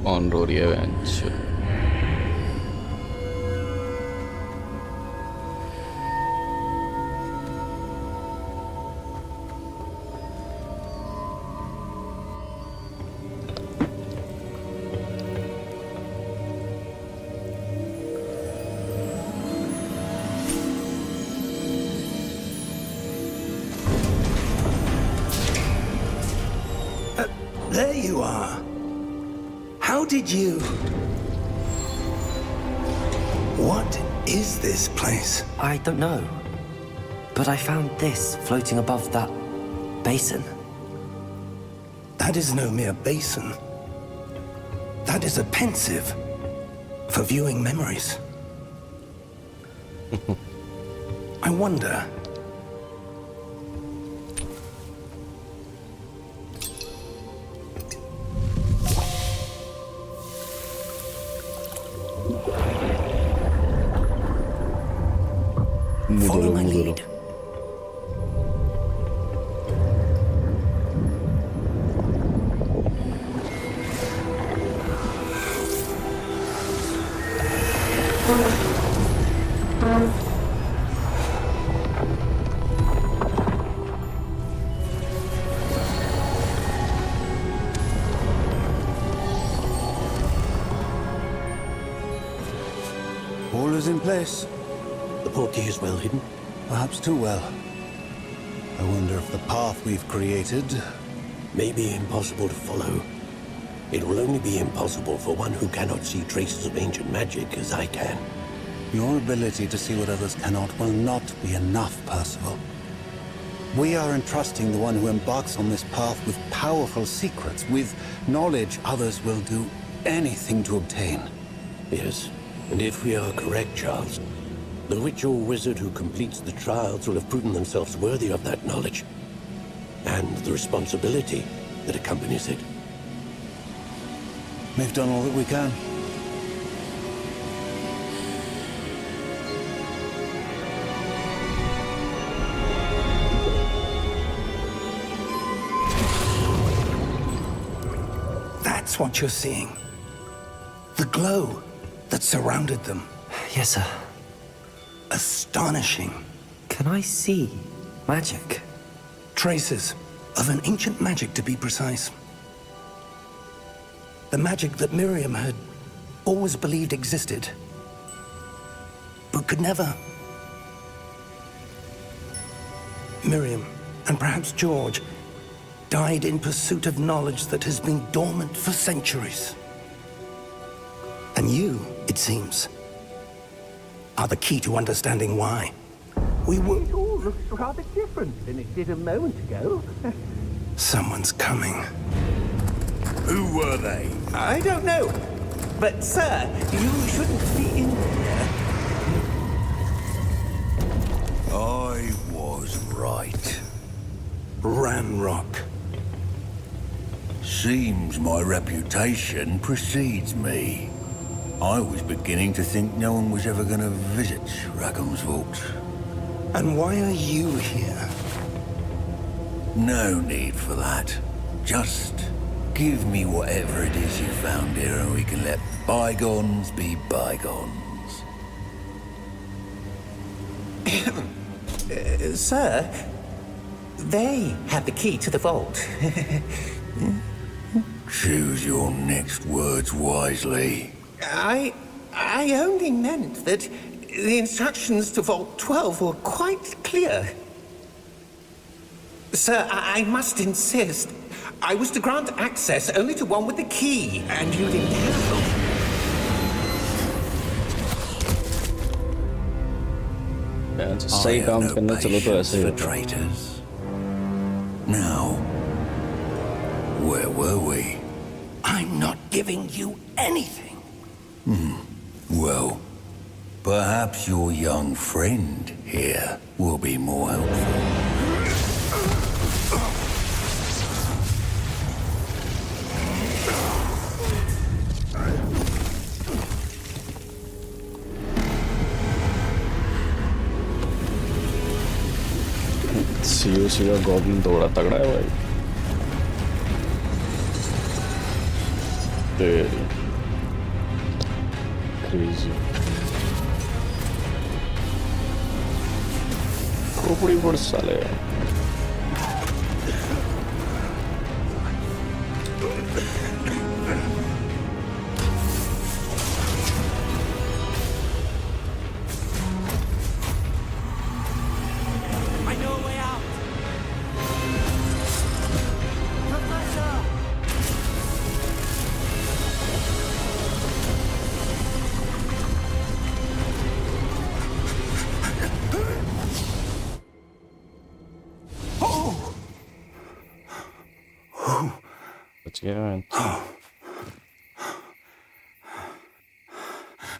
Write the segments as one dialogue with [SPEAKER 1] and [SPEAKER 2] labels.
[SPEAKER 1] On-road events.
[SPEAKER 2] There you are. How did you... What is this place?
[SPEAKER 3] I don't know. But I found this floating above that basin.
[SPEAKER 2] That is no mere basin. That is a pensive for viewing memories. I wonder... Follow my lead.
[SPEAKER 4] All is in place.
[SPEAKER 5] The portkey is well hidden.
[SPEAKER 4] Perhaps too well. I wonder if the path we've created...
[SPEAKER 5] May be impossible to follow. It will only be impossible for one who cannot see traces of ancient magic as I can.
[SPEAKER 4] Your ability to see what others cannot will not be enough, Percival. We are entrusting the one who embarks on this path with powerful secrets, with knowledge others will do anything to obtain.
[SPEAKER 5] Yes, and if we are correct, Charles, the witch or wizard who completes the trials will have proven themselves worthy of that knowledge, and the responsibility that accompanies it.
[SPEAKER 4] We've done all that we can.
[SPEAKER 2] That's what you're seeing. The glow that surrounded them.
[SPEAKER 3] Yes, sir.
[SPEAKER 2] Astonishing.
[SPEAKER 3] Can I see magic?
[SPEAKER 2] Traces of an ancient magic, to be precise. The magic that Miriam had always believed existed, but could never. Miriam, and perhaps George, died in pursuit of knowledge that has been dormant for centuries. And you, it seems, are the key to understanding why. We were...
[SPEAKER 6] It all looks rather different than it did a moment ago.
[SPEAKER 2] Someone's coming.
[SPEAKER 7] Who were they?
[SPEAKER 6] I don't know. But, sir, you shouldn't be in here.
[SPEAKER 7] I was right.
[SPEAKER 2] Ranrock.
[SPEAKER 7] Seems my reputation precedes me. I was beginning to think no one was ever going to visit Rackham's vault.
[SPEAKER 2] And why are you here?
[SPEAKER 7] No need for that. Just give me whatever it is you found here and we can let bygones be bygones.
[SPEAKER 6] Sir, they have the key to the vault.
[SPEAKER 7] Choose your next words wisely.
[SPEAKER 6] I only meant that the instructions to Vault 12 were quite clear. Sir, I must insist. I was to grant access only to one with the key, and you didn't have.
[SPEAKER 1] सही काम करना चलो तो ऐसे ही
[SPEAKER 7] for
[SPEAKER 1] होता है।
[SPEAKER 7] traitors. Now, where were we?
[SPEAKER 2] I I'm not giving you anything.
[SPEAKER 7] Well, perhaps your young friend here will be more helpful.
[SPEAKER 1] COC का goblin तो बड़ा तगड़ा है भाई। तेरी क्रेजी खोपड़ी बड़ साले है।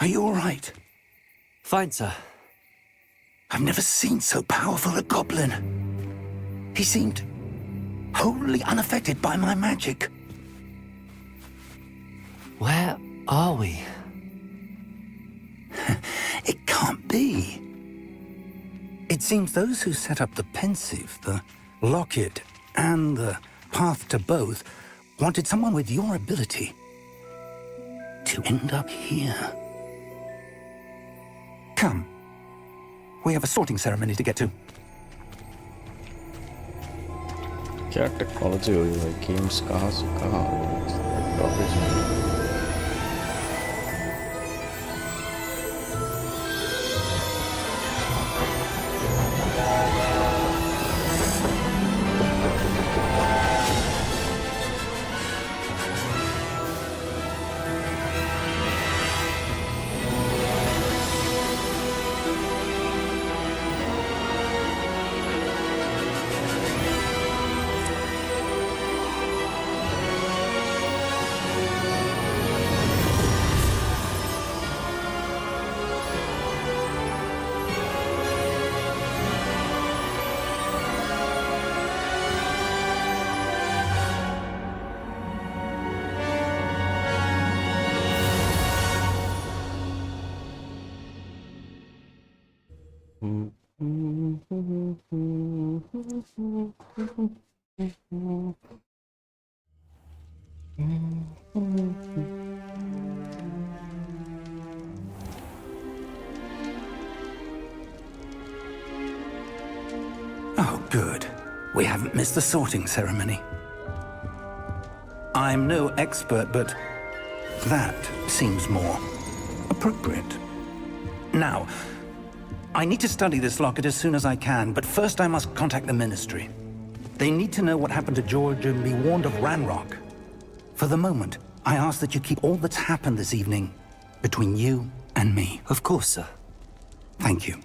[SPEAKER 2] Are you all right?
[SPEAKER 3] Fine, sir.
[SPEAKER 2] I've never seen so powerful a goblin. He seemed wholly unaffected by my magic.
[SPEAKER 3] Where are we?
[SPEAKER 2] It can't be. It seems those who set up the pensive, the locket, and the path to both wanted someone with your ability to end up here. Come. We have a sorting ceremony to get to.
[SPEAKER 1] क्या technology हो रही है भाई, games कहाँ से कहाँ हो रही है।
[SPEAKER 2] Oh, good. We haven't missed the sorting ceremony. I'm no expert, but that seems more appropriate. Now, I need to study this locket as soon as I can, but first I must contact the Ministry. They need to know what happened to George and be warned of Ranrock. For the moment, I ask that you keep all that's happened this evening between you and me.
[SPEAKER 3] Of course, sir.
[SPEAKER 2] Thank you.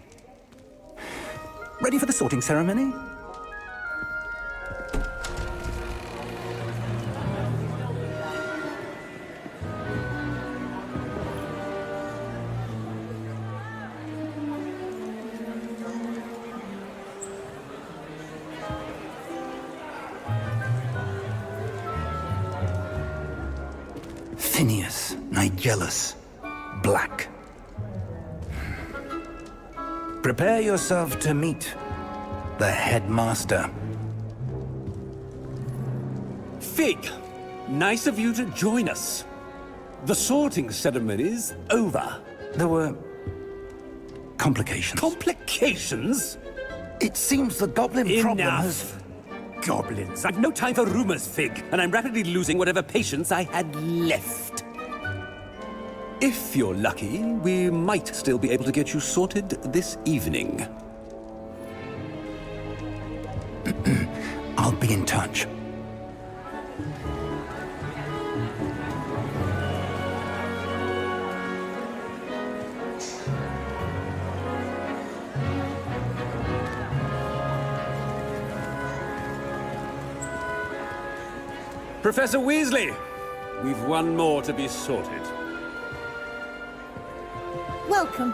[SPEAKER 2] Ready for the sorting ceremony? Phineas Nigellus Black. Prepare yourself to meet the headmaster.
[SPEAKER 8] Fig, nice of you to join us. The sorting ceremony's over.
[SPEAKER 2] There were complications.
[SPEAKER 8] Complications?
[SPEAKER 2] It seems the goblin problem has...
[SPEAKER 8] Enough! Goblins. I've no time for rumors, Fig, and I'm rapidly losing whatever patience I had left. If you're lucky, we might still be able to get you sorted this evening.
[SPEAKER 2] I'll be in touch.
[SPEAKER 8] Professor Weasley, we've one more to be sorted.
[SPEAKER 9] Welcome.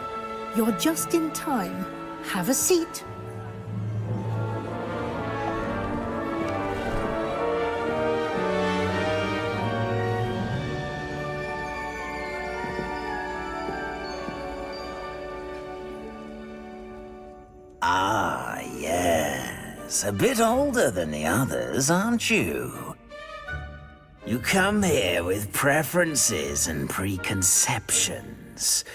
[SPEAKER 9] You're just in time. Have a seat.
[SPEAKER 7] Ah, yes. A bit older than the others, aren't you? You come here with preferences and preconceptions.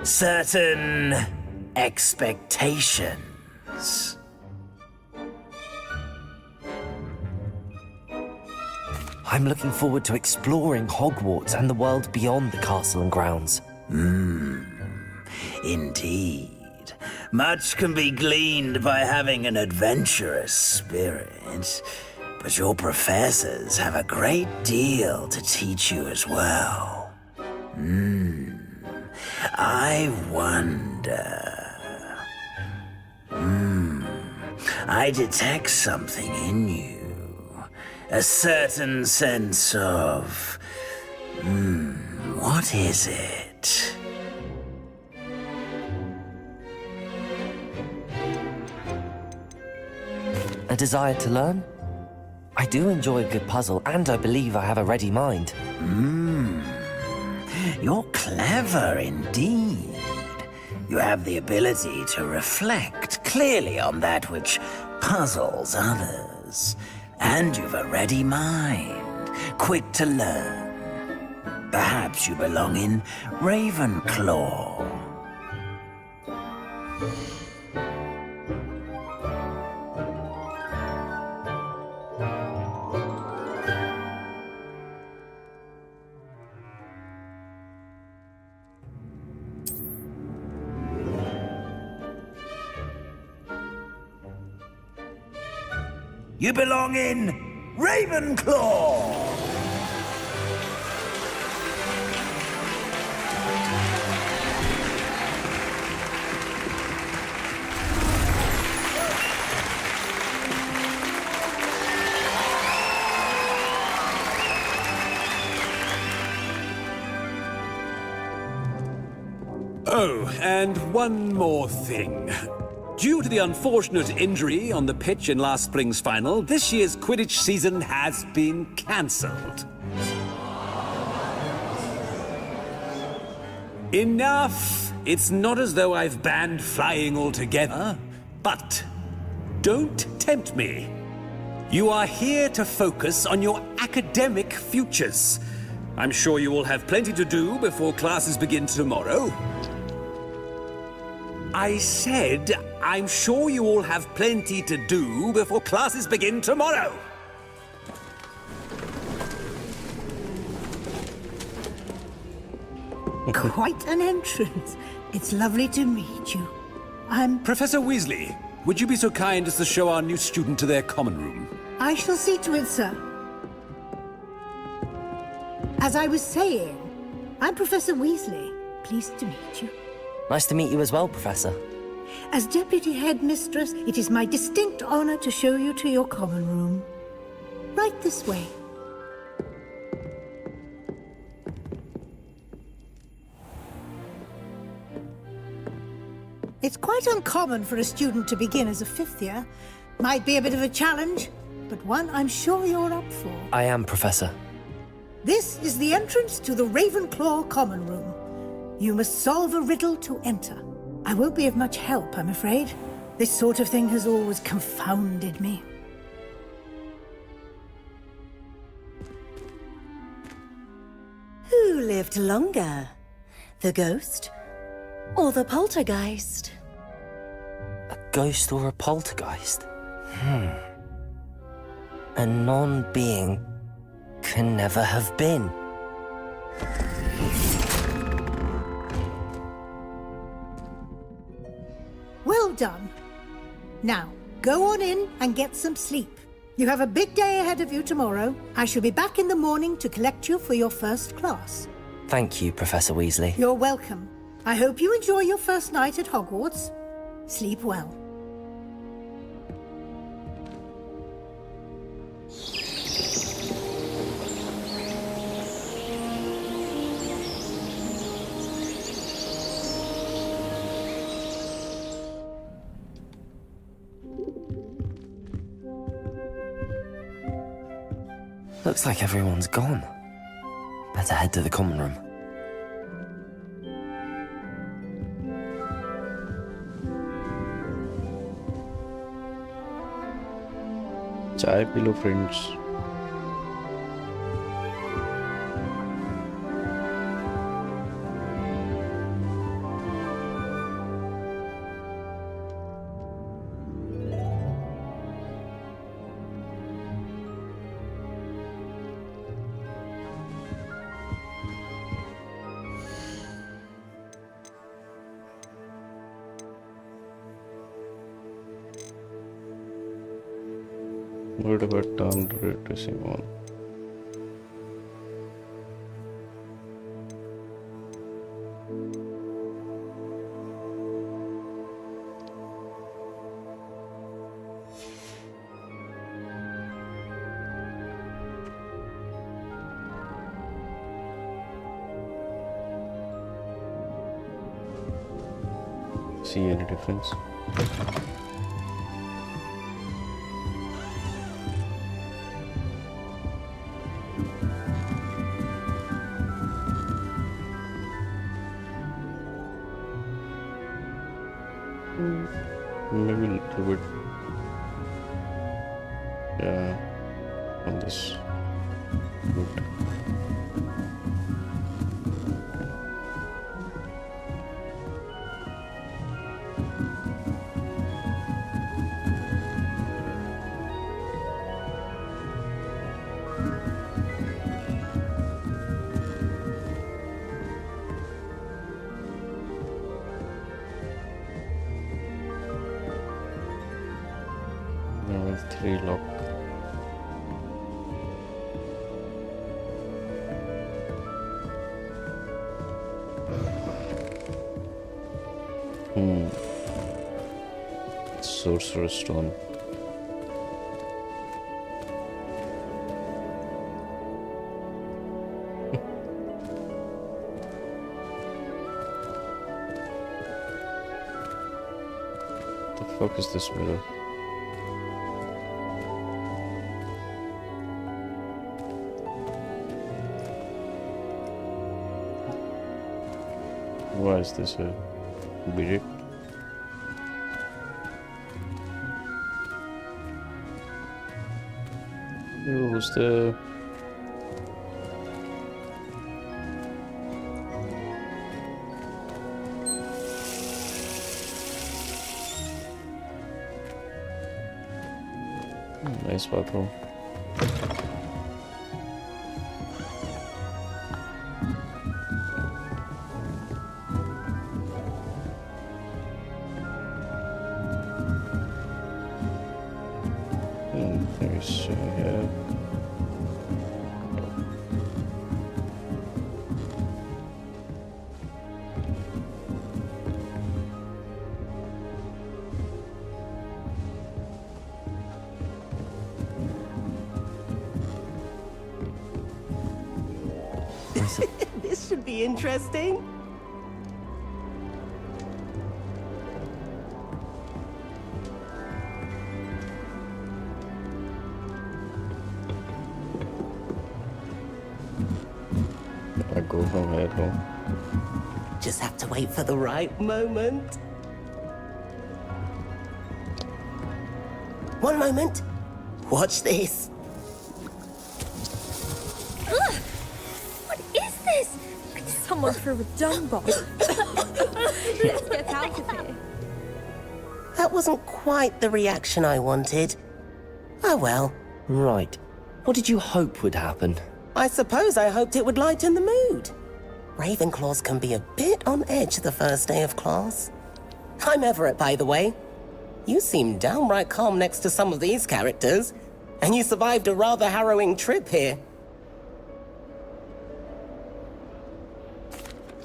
[SPEAKER 7] Certain expectations.
[SPEAKER 3] I'm looking forward to exploring Hogwarts and the world beyond the castle and grounds.
[SPEAKER 7] Indeed. Much can be gleaned by having an adventurous spirit, but your professors have a great deal to teach you as well. I wonder... I detect something in you. A certain sense of... what is it?
[SPEAKER 3] A desire to learn? I do enjoy a good puzzle, and I believe I have a ready mind.
[SPEAKER 7] You're clever indeed. You have the ability to reflect clearly on that which puzzles others. And you've a ready mind, quick to learn. Perhaps you belong in Ravenclaw. You belong in Ravenclaw!
[SPEAKER 8] Oh, and one more thing. Due to the unfortunate injury on the pitch in last spring's final, this year's Quidditch season has been cancelled. Enough! It's not as though I've banned flying altogether, but don't tempt me. You are here to focus on your academic futures. I'm sure you will have plenty to do before classes begin tomorrow. I said, I'm sure you all have plenty to do before classes begin tomorrow.
[SPEAKER 9] Quite an entrance. It's lovely to meet you. I'm...
[SPEAKER 8] Professor Weasley, would you be so kind as to show our new student to their common room?
[SPEAKER 9] I shall see to it, sir. As I was saying, I'm Professor Weasley. Pleased to meet you.
[SPEAKER 3] Nice to meet you as well, Professor.
[SPEAKER 9] As Deputy Headmistress, it is my distinct honor to show you to your common room. Right this way. It's quite uncommon for a student to begin as a fifth year. Might be a bit of a challenge, but one I'm sure you're up for.
[SPEAKER 3] I am, Professor.
[SPEAKER 9] This is the entrance to the Ravenclaw common room. You must solve a riddle to enter. I won't be of much help, I'm afraid. This sort of thing has always confounded me.
[SPEAKER 10] Who lived longer? The ghost or the poltergeist?
[SPEAKER 3] A ghost or a poltergeist? A non-being can never have been.
[SPEAKER 9] Well done. Now, go on in and get some sleep. You have a big day ahead of you tomorrow. I shall be back in the morning to collect you for your first class.
[SPEAKER 3] Thank you, Professor Weasley.
[SPEAKER 9] You're welcome. I hope you enjoy your first night at Hogwarts. Sleep well.
[SPEAKER 3] Looks like everyone's gone. Better head to the common room.
[SPEAKER 1] चाय P low friends. What about tongue retracing on? See any difference? Maybe a little bit, yeah, on this route. Level 3 lock. Sorcerer's Stone. The fuck is this mirror? Why is this a big? Who's the... Nice bathroom. So yeah.
[SPEAKER 6] This should be interesting.
[SPEAKER 1] I go from here home.
[SPEAKER 6] Just have to wait for the right moment. One moment. Watch this.
[SPEAKER 10] What is this? Someone threw a dung bomb. Let's get out of here.
[SPEAKER 6] That wasn't quite the reaction I wanted. Oh well.
[SPEAKER 3] Right. What did you hope would happen?
[SPEAKER 6] I suppose I hoped it would lighten the mood. Ravenclaws can be a bit on edge the first day of class. I'm Everett, by the way. You seem downright calm next to some of these characters, and you survived a rather harrowing trip here.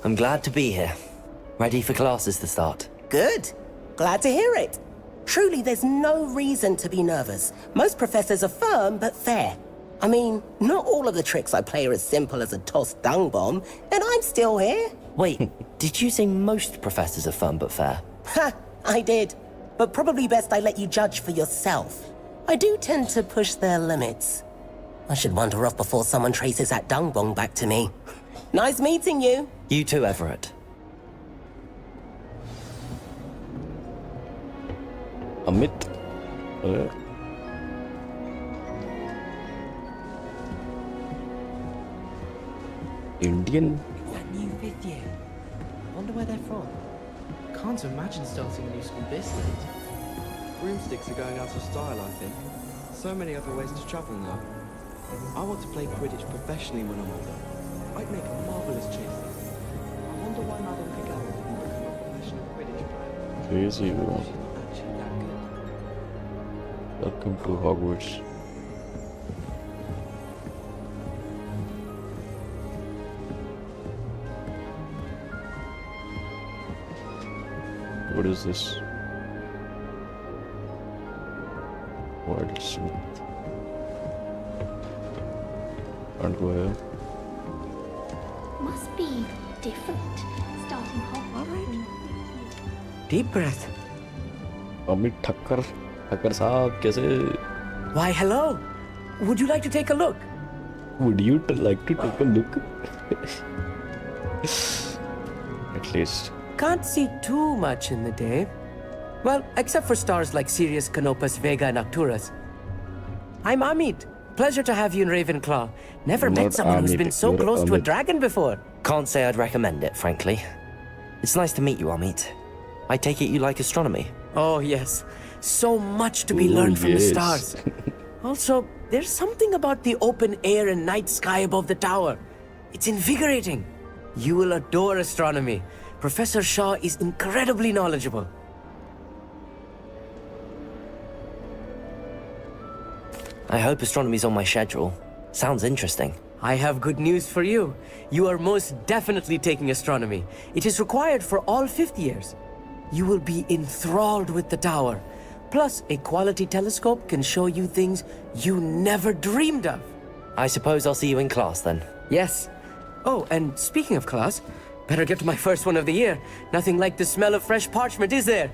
[SPEAKER 3] I'm glad to be here. Ready for classes to start.
[SPEAKER 6] Good. Glad to hear it. Truly, there's no reason to be nervous. Most professors are firm but fair. I mean, not all of the tricks I play are as simple as a tossed dung bomb, and I'm still here.
[SPEAKER 3] Wait, did you say most professors are fun but fair?
[SPEAKER 6] Ha, I did. But probably best I let you judge for yourself. I do tend to push their limits. I should wander off before someone traces that dung bong back to me. Nice meeting you.
[SPEAKER 3] You too, Everett.
[SPEAKER 1] Amit. Indian.
[SPEAKER 3] That new fifth year. Wonder where they're from.
[SPEAKER 11] Can't imagine starting a new school this late. Broomsticks are going out of style, I think. So many other ways to travel now. I want to play Quidditch professionally when I'm older. I'd make a marvelous chaser. I wonder why Madame Pigal didn't become a professional Quidditch player.
[SPEAKER 1] Crazy, bro.
[SPEAKER 11] She's not actually that good.
[SPEAKER 1] Welcome to Hogwarts. What is this? Wild Smith. Can't go here.
[SPEAKER 10] Must be different. Starting Hogwarts.
[SPEAKER 3] Deep breath.
[SPEAKER 1] Amit Thakkar साहब कैसे?
[SPEAKER 3] Why, hello. Would you like to take a look?
[SPEAKER 1] Would you like to take a look? At least.
[SPEAKER 3] Can't see too much in the day. Well, except for stars like Sirius, Canopus, Vega, and Arcturus. I'm Amit. Pleasure to have you in Ravenclaw. Never
[SPEAKER 1] You're
[SPEAKER 3] met
[SPEAKER 1] not
[SPEAKER 3] someone who's
[SPEAKER 1] Amit,
[SPEAKER 3] been so
[SPEAKER 1] you're
[SPEAKER 3] close to a
[SPEAKER 1] Amit.
[SPEAKER 3] dragon before. Can't say I'd recommend it, frankly. It's nice to meet you, Amit. I take it you like astronomy? Oh, yes. So much to be
[SPEAKER 1] Oh,
[SPEAKER 3] learned from the
[SPEAKER 1] yes.
[SPEAKER 3] stars. Also, there's something about the open air and night sky above the tower. It's invigorating. You will adore astronomy. Professor Shaw is incredibly knowledgeable. I hope astronomy's on my schedule. Sounds interesting. I have good news for you. You are most definitely taking astronomy. It is required for all fifth years. You will be enthralled with the tower. Plus, a quality telescope can show you things you never dreamed of. I suppose I'll see you in class then. Yes. Oh, and speaking of class, better get to my first one of the year. Nothing like the smell of fresh parchment, is there?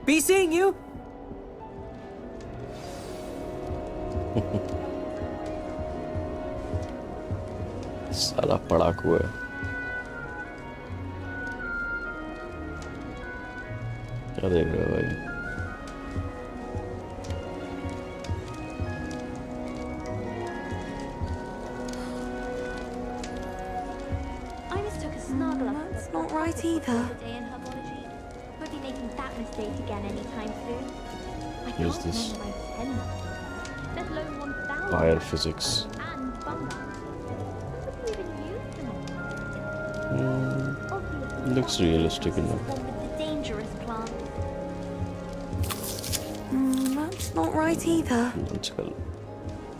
[SPEAKER 3] Be seeing you.
[SPEAKER 1] साला पढ़ाकू है. क्या देख रहे हो भाई?
[SPEAKER 10] I mistook a snargle up.
[SPEAKER 12] That's not right either.
[SPEAKER 10] Day in herbology. Won't be making that mistake again anytime soon. I
[SPEAKER 1] Here's
[SPEAKER 10] can't
[SPEAKER 1] this.
[SPEAKER 10] memorize 10 numbers, let alone 1,000.
[SPEAKER 1] Fire physics.
[SPEAKER 10] And bunga. Who would even use them? Obviously,
[SPEAKER 1] Looks realistic enough.
[SPEAKER 10] one with the dangerous plants.
[SPEAKER 12] That's not right either.
[SPEAKER 1] Let's go.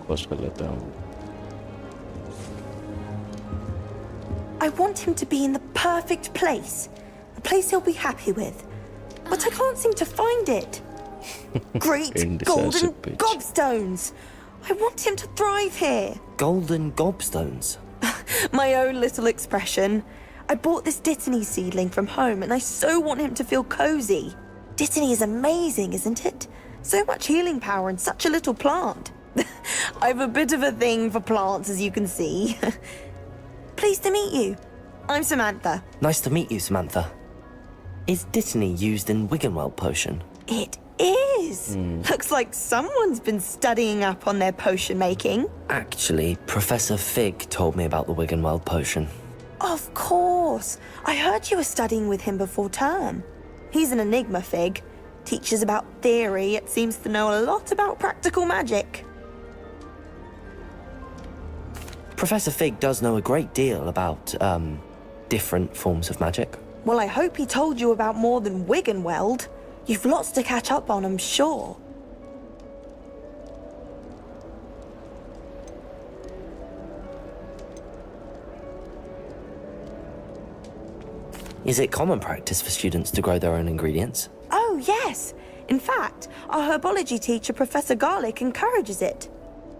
[SPEAKER 1] First कर लेते हैं.
[SPEAKER 12] I want him to be in the perfect place. A place he'll be happy with. But I can't seem to find it. Great golden
[SPEAKER 1] Indecisive bitch.
[SPEAKER 12] gobstones. I want him to thrive here.
[SPEAKER 3] Golden gobstones.
[SPEAKER 12] My own little expression. I bought this Dittany seedling from home and I so want him to feel cozy. Dittany is amazing, isn't it? So much healing power in such a little plant. I've a bit of a thing for plants, as you can see. Pleased to meet you. I'm Samantha.
[SPEAKER 3] Nice to meet you, Samantha. Is Dittany used in Wiggenweld potion?
[SPEAKER 12] It is. Looks like someone's been studying up on their potion making.
[SPEAKER 3] Actually, Professor Fig told me about the Wiggenweld potion.
[SPEAKER 12] Of course. I heard you were studying with him before term. He's an enigma, Fig. Teaches about theory, yet seems to know a lot about practical magic.
[SPEAKER 3] Professor Fig does know a great deal about, different forms of magic.
[SPEAKER 12] Well, I hope he told you about more than Wiggenweld. You've lots to catch up on, I'm sure.
[SPEAKER 3] Is it common practice for students to grow their own ingredients?
[SPEAKER 12] Oh, yes. In fact, our herbology teacher, Professor Garlick, encourages it.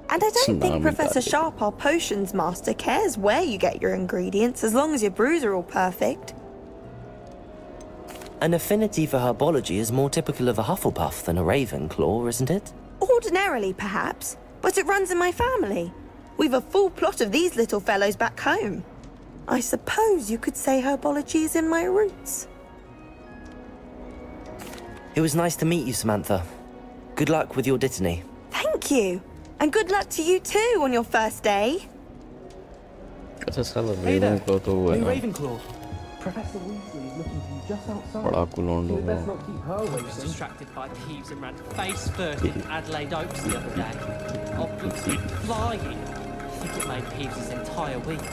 [SPEAKER 12] And I don't think
[SPEAKER 1] Tsunami
[SPEAKER 12] Professor
[SPEAKER 1] Garlic.
[SPEAKER 12] Sharp, our potions master, cares where you get your ingredients as long as your brews are all perfect.
[SPEAKER 3] An affinity for herbology is more typical of a Hufflepuff than a Ravenclaw, isn't it?
[SPEAKER 12] Ordinarily, perhaps, but it runs in my family. We've a full plot of these little fellows back home. I suppose you could say herbology is in my roots.
[SPEAKER 3] It was nice to meet you, Samantha. Good luck with your dittany.
[SPEAKER 12] Thank you. And good luck to you too on your first day.
[SPEAKER 1] अच्छा साला
[SPEAKER 11] Hey there,
[SPEAKER 1] Ravenclaw तो वो है
[SPEAKER 11] new
[SPEAKER 1] ना
[SPEAKER 11] Ravenclaw. Professor Weasley is looking for you just outside.
[SPEAKER 1] बड़ा कुलोंड
[SPEAKER 11] We best
[SPEAKER 1] होगा
[SPEAKER 11] not keep her
[SPEAKER 13] I was
[SPEAKER 11] waiting.
[SPEAKER 13] distracted by Peeves and ran face first into Adelaide Oaks the other day. Upwards flying. I think it made Peeves' entire week.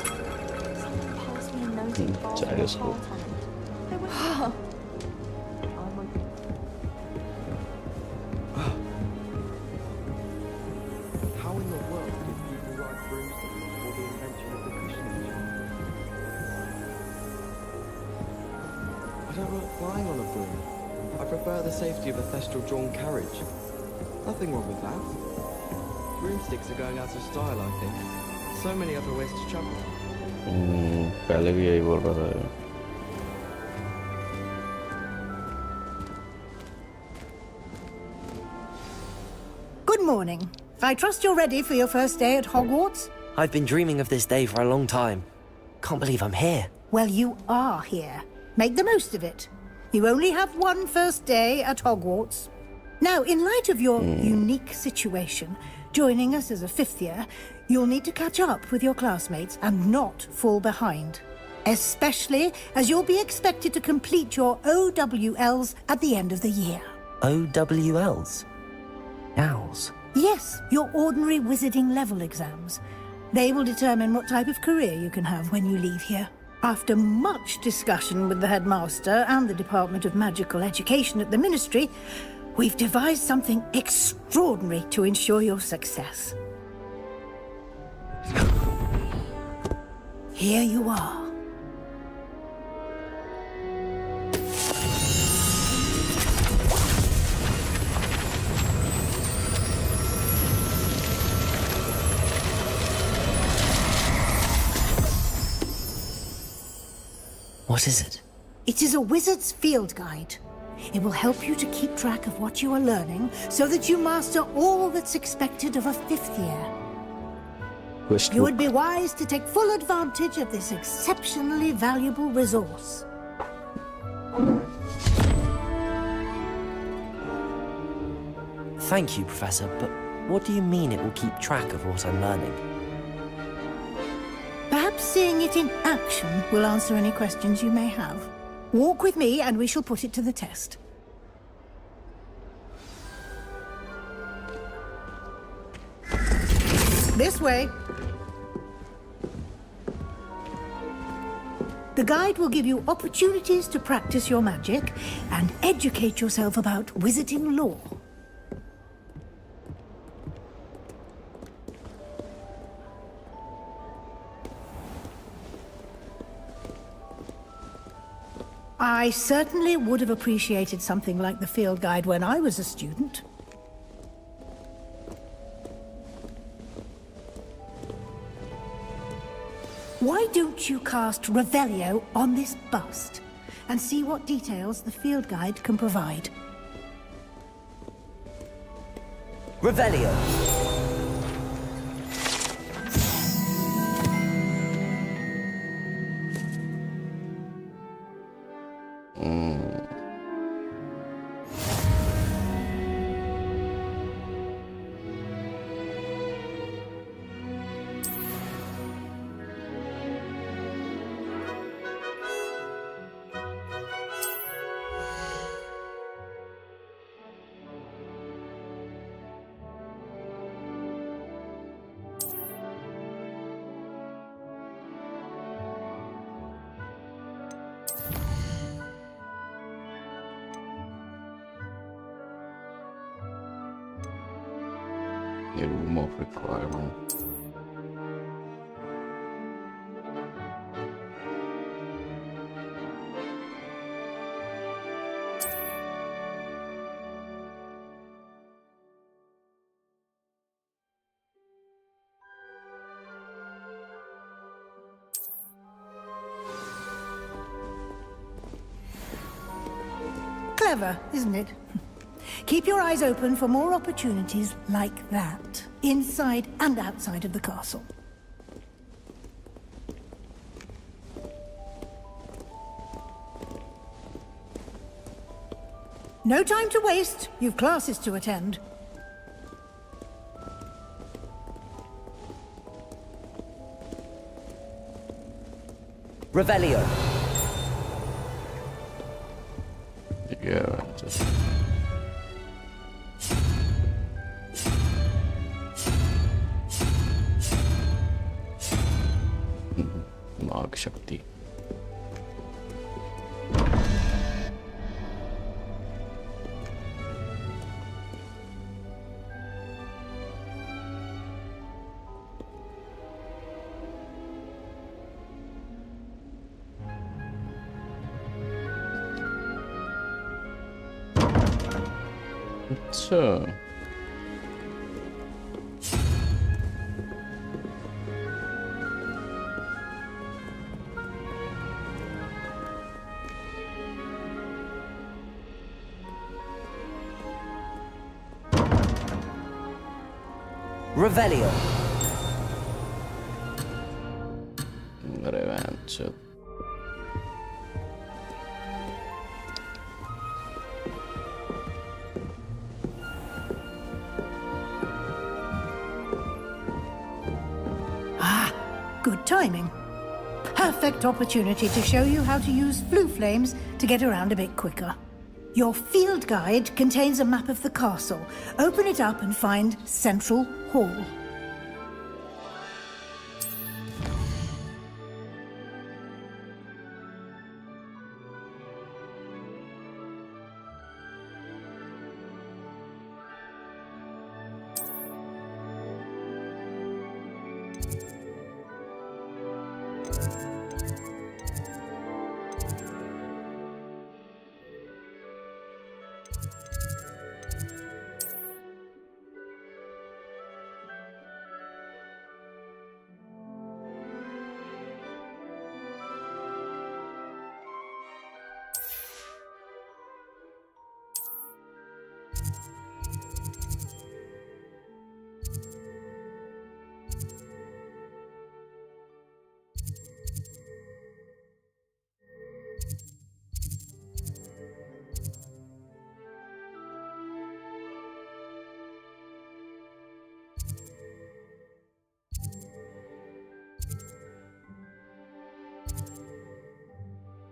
[SPEAKER 12] Someone passed me a note in
[SPEAKER 1] Gyroscope.
[SPEAKER 11] How in the world did people ride broomsticks before the invention of the cushioning machine? I don't like flying on a broom. I prefer the safety of a thestral-drawn carriage. Nothing wrong with that. Broomsticks are going out of style, I think. So many other ways to travel.
[SPEAKER 1] पहले भी यही बोल रहा था ये।
[SPEAKER 9] Good morning. I trust you're ready for your first day at Hogwarts?
[SPEAKER 3] I've been dreaming of this day for a long time. Can't believe I'm here.
[SPEAKER 9] Well, you are here. Make the most of it. You only have one first day at Hogwarts. Now, in light of your unique situation, joining us as a fifth year, you'll need to catch up with your classmates and not fall behind. Especially as you'll be expected to complete your OWLs at the end of the year.
[SPEAKER 3] OWLs? Owls?
[SPEAKER 9] Yes, your ordinary wizarding level exams. They will determine what type of career you can have when you leave here. After much discussion with the headmaster and the Department of Magical Education at the Ministry, we've devised something extraordinary to ensure your success. Here you are.
[SPEAKER 3] What is it?
[SPEAKER 9] It is a wizard's field guide. It will help you to keep track of what you are learning so that you master all that's expected of a fifth year. You would be wise to take full advantage of this exceptionally valuable resource.
[SPEAKER 3] Thank you, Professor, but what do you mean it will keep track of what I'm learning?
[SPEAKER 9] Perhaps seeing it in action will answer any questions you may have. Walk with me and we shall put it to the test. This way. The guide will give you opportunities to practice your magic and educate yourself about wizarding lore. I certainly would have appreciated something like the field guide when I was a student. Why don't you cast Revelio on this bust and see what details the field guide can provide?
[SPEAKER 3] Revelio!
[SPEAKER 1] A room of requirement.
[SPEAKER 9] Clever, isn't it? Keep your eyes open for more opportunities like that. inside and outside of the castle. No time to waste. You've classes to attend.
[SPEAKER 3] Revelio.
[SPEAKER 1] Yeah, just... Nag Shakti. अच्छा
[SPEAKER 3] Revelio.
[SPEAKER 1] Revenge.
[SPEAKER 9] Good timing. Perfect opportunity to show you how to use flue flames to get around a bit quicker. Your field guide contains a map of the castle. Open it up and find Central Hall.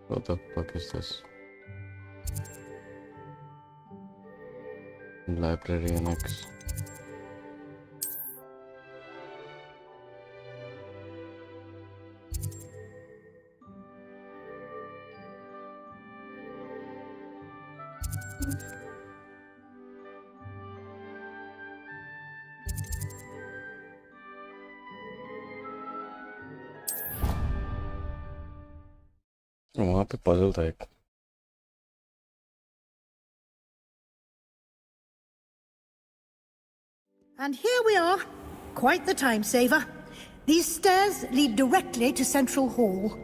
[SPEAKER 1] What the fuck is this? Library annex. वहाँ पे puzzle था एक.
[SPEAKER 9] And here we are. Quite the time saver. These stairs lead directly to Central Hall.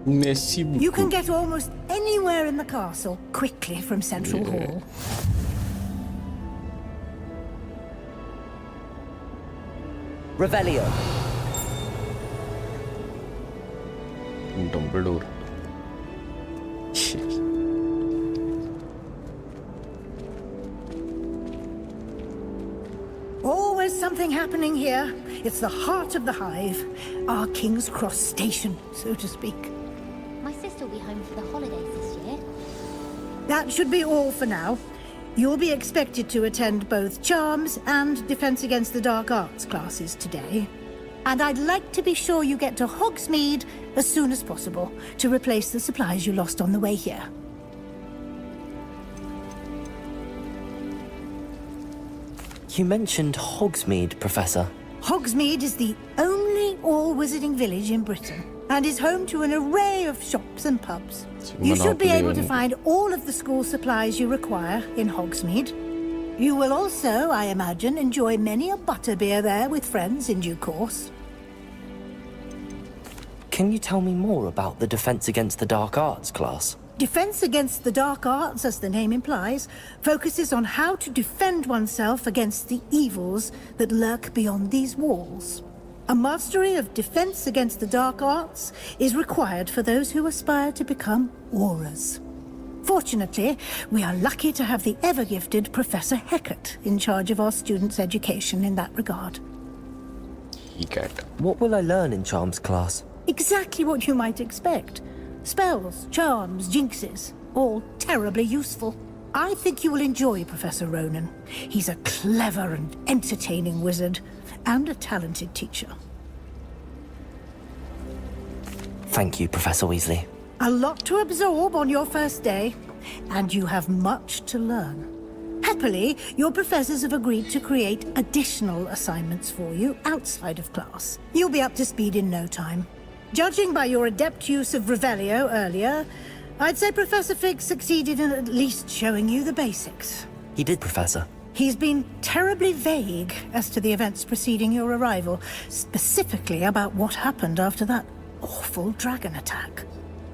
[SPEAKER 1] Merci beaucoup.
[SPEAKER 9] You can get almost anywhere in the castle quickly from Central Hall.
[SPEAKER 3] Revelio.
[SPEAKER 1] Dumbledore. Shit.
[SPEAKER 9] Always something happening here. It's the heart of the hive. Our King's Cross station, so to speak.
[SPEAKER 10] My sister will be home for the holidays this year.
[SPEAKER 9] That should be all for now. You'll be expected to attend both Charms and Defense Against the Dark Arts classes today. And I'd like to be sure you get to Hogsmeade as soon as possible to replace the supplies you lost on the way here.
[SPEAKER 3] You mentioned Hogsmeade, Professor.
[SPEAKER 9] Hogsmeade is the only all-wizarding village in Britain and is home to an array of shops and pubs. You should be able to find all of the school supplies you require in Hogsmeade. You will also, I imagine, enjoy many a butterbeer there with friends in due course.
[SPEAKER 3] Can you tell me more about the Defense Against the Dark Arts class?
[SPEAKER 9] Defense against the dark arts, as the name implies, focuses on how to defend oneself against the evils that lurk beyond these walls. A mastery of defense against the dark arts is required for those who aspire to become Aurors. Fortunately, we are lucky to have the ever-gifted Professor Hecat in charge of our students' education in that regard.
[SPEAKER 3] What will I learn in Charms class?
[SPEAKER 9] Exactly what you might expect. Spells, charms, jinxes, all terribly useful. I think you will enjoy Professor Ronan. He's a clever and entertaining wizard, and a talented teacher.
[SPEAKER 3] Thank you, Professor Weasley.
[SPEAKER 9] A lot to absorb on your first day, and you have much to learn. Happily, your professors have agreed to create additional assignments for you outside of class. You'll be up to speed in no time. Judging by your adept use of Revelio earlier, I'd say Professor Fig succeeded in at least showing you the basics.
[SPEAKER 3] He did, Professor.
[SPEAKER 9] He's been terribly vague as to the events preceding your arrival, specifically about what happened after that awful dragon attack.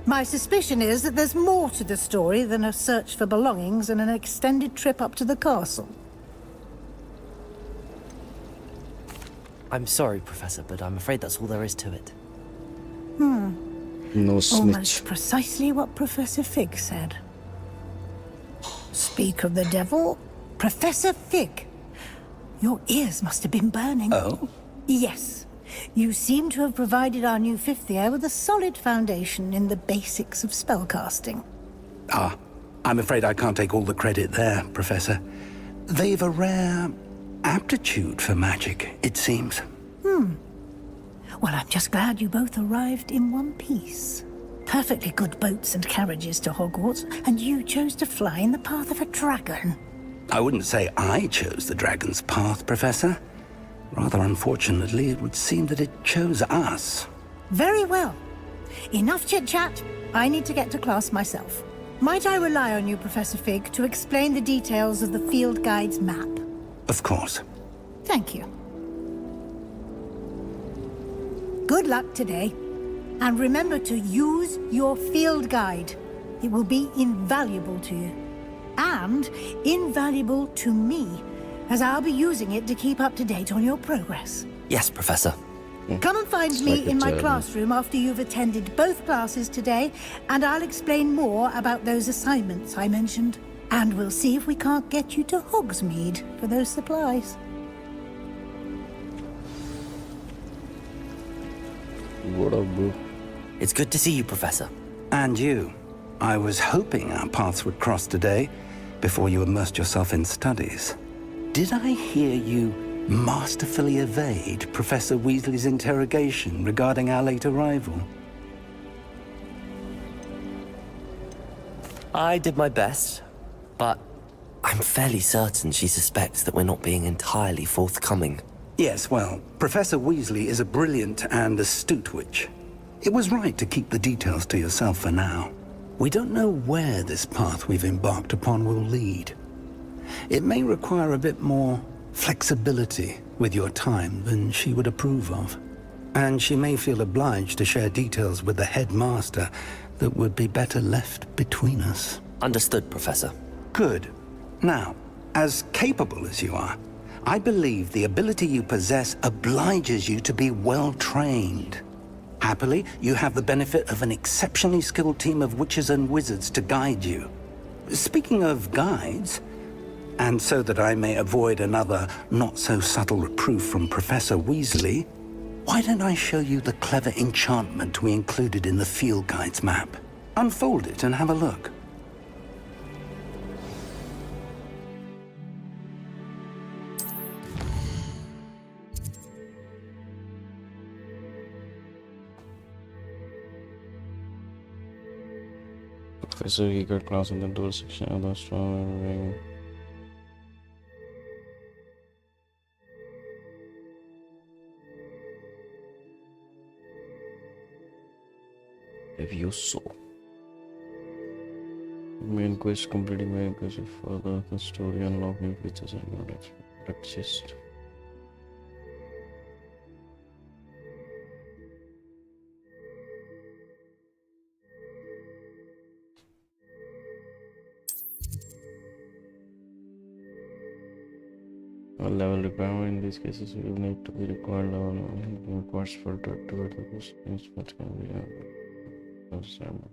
[SPEAKER 9] My suspicion is that there's more to the story than a search for belongings and an extended trip up to the castle.
[SPEAKER 3] I'm sorry, Professor, but I'm afraid that's all there is to it.
[SPEAKER 1] No snitch.
[SPEAKER 9] Almost precisely what Professor Fig said. Speak of the devil, Professor Fig. Your ears must have been burning.
[SPEAKER 2] Oh?
[SPEAKER 9] Yes. You seem to have provided our new fifth year with a solid foundation in the basics of spellcasting.
[SPEAKER 2] Ah, I'm afraid I can't take all the credit there, Professor. They've a rare aptitude for magic, it seems.
[SPEAKER 9] Well, I'm just glad you both arrived in one piece. Perfectly good boats and carriages to Hogwarts, and you chose to fly in the path of a dragon.
[SPEAKER 2] I wouldn't say I chose the dragon's path, Professor. Rather unfortunately, it would seem that it chose us.
[SPEAKER 9] Very well. Enough chit-chat. I need to get to class myself. Might I rely on you, Professor Fig, to explain the details of the field guide's map?
[SPEAKER 2] Of course.
[SPEAKER 9] Thank you. Good luck today. And remember to use your field guide. It will be invaluable to you. And invaluable to me, as I'll be using it to keep up to date on your progress.
[SPEAKER 3] Yes, Professor.
[SPEAKER 9] Come and find me in my classroom after you've attended both classes today, and I'll explain more about those assignments I mentioned. And we'll see if we can't get you to Hogsmeade for those supplies.
[SPEAKER 1] What up, bro?
[SPEAKER 3] It's good to see you, Professor.
[SPEAKER 2] And you. I was hoping our paths would cross today, before you immersed yourself in studies. Did I hear you masterfully evade Professor Weasley's interrogation regarding our late arrival?
[SPEAKER 3] I did my best, but I'm fairly certain she suspects that we're not being entirely forthcoming.
[SPEAKER 2] Yes, well, Professor Weasley is a brilliant and astute witch. It was right to keep the details to yourself for now. We don't know where this path we've embarked upon will lead. It may require a bit more flexibility with your time than she would approve of. And she may feel obliged to share details with the headmaster that would be better left between us.
[SPEAKER 3] Understood, Professor.
[SPEAKER 2] Good. Now, as capable as you are, I believe the ability you possess obliges you to be well-trained. Happily, you have the benefit of an exceptionally skilled team of witches and wizards to guide you. Speaking of guides, and so that I may avoid another not-so-subtle reproof from Professor Weasley, why don't I show you the clever enchantment we included in the field guide's map? Unfold it and have a look.
[SPEAKER 1] Professor Hecat class in the dual section of the strong ring. Levioso. Main quest completing my quest for the story, unlocking features and knowledge. Chest. A level requirement in these cases you need to be required level requires filter to it. This much can be a assignment.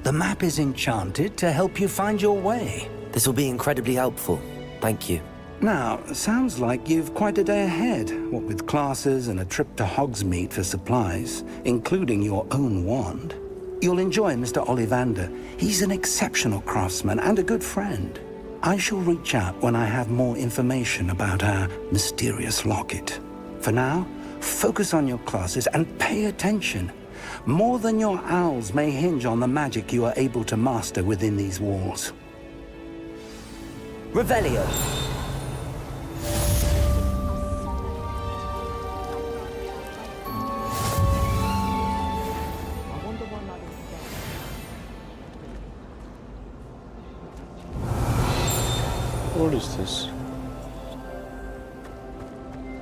[SPEAKER 2] The map is enchanted to help you find your way.
[SPEAKER 3] This will be incredibly helpful. Thank you.
[SPEAKER 2] Now, sounds like you've quite a day ahead, what with classes and a trip to Hogsmeade for supplies, including your own wand. You'll enjoy Mr. Ollivander. He's an exceptional craftsman and a good friend. I shall reach out when I have more information about our mysterious locket. For now, focus on your classes and pay attention. More than your owls may hinge on the magic you are able to master within these walls.
[SPEAKER 3] Revelio.
[SPEAKER 1] What is this?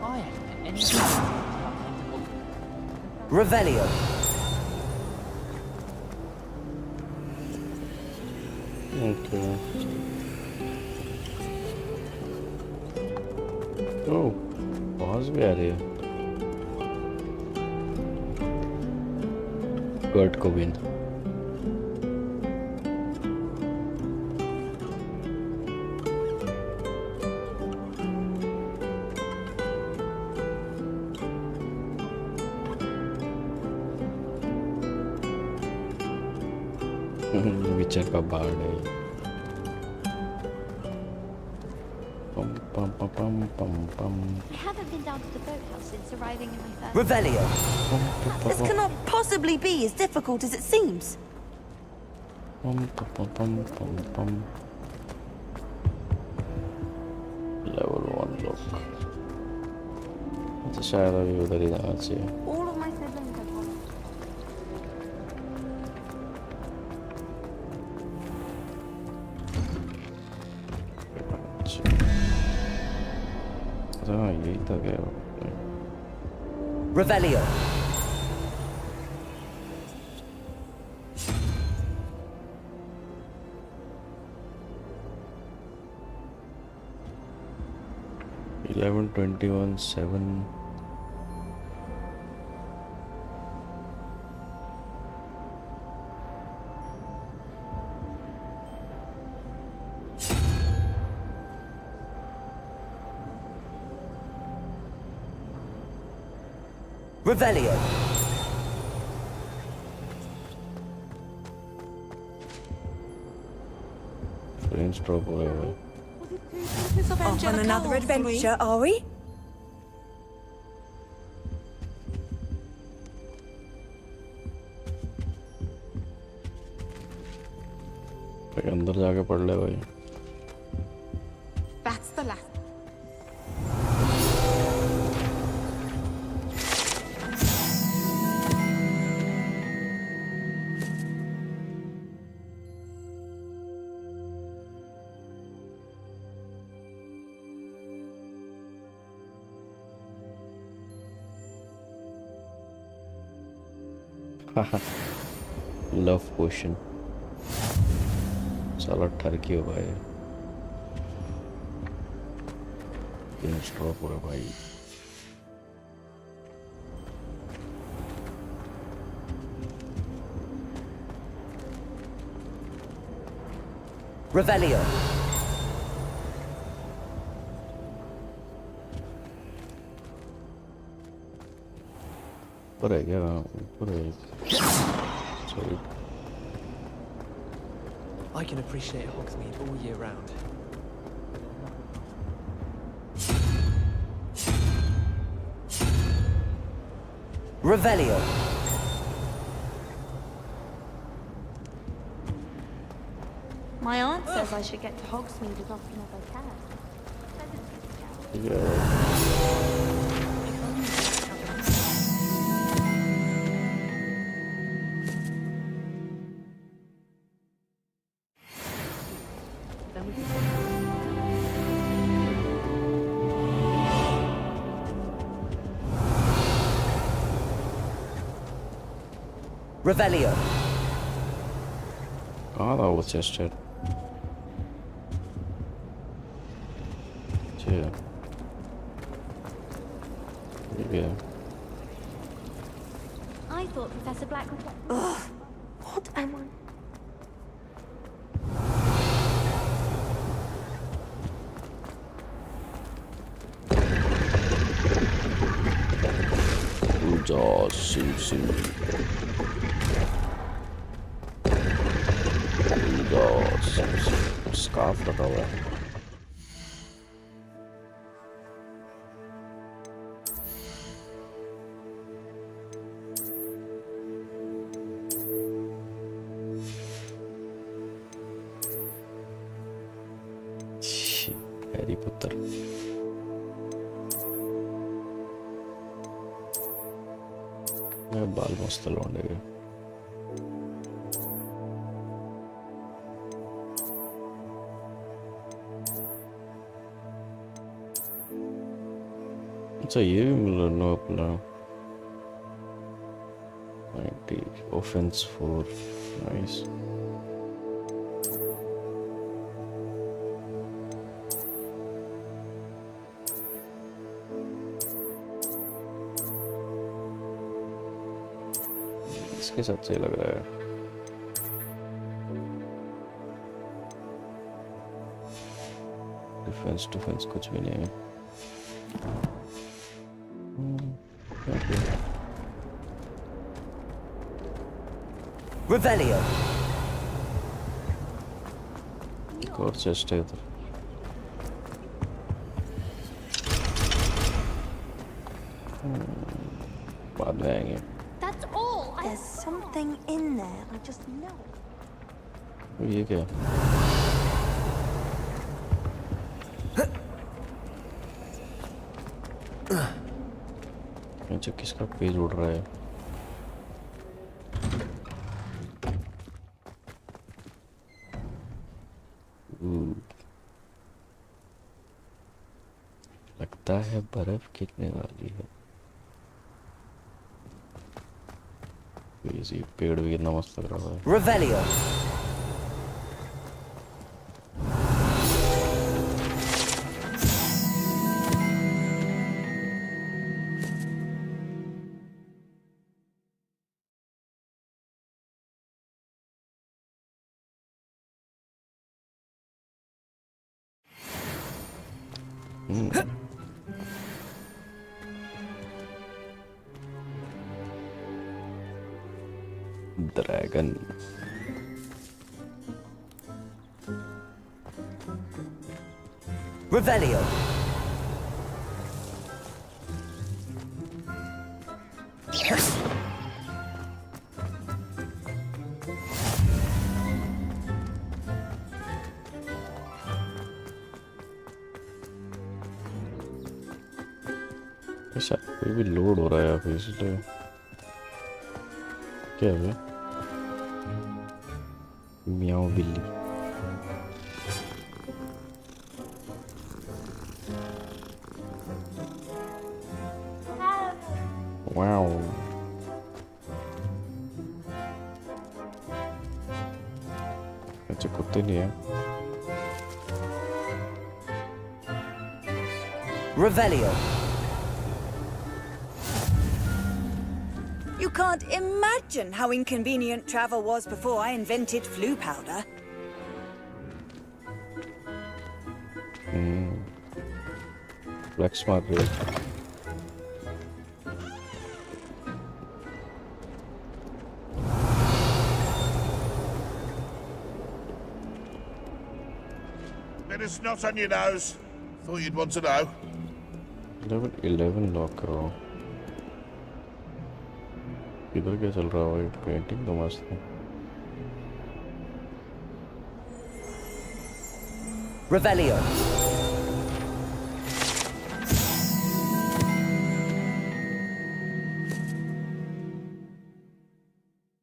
[SPEAKER 13] I haven't any
[SPEAKER 3] Revelio.
[SPEAKER 1] Okay. Oh, pause भी आ रही है. Kurt Cobain. विचर का board है.
[SPEAKER 10] I haven't been down to the boathouse since arriving in my first...
[SPEAKER 3] Revelio.
[SPEAKER 12] This cannot possibly be as difficult as it seems.
[SPEAKER 1] Level 1 look. अच्छा शायद अभी उधर ही जाना चाहिए.
[SPEAKER 12] All of my siblings are followed.
[SPEAKER 1] हाँ यही था क्या?
[SPEAKER 3] Revelio.
[SPEAKER 1] Eleven 21 7.
[SPEAKER 3] Revelio.
[SPEAKER 1] Range drop हो गया है.
[SPEAKER 9] Off on another adventure, are we?
[SPEAKER 1] भाई अंदर जाके पढ़ ले भाई.
[SPEAKER 10] That's the last.
[SPEAKER 1] Love potion. साला ठरकी हो भाई. Range drop हो रहा भाई.
[SPEAKER 3] Revelio.
[SPEAKER 1] ऊपर है क्या? ऊपर है. Sorry.
[SPEAKER 11] I can appreciate Hogsmeade all year round.
[SPEAKER 3] Revelio.
[SPEAKER 10] My aunt says I should get to Hogsmeade as often as I can.
[SPEAKER 1] Yeah.
[SPEAKER 3] Revelio.
[SPEAKER 1] कहाँ था वो चेस्ट है? ठीक है.
[SPEAKER 10] I thought Professor Black would...
[SPEAKER 12] Ugh, what am I?
[SPEAKER 1] Scarf लगा हुआ है. Harry पुत्तर. बाल मस्त लौंडे गए. अच्छा ये भी मिल रहा नो अपना 90 ऑफेंस 4 नाइस. इसके साथ सही लग रहा है. डिफेंस कुछ भी नहीं है.
[SPEAKER 3] Revelio.
[SPEAKER 1] एक और चेस्ट है इधर. बाद में आएंगे.
[SPEAKER 10] That's all.
[SPEAKER 12] There's something in there. I just know it.
[SPEAKER 1] ये क्या? अच्छा किसका पेज उड़ रहा है? लगता है बर्फ गिरने वाली है. ये पेड़ भी कितना मस्त लग रहा है.
[SPEAKER 3] Revelio.
[SPEAKER 1] ड्रैगन.
[SPEAKER 3] Revelio.
[SPEAKER 1] ऐसा कोई भी लोड हो रहा है अभी इसलिए. क्या है? म्याऊ बिल्ली. वाओ. अच्छा कुत्ते नहीं है.
[SPEAKER 3] Revelio.
[SPEAKER 14] You can't imagine how inconvenient travel was before I invented flu powder.
[SPEAKER 1] Black smart rate.
[SPEAKER 15] Bit of snot on your nose. Thought you'd want to know.
[SPEAKER 1] Level 11 lock करो. इधर क्या चल रहा है? पेंटिंग तो मस्त है.
[SPEAKER 3] Revelio.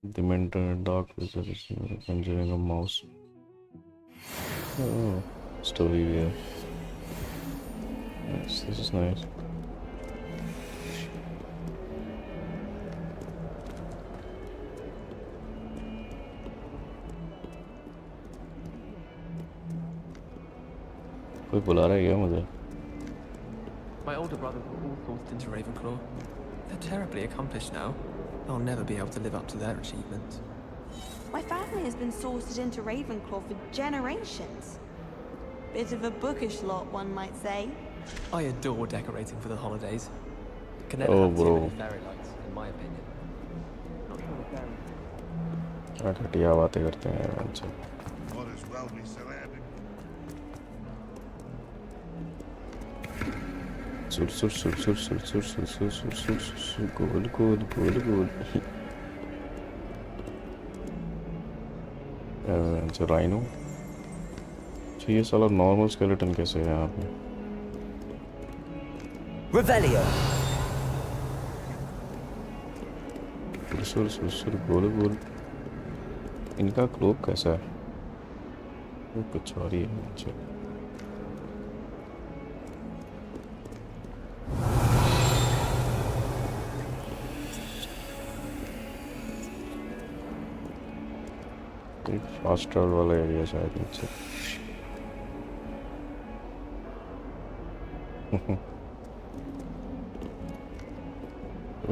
[SPEAKER 1] The mentor dark wizard is conjuring a mouse. Oh, story here. Yes, this is nice. कोई बुला रहा है क्या मुझे?
[SPEAKER 11] My older brothers were all forced into Ravenclaw. They're terribly accomplished now. They'll never be able to live up to their achievements.
[SPEAKER 12] My family has been sorted into Ravenclaw for generations. Bit of a bookish lot, one might say.
[SPEAKER 11] I adore decorating for the holidays. Can
[SPEAKER 1] Oh,
[SPEAKER 11] never have too
[SPEAKER 1] bro.
[SPEAKER 11] many fairy lights, in my opinion. Not sure the fairies.
[SPEAKER 1] क्या घटिया बातें करते हैं यार उनसे।
[SPEAKER 15] Might as well be surrounded.
[SPEAKER 1] सुर सुर सुर सुर सुर सुर सुर सुर सुर सुर सुर गोल गोल गोल गोल। अच्छा राइनो। अच्छा ये साला नॉर्मल स्केलेटन कैसे है यहाँ पे?
[SPEAKER 3] Revelio.
[SPEAKER 1] सुर सुर सुर गोल गोल। इनका क्लोक कैसा है? वो कुछ और ही है। अच्छा फास्ट ट्रैवल वाला एरिया शायद नीचे।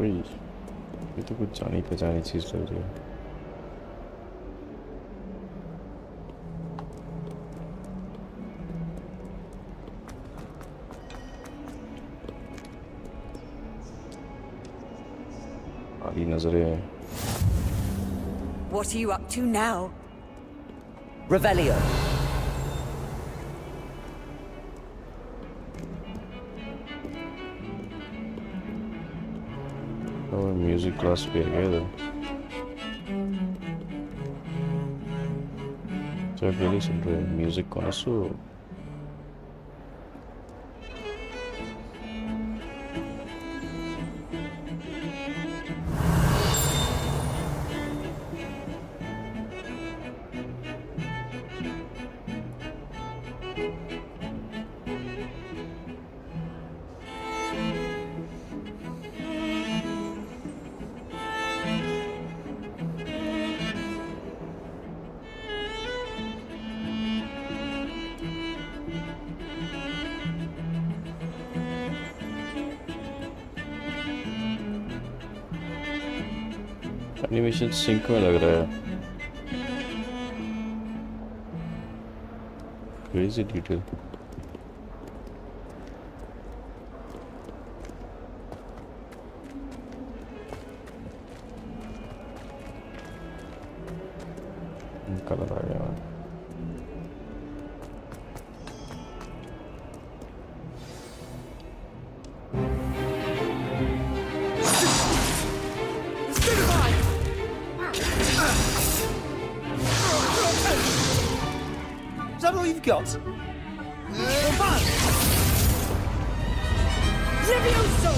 [SPEAKER 1] ओए ये तो कुछ जानी पहचानी चीज लग रही है। आधी नजरें।
[SPEAKER 14] What are you up to now?
[SPEAKER 3] Revelio.
[SPEAKER 1] और म्यूजिक क्लास पे गए थे। तो अकेले सुन रहे हैं म्यूजिक कौन सो? एनिमेशन सिंक में लग रहा है। Crazy detail. कलर आ गया।
[SPEAKER 16] Is that all you've got?
[SPEAKER 17] Levioso!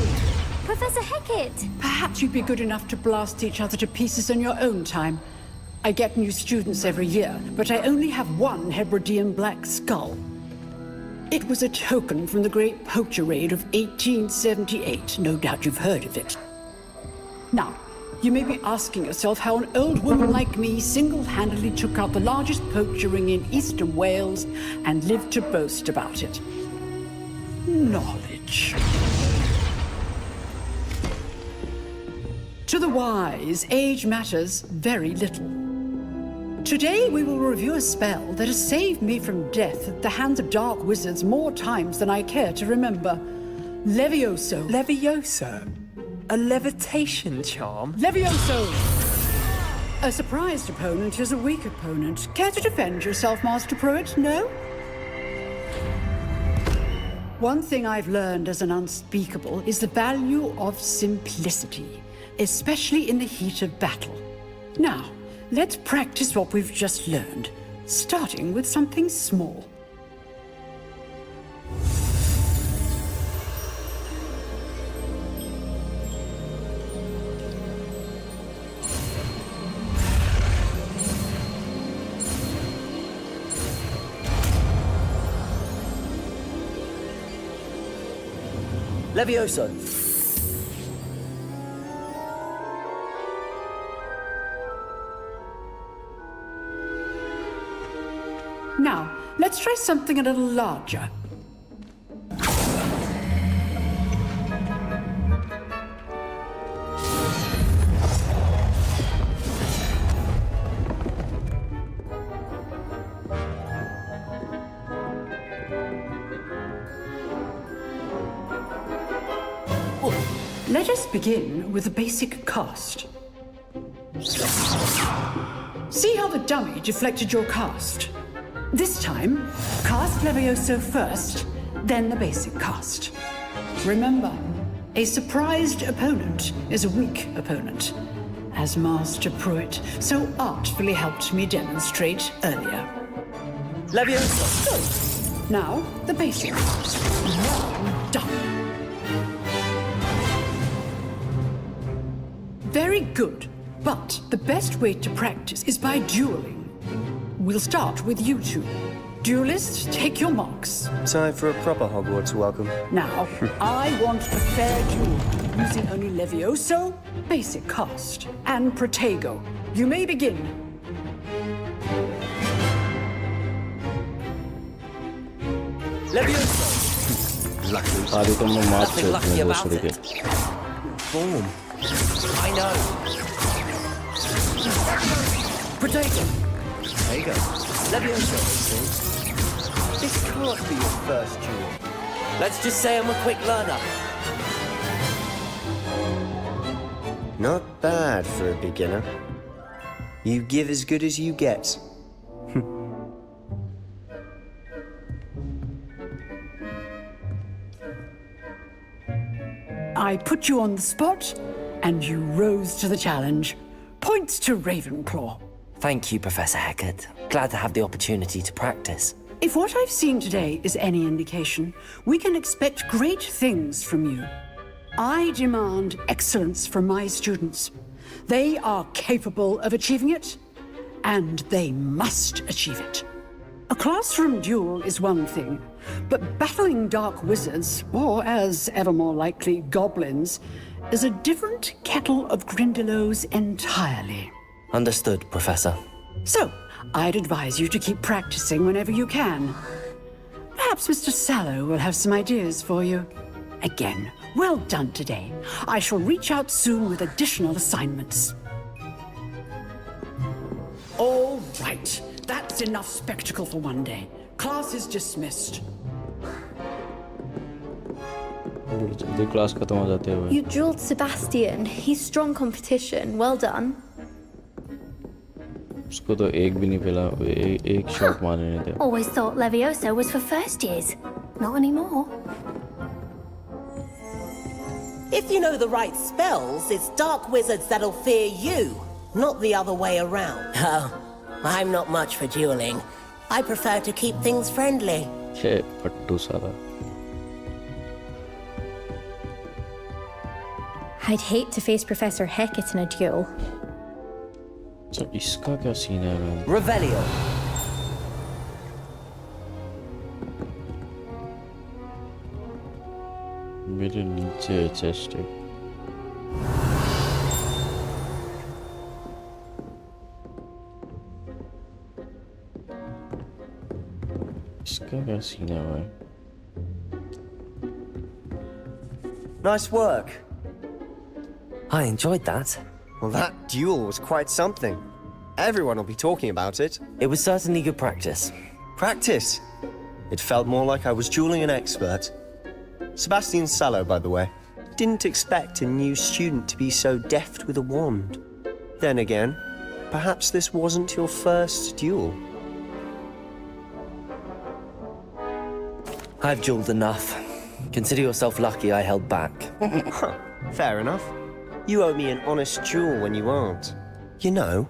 [SPEAKER 10] Professor Hecat!
[SPEAKER 17] Perhaps you'd be good enough to blast each other to pieces in your own time. I get new students every year, but I only have one Hebridean black skull. It was a token from the Great Poacher Raid of 1878. No doubt you've heard of it. Now, you may be asking yourself how an old woman like me single-handedly took out the largest poacher ring in eastern Wales and lived to boast about it. Knowledge. To the wise, age matters very little. Today we will review a spell that has saved me from death at the hands of dark wizards more times than I care to remember. Levioso.
[SPEAKER 11] Levioso? A levitation charm?
[SPEAKER 17] Levioso! A surprised opponent is a weak opponent. Care to defend yourself, Master Pruitt? No? One thing I've learned as an unspeakable is the value of simplicity, especially in the heat of battle. Now, let's practice what we've just learned, starting with something small.
[SPEAKER 3] Levioso.
[SPEAKER 17] Now, let's try something a little larger. Let us begin with the basic cast. See how the dummy deflected your cast? This time, cast Levioso first, then the basic cast. Remember, a surprised opponent is a weak opponent, as Master Pruitt so artfully helped me demonstrate earlier.
[SPEAKER 3] Levioso!
[SPEAKER 17] Now, the basic cast. Well done. Very good, but the best way to practice is by dueling. We'll start with you two. Duelists, take your marks.
[SPEAKER 16] Time for a proper Hogwarts welcome.
[SPEAKER 17] Now, I want a fair duel, using only Levioso, basic cast, and Protego. You may begin.
[SPEAKER 3] Levioso!
[SPEAKER 1] Lucky.
[SPEAKER 3] Nothing lucky about it. Boom. I know. Protego!
[SPEAKER 16] Protego?
[SPEAKER 3] Levioso!
[SPEAKER 16] This can't be your first duel.
[SPEAKER 3] Let's just say I'm a quick learner.
[SPEAKER 16] Not bad for a beginner. You give as good as you get.
[SPEAKER 17] I put you on the spot, and you rose to the challenge. Points to Ravenclaw.
[SPEAKER 3] Thank you, Professor Hecat. Glad to have the opportunity to practice.
[SPEAKER 17] If what I've seen today is any indication, we can expect great things from you. I demand excellence from my students. They are capable of achieving it, and they must achieve it. A classroom duel is one thing, but battling dark wizards, or as ever more likely, goblins, is a different kettle of Grindylows entirely.
[SPEAKER 3] Understood, Professor.
[SPEAKER 17] So, I'd advise you to keep practicing whenever you can. Perhaps Mr. Sallow will have some ideas for you. Again, well done today. I shall reach out soon with additional assignments. All right. That's enough spectacle for one day. Class is dismissed.
[SPEAKER 1] जल्दी class खत्म हो जाते हुए.
[SPEAKER 10] You drilled Sebastian. He's strong competition. Well done.
[SPEAKER 1] उसको तो एक भी नहीं मिला, एक शॉट मारने नहीं दिया.
[SPEAKER 10] Always thought Levioso was for first years. Not anymore.
[SPEAKER 6] If you know the right spells, it's dark wizards that'll fear you, not the other way around. Oh, I'm not much for dueling. I prefer to keep things friendly.
[SPEAKER 1] छे पट्टू साला.
[SPEAKER 10] I'd hate to face Professor Hecat in a duel.
[SPEAKER 1] अच्छा इसका क्या scene है ma'am?
[SPEAKER 3] Revelio.
[SPEAKER 1] मेरे नीचे है chest. इसका क्या सीन है भाई?
[SPEAKER 16] Nice work.
[SPEAKER 3] I enjoyed that.
[SPEAKER 16] Well, that duel was quite something. Everyone will be talking about it.
[SPEAKER 3] It was certainly good practice.
[SPEAKER 16] Practice? It felt more like I was dueling an expert. Sebastian Sallow, by the way. Didn't expect a new student to be so deft with a wand. Then again, perhaps this wasn't your first duel.
[SPEAKER 3] I've dueled enough. Consider yourself lucky I held back.
[SPEAKER 16] Fair enough. You owe me an honest duel when you aren't. You know,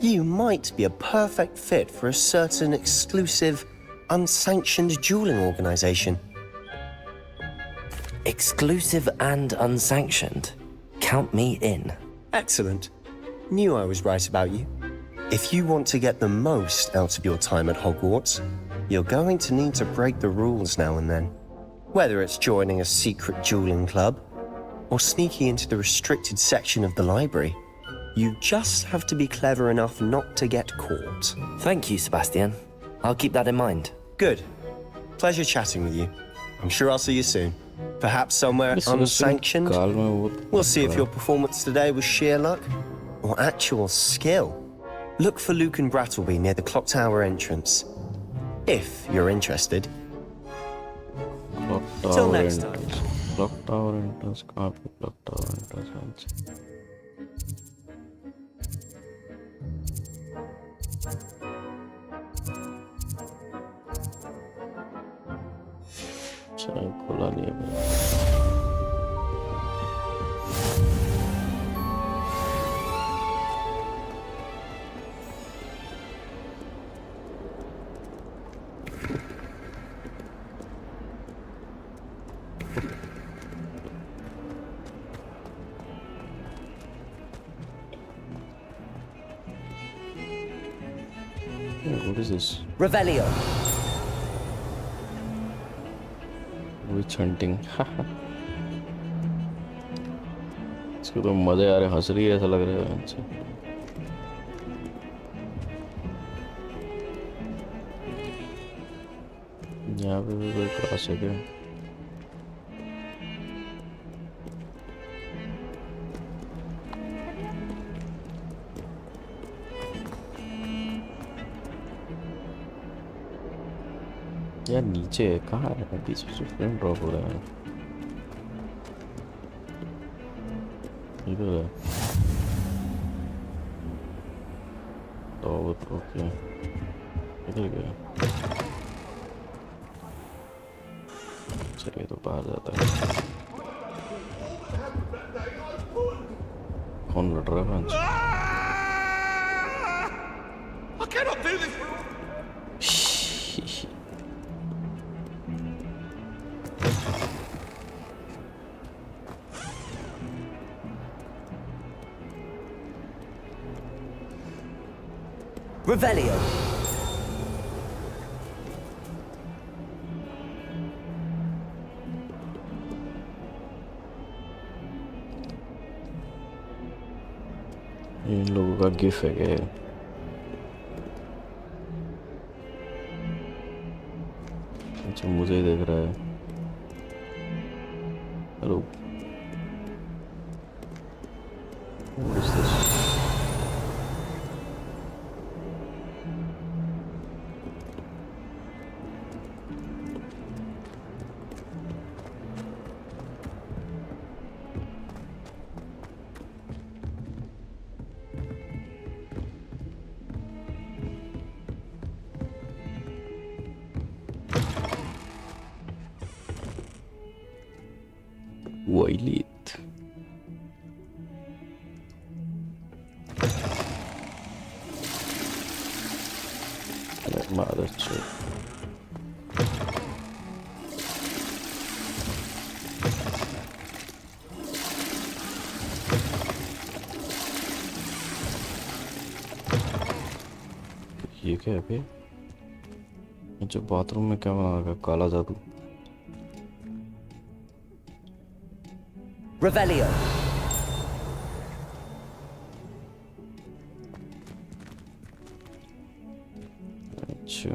[SPEAKER 16] you might be a perfect fit for a certain exclusive, unsanctioned dueling organization.
[SPEAKER 3] Exclusive and unsanctioned. Count me in.
[SPEAKER 16] Excellent. Knew I was right about you. If you want to get the most out of your time at Hogwarts, you're going to need to break the rules now and then. Whether it's joining a secret dueling club, or sneaking into the restricted section of the library, you just have to be clever enough not to get caught.
[SPEAKER 3] Thank you, Sebastian. I'll keep that in mind.
[SPEAKER 16] Good. Pleasure chatting with you. I'm sure I'll see you soon. Perhaps somewhere unsanctioned. We'll see if your performance today was sheer luck or actual skill. Look for Luke and Brattleby near the clock tower entrance. If you're interested.
[SPEAKER 1] Clock
[SPEAKER 16] Till
[SPEAKER 1] tower
[SPEAKER 16] next time.
[SPEAKER 1] entrance. Clock tower entrance, कहाँ पे clock tower entrance? अच्छा खुला नहीं है। What is this?
[SPEAKER 3] Revelio.
[SPEAKER 1] Witch hunting. इसको तो मजे आ रहे, हंस रही है ऐसा लग रहा है। अच्छा यहाँ पे भी कोई क्लास है क्या? यार नीचे है, कहाँ है? बीच में फ्रेम ड्रॉप हो रहा है। इधर है तो ओके, इधर गया। चलिए तो बाहर जाता है। कौन लड़ रहा है?
[SPEAKER 15] I cannot do this.
[SPEAKER 3] Revelio.
[SPEAKER 1] इन लोगों का गिफ्ट है क्या? अच्छा मुझे देख रहा है। Hello, what is this? Violet. Mother chip. ये क्या है बे? जो बाथरूम में क्या बना रखा? काला जादू।
[SPEAKER 3] Revelio.
[SPEAKER 1] अच्छा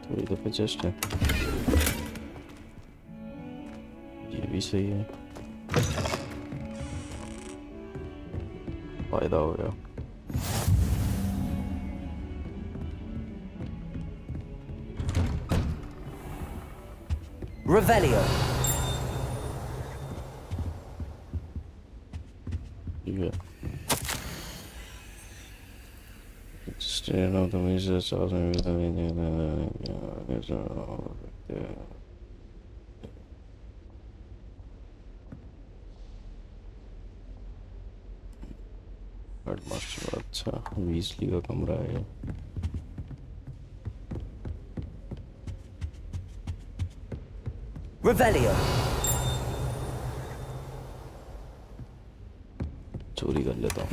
[SPEAKER 1] तो इधर पे जस्ट है, ये भी सही है, फायदा हो गया।
[SPEAKER 3] Revelio.
[SPEAKER 1] Yeah. Stand up the music, headmaster अच्छा वीजली का कमरा है।
[SPEAKER 3] Revelio.
[SPEAKER 1] चोरी कर लेता हूँ।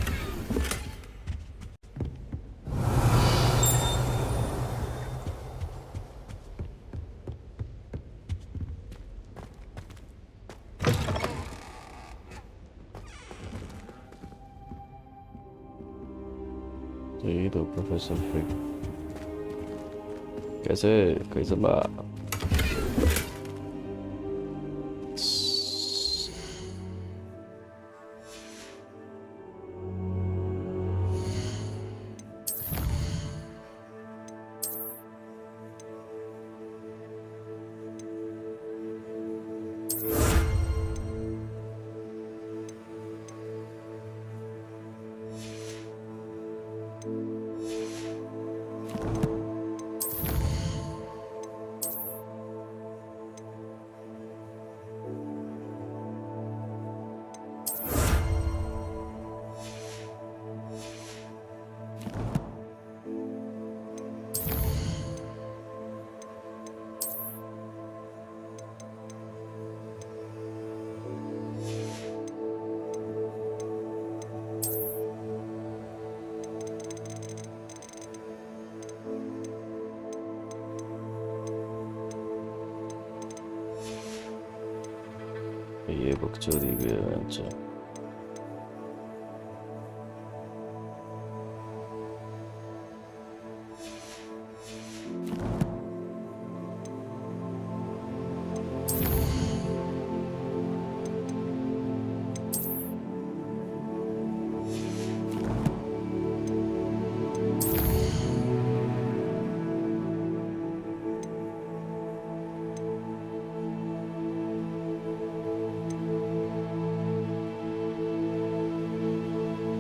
[SPEAKER 1] तो ये तो प्रोफेसर फ्रिक कैसे कैसे बा ये बुक चोरी भी है अच्छा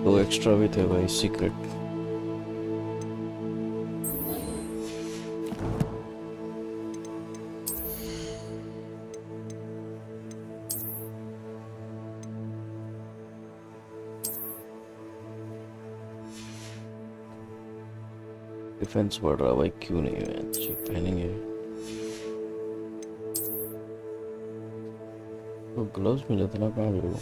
[SPEAKER 1] दो एक्स्ट्रा भी थे भाई सीक्रेट डिफेंस बढ़ रहा भाई क्यों नहीं है अच्छी पहनेंगे तो ग्लव्स मिले थे ना कहाँ गए वो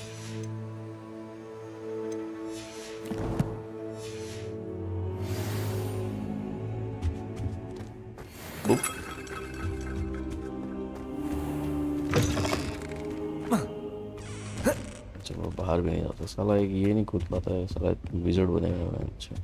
[SPEAKER 1] चलो बाहर भी नहीं जाता साला एक ये नहीं कूद पाता है साला विज़र्ड बनेगा मैं अच्छा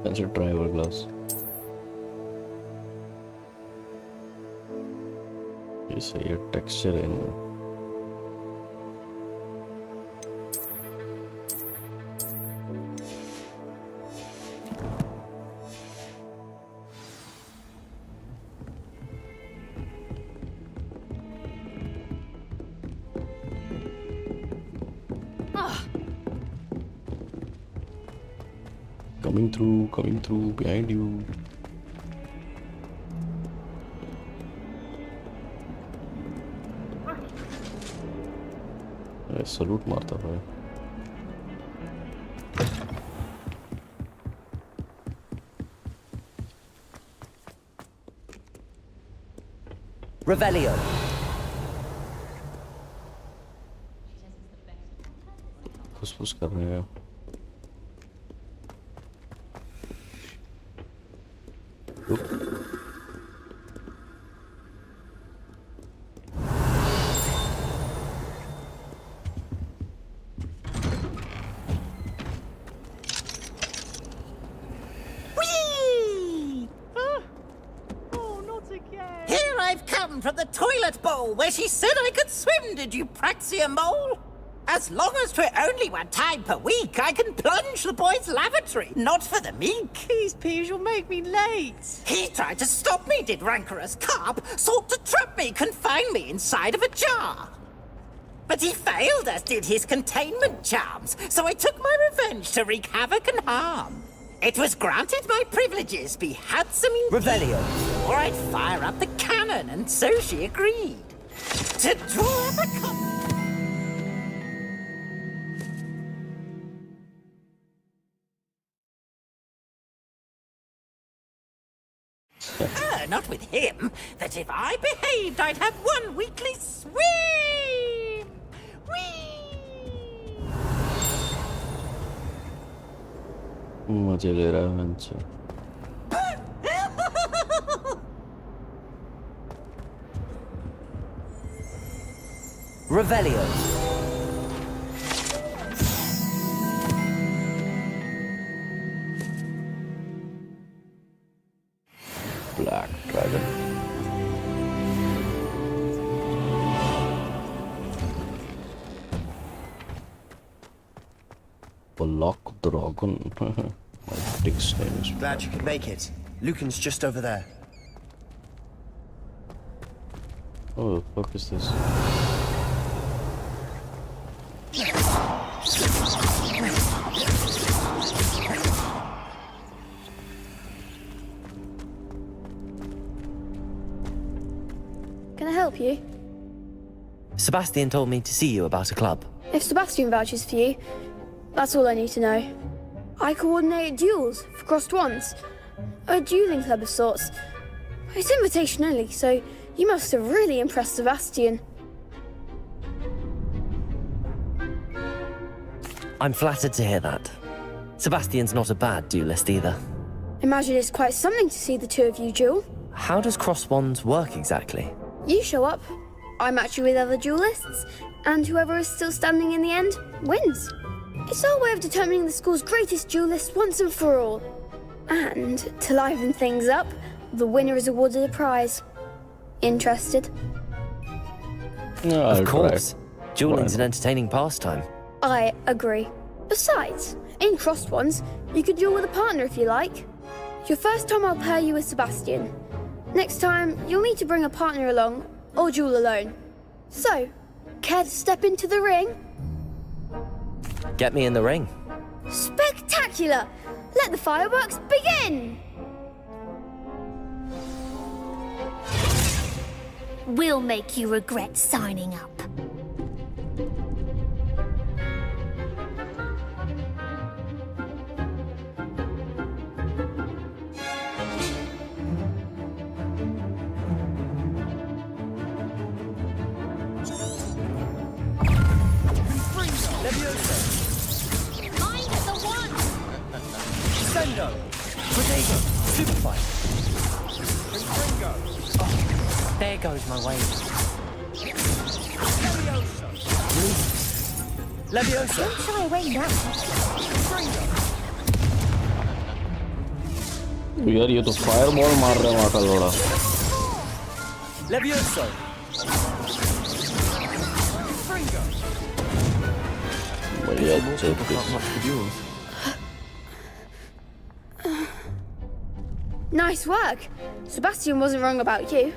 [SPEAKER 1] That's a driver glass. ये सही है टेक्सचर है इनमें coming through behind you. Salute मारता था
[SPEAKER 3] Revelio.
[SPEAKER 1] फुसफुस कर रहे हैं
[SPEAKER 7] Here I've come from the toilet bowl where she said I could swim, did you praxia mole? As long as 'twere only one time per week, I can plunge the boy's lavatory, not for the meek.
[SPEAKER 18] These peas will make me late.
[SPEAKER 7] He tried to stop me, did rancorous carp, sought to trap me, confine me inside of a jar. But he failed, as did his containment charms, so I took my revenge to wreak havoc and harm. It was granted my privileges be handsome in
[SPEAKER 3] Revelio.
[SPEAKER 7] or I'd fire up the cannon, and so she agreed. To draw up a Not with him. That if I behaved, I'd have one weekly swim. Whee!
[SPEAKER 1] मजे ले रहा है मंच
[SPEAKER 3] Revelio.
[SPEAKER 1] Black Dragon. Black Dragon. My dick's name is.
[SPEAKER 16] Glad you could make it. Lucan's just over there.
[SPEAKER 1] Oh, the fuck is this?
[SPEAKER 19] Can I help you?
[SPEAKER 3] Sebastian told me to see you about a club.
[SPEAKER 19] If Sebastian vouches for you, that's all I need to know. I coordinate duels for crossed wands. A dueling club of sorts. It's invitation only, so you must have really impressed Sebastian.
[SPEAKER 3] I'm flattered to hear that. Sebastian's not a bad duelist either.
[SPEAKER 19] Imagine it's quite something to see the two of you duel.
[SPEAKER 3] How does cross wands work exactly?
[SPEAKER 19] You show up, I match you with other duelists, and whoever is still standing in the end wins. It's our way of determining the school's greatest duelist once and for all. And to liven things up, the winner is awarded a prize. Interested?
[SPEAKER 1] No,
[SPEAKER 3] of course. Dueling's an entertaining pastime.
[SPEAKER 19] I agree. Besides, in crossed ones, you could duel with a partner if you like. Your first time I'll pair you with Sebastian. Next time, you'll need to bring a partner along, or duel alone. So, care to step into the ring?
[SPEAKER 3] Get me in the ring.
[SPEAKER 19] Spectacular! Let the fireworks begin!
[SPEAKER 10] We'll make you regret signing up.
[SPEAKER 7] Mind the one! Sendo! Protego! Superfight!
[SPEAKER 13] There goes my wave.
[SPEAKER 3] Leviosa!
[SPEAKER 10] Don't shy away now.
[SPEAKER 1] यार ये तो fireball मार रहा है वहाँ का लोड़ा
[SPEAKER 3] Levioso!
[SPEAKER 1] बढ़िया check
[SPEAKER 19] Nice work. Sebastian wasn't wrong about you.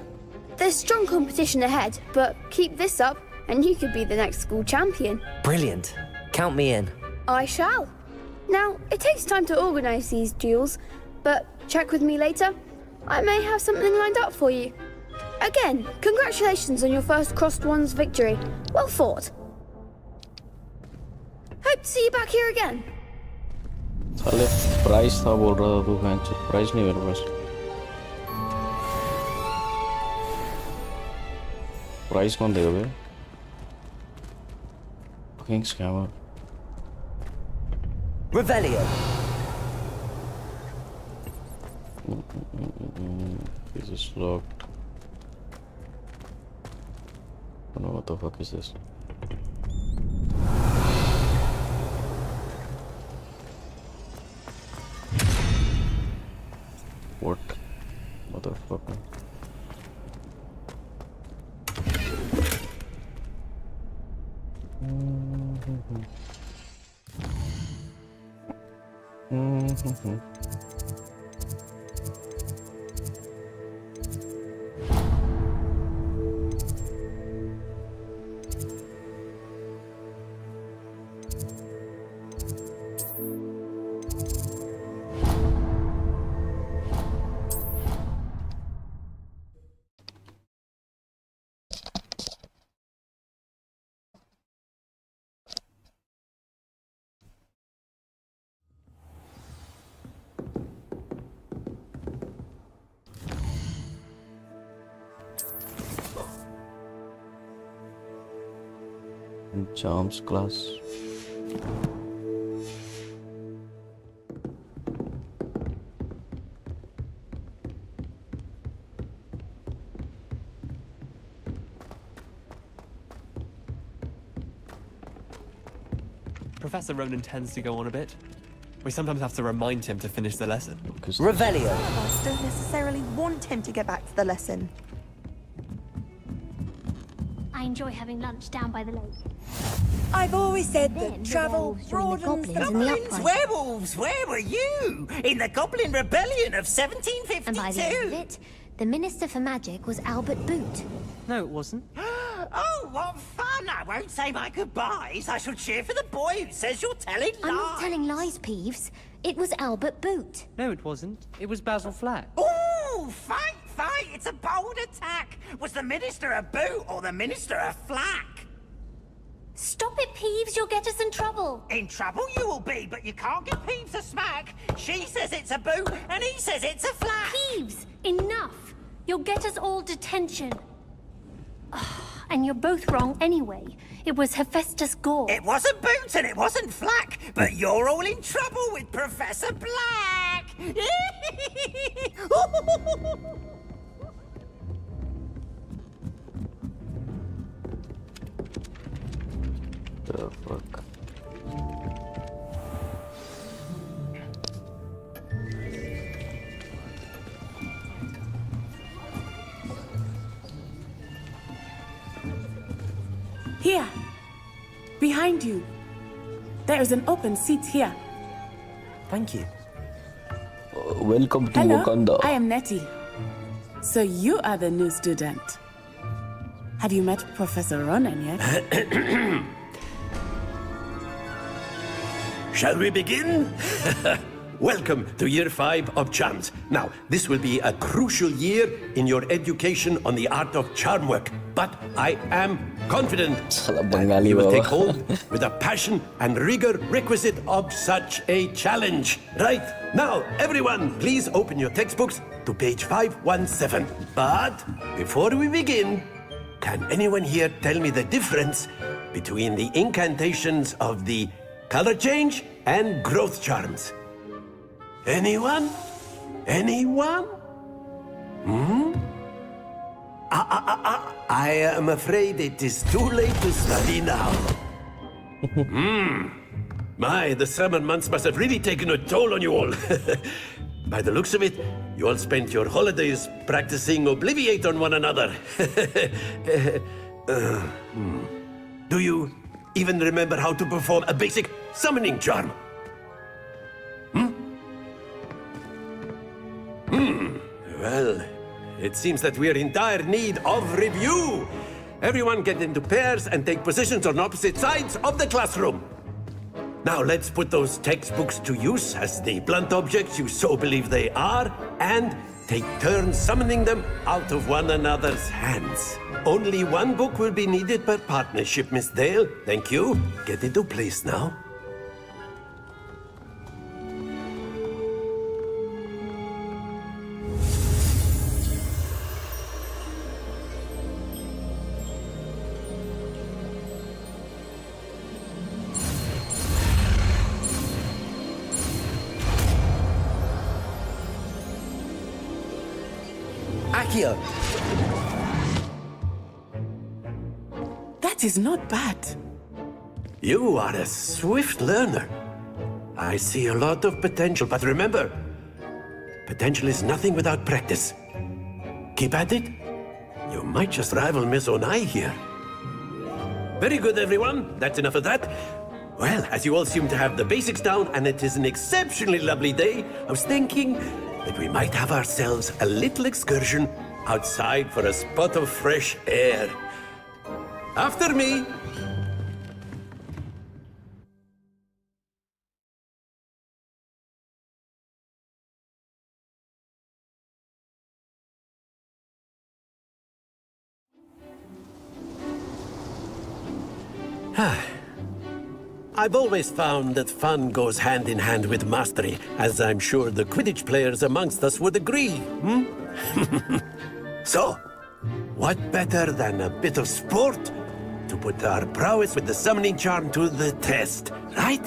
[SPEAKER 19] There's strong competition ahead, but keep this up and you could be the next school champion.
[SPEAKER 3] Brilliant. Count me in.
[SPEAKER 19] I shall. Now, it takes time to organise these duels, but check with me later. I may have something lined up for you. Again, congratulations on your first crossed ones victory. Well fought. Hope to see you back here again.
[SPEAKER 1] साले price था बोल रहा था तू कहाँ price नहीं मेरे पास price कौन देगा बे fucking scammer
[SPEAKER 3] Revelio.
[SPEAKER 1] This is locked. I don't know what the fuck is this. What? Motherfucker. Charms class.
[SPEAKER 20] Professor Ronan tends to go on a bit. We sometimes have to remind him to finish the lesson.
[SPEAKER 3] Revelio.
[SPEAKER 12] Some of us don't necessarily want him to get back to the lesson.
[SPEAKER 10] I enjoy having lunch down by the lake.
[SPEAKER 14] I've always said
[SPEAKER 10] Then
[SPEAKER 14] that
[SPEAKER 10] the
[SPEAKER 14] travel
[SPEAKER 10] wolves join the
[SPEAKER 14] broadens
[SPEAKER 10] goblins in the
[SPEAKER 14] minds.
[SPEAKER 10] upright.
[SPEAKER 7] Werewolves, where were you? In the Goblin Rebellion of 1752?
[SPEAKER 10] And by the end of it, the Minister for Magic was Albert Boot.
[SPEAKER 13] No, it wasn't.
[SPEAKER 7] Oh, what fun! I won't say my goodbyes. I shall cheer for the boy who says you're telling lies.
[SPEAKER 10] I'm not telling lies, Peeves. It was Albert Boot.
[SPEAKER 13] No, it wasn't. It was Basil Flack.
[SPEAKER 7] Ooh, fight, fight! It's a bold attack. Was the Minister a boot or the Minister a flack?
[SPEAKER 10] Stop it, Peeves. You'll get us in trouble.
[SPEAKER 7] In trouble you will be, but you can't give Peeves a smack. She says it's a boot, and he says it's a flack.
[SPEAKER 10] Peeves, enough. You'll get us all detention. And you're both wrong anyway. It was Hephaestus Gore.
[SPEAKER 7] It wasn't Boot and it wasn't Flack, but you're all in trouble with Professor Black.
[SPEAKER 1] The fuck?
[SPEAKER 21] Here, behind you. There is an open seat here.
[SPEAKER 3] Thank you.
[SPEAKER 1] Welcome to
[SPEAKER 21] Hello,
[SPEAKER 1] Wakanda.
[SPEAKER 21] I am Nettie. So you are the new student. Have you met Professor Ronan yet?
[SPEAKER 5] Shall we begin? Welcome to Year 5 of Charms. Now, this will be a crucial year in your education on the art of charm work. But I am confident that you will take hold with the passion and rigor requisite of such a challenge. Right, now, everyone, please open your textbooks to page 517. But before we begin, can anyone here tell me the difference between the incantations of the color change and growth charms? Anyone? Anyone? I am afraid it is too late to study now. My, the summer months must have really taken a toll on you all. By the looks of it, you all spent your holidays practicing Obliviate on one another. Do you even remember how to perform a basic summoning charm? Well, it seems that we are in dire need of review. Everyone get into pairs and take positions on opposite sides of the classroom. Now let's put those textbooks to use as the blunt objects you so believe they are, and take turns summoning them out of one another's hands. Only one book will be needed per partnership, Miss Dale. Thank you. Get into place now.
[SPEAKER 3] Accio.
[SPEAKER 21] That is not bad.
[SPEAKER 5] You are a swift learner. I see a lot of potential, but remember, potential is nothing without practice. Keep at it. You might just rival Miss Onai here. Very good, everyone. That's enough of that. Well, as you all seem to have the basics down, and it is an exceptionally lovely day, I was thinking that we might have ourselves a little excursion outside for a spot of fresh air. After me. I've always found that fun goes hand in hand with mastery, as I'm sure the Quidditch players amongst us would agree, So, what better than a bit of sport to put our prowess with the summoning charm to the test, right?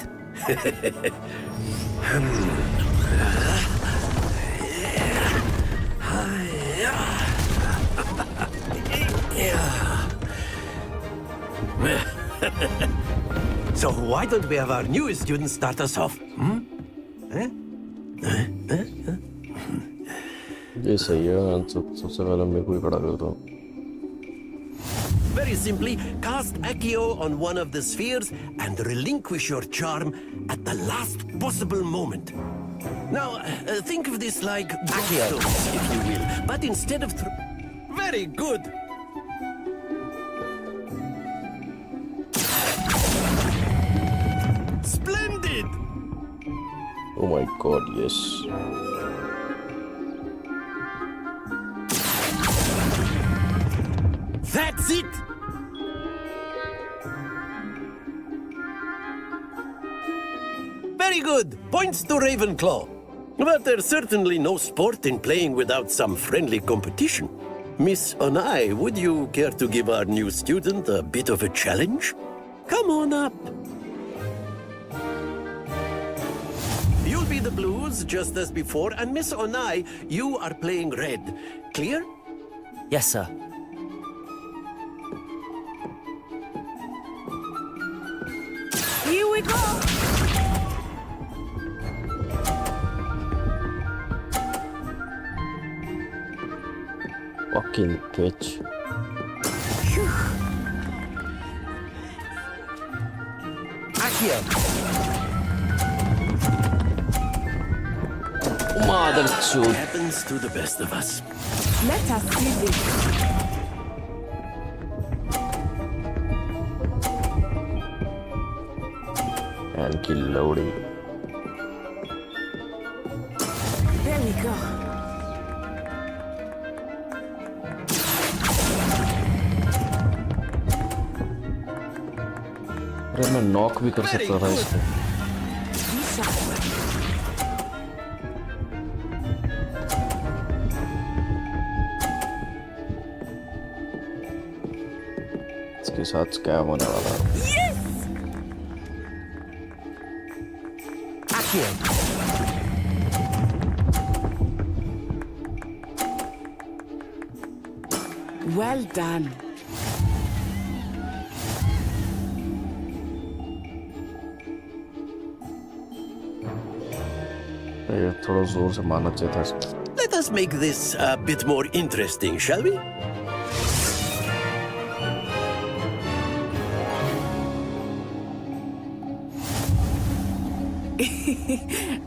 [SPEAKER 5] So why don't we have our newest student start us off?
[SPEAKER 1] ये सही है सबसे पहले मेरे को ही पढ़ा कर दो
[SPEAKER 5] Very simply, cast Accio on one of the spheres and relinquish your charm at the last possible moment. Now, think of this like Accio, if you will, but instead of very good. Splendid!
[SPEAKER 1] Oh my god, yes.
[SPEAKER 5] That's it! Very good. Points to Ravenclaw. But there's certainly no sport in playing without some friendly competition. Miss Onai, would you care to give our new student a bit of a challenge? Come on up. You'll be the blues, just as before, and Miss Onai, you are playing red. Clear?
[SPEAKER 3] Yes, sir.
[SPEAKER 18] Here we go!
[SPEAKER 1] Fucking bitch.
[SPEAKER 5] Accio.
[SPEAKER 1] Mother chud.
[SPEAKER 5] Happens to the best of us.
[SPEAKER 21] Let us see this.
[SPEAKER 1] And kill Lodi.
[SPEAKER 21] There we go.
[SPEAKER 1] अरे मैं knock भी कर सकता था इसको इसके साथ scam होने वाला है
[SPEAKER 21] Well done.
[SPEAKER 1] ये थोड़ा जोर से मारना चाहिए था
[SPEAKER 5] Let us make this a bit more interesting, shall we?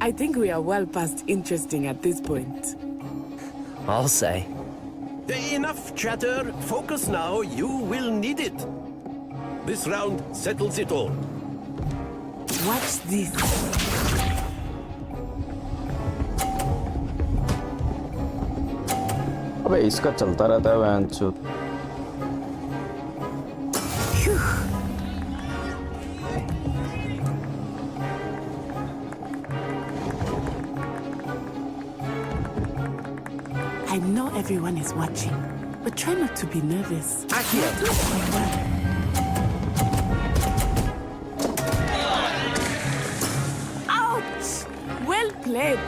[SPEAKER 21] I think we are well past interesting at this point.
[SPEAKER 3] I'll say.
[SPEAKER 5] Enough chatter. Focus now. You will need it. This round settles it all.
[SPEAKER 21] Watch this.
[SPEAKER 1] अबे इसका चलता रहता है van चो
[SPEAKER 21] I know everyone is watching, but try not to be nervous. You're doing quite well. Ouch! Well played.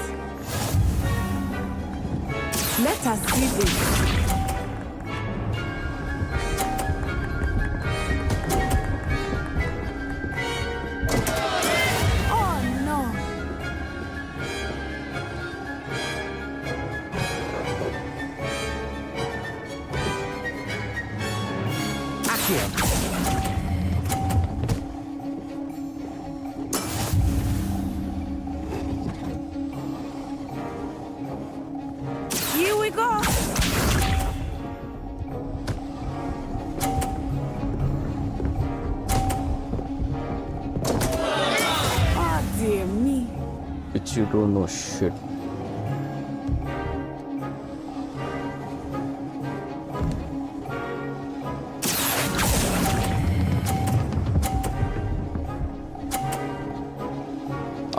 [SPEAKER 21] Let us see this. Oh no! Here we go! Oh dear me.
[SPEAKER 1] Bitch, you don't know shit.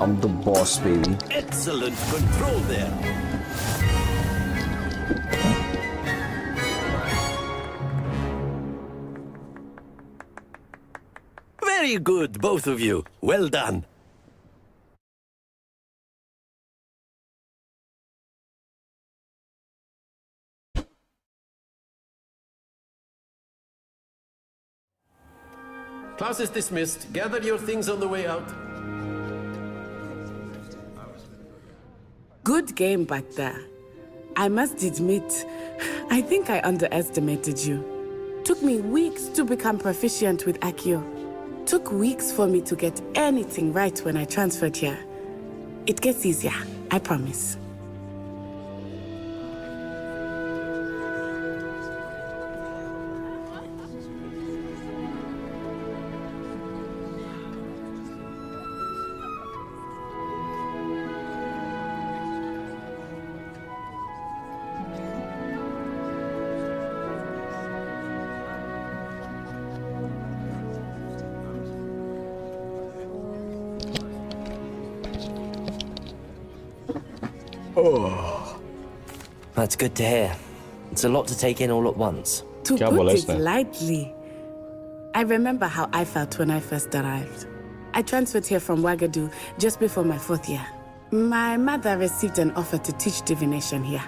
[SPEAKER 1] I'm the boss, baby.
[SPEAKER 5] Excellent control there. Very good, both of you. Well done.
[SPEAKER 4] Class is dismissed. Gather your things on the way out.
[SPEAKER 21] Good game back there. I must admit, I think I underestimated you. Took me weeks to become proficient with Accio. Took weeks for me to get anything right when I transferred here. It gets easier, I promise.
[SPEAKER 3] Oh. That's good to hear. It's a lot to take in all at once.
[SPEAKER 21] To put it lightly, I remember how I felt when I first arrived. I transferred here from Ouagadougou just before my 4th year. My mother received an offer to teach divination here.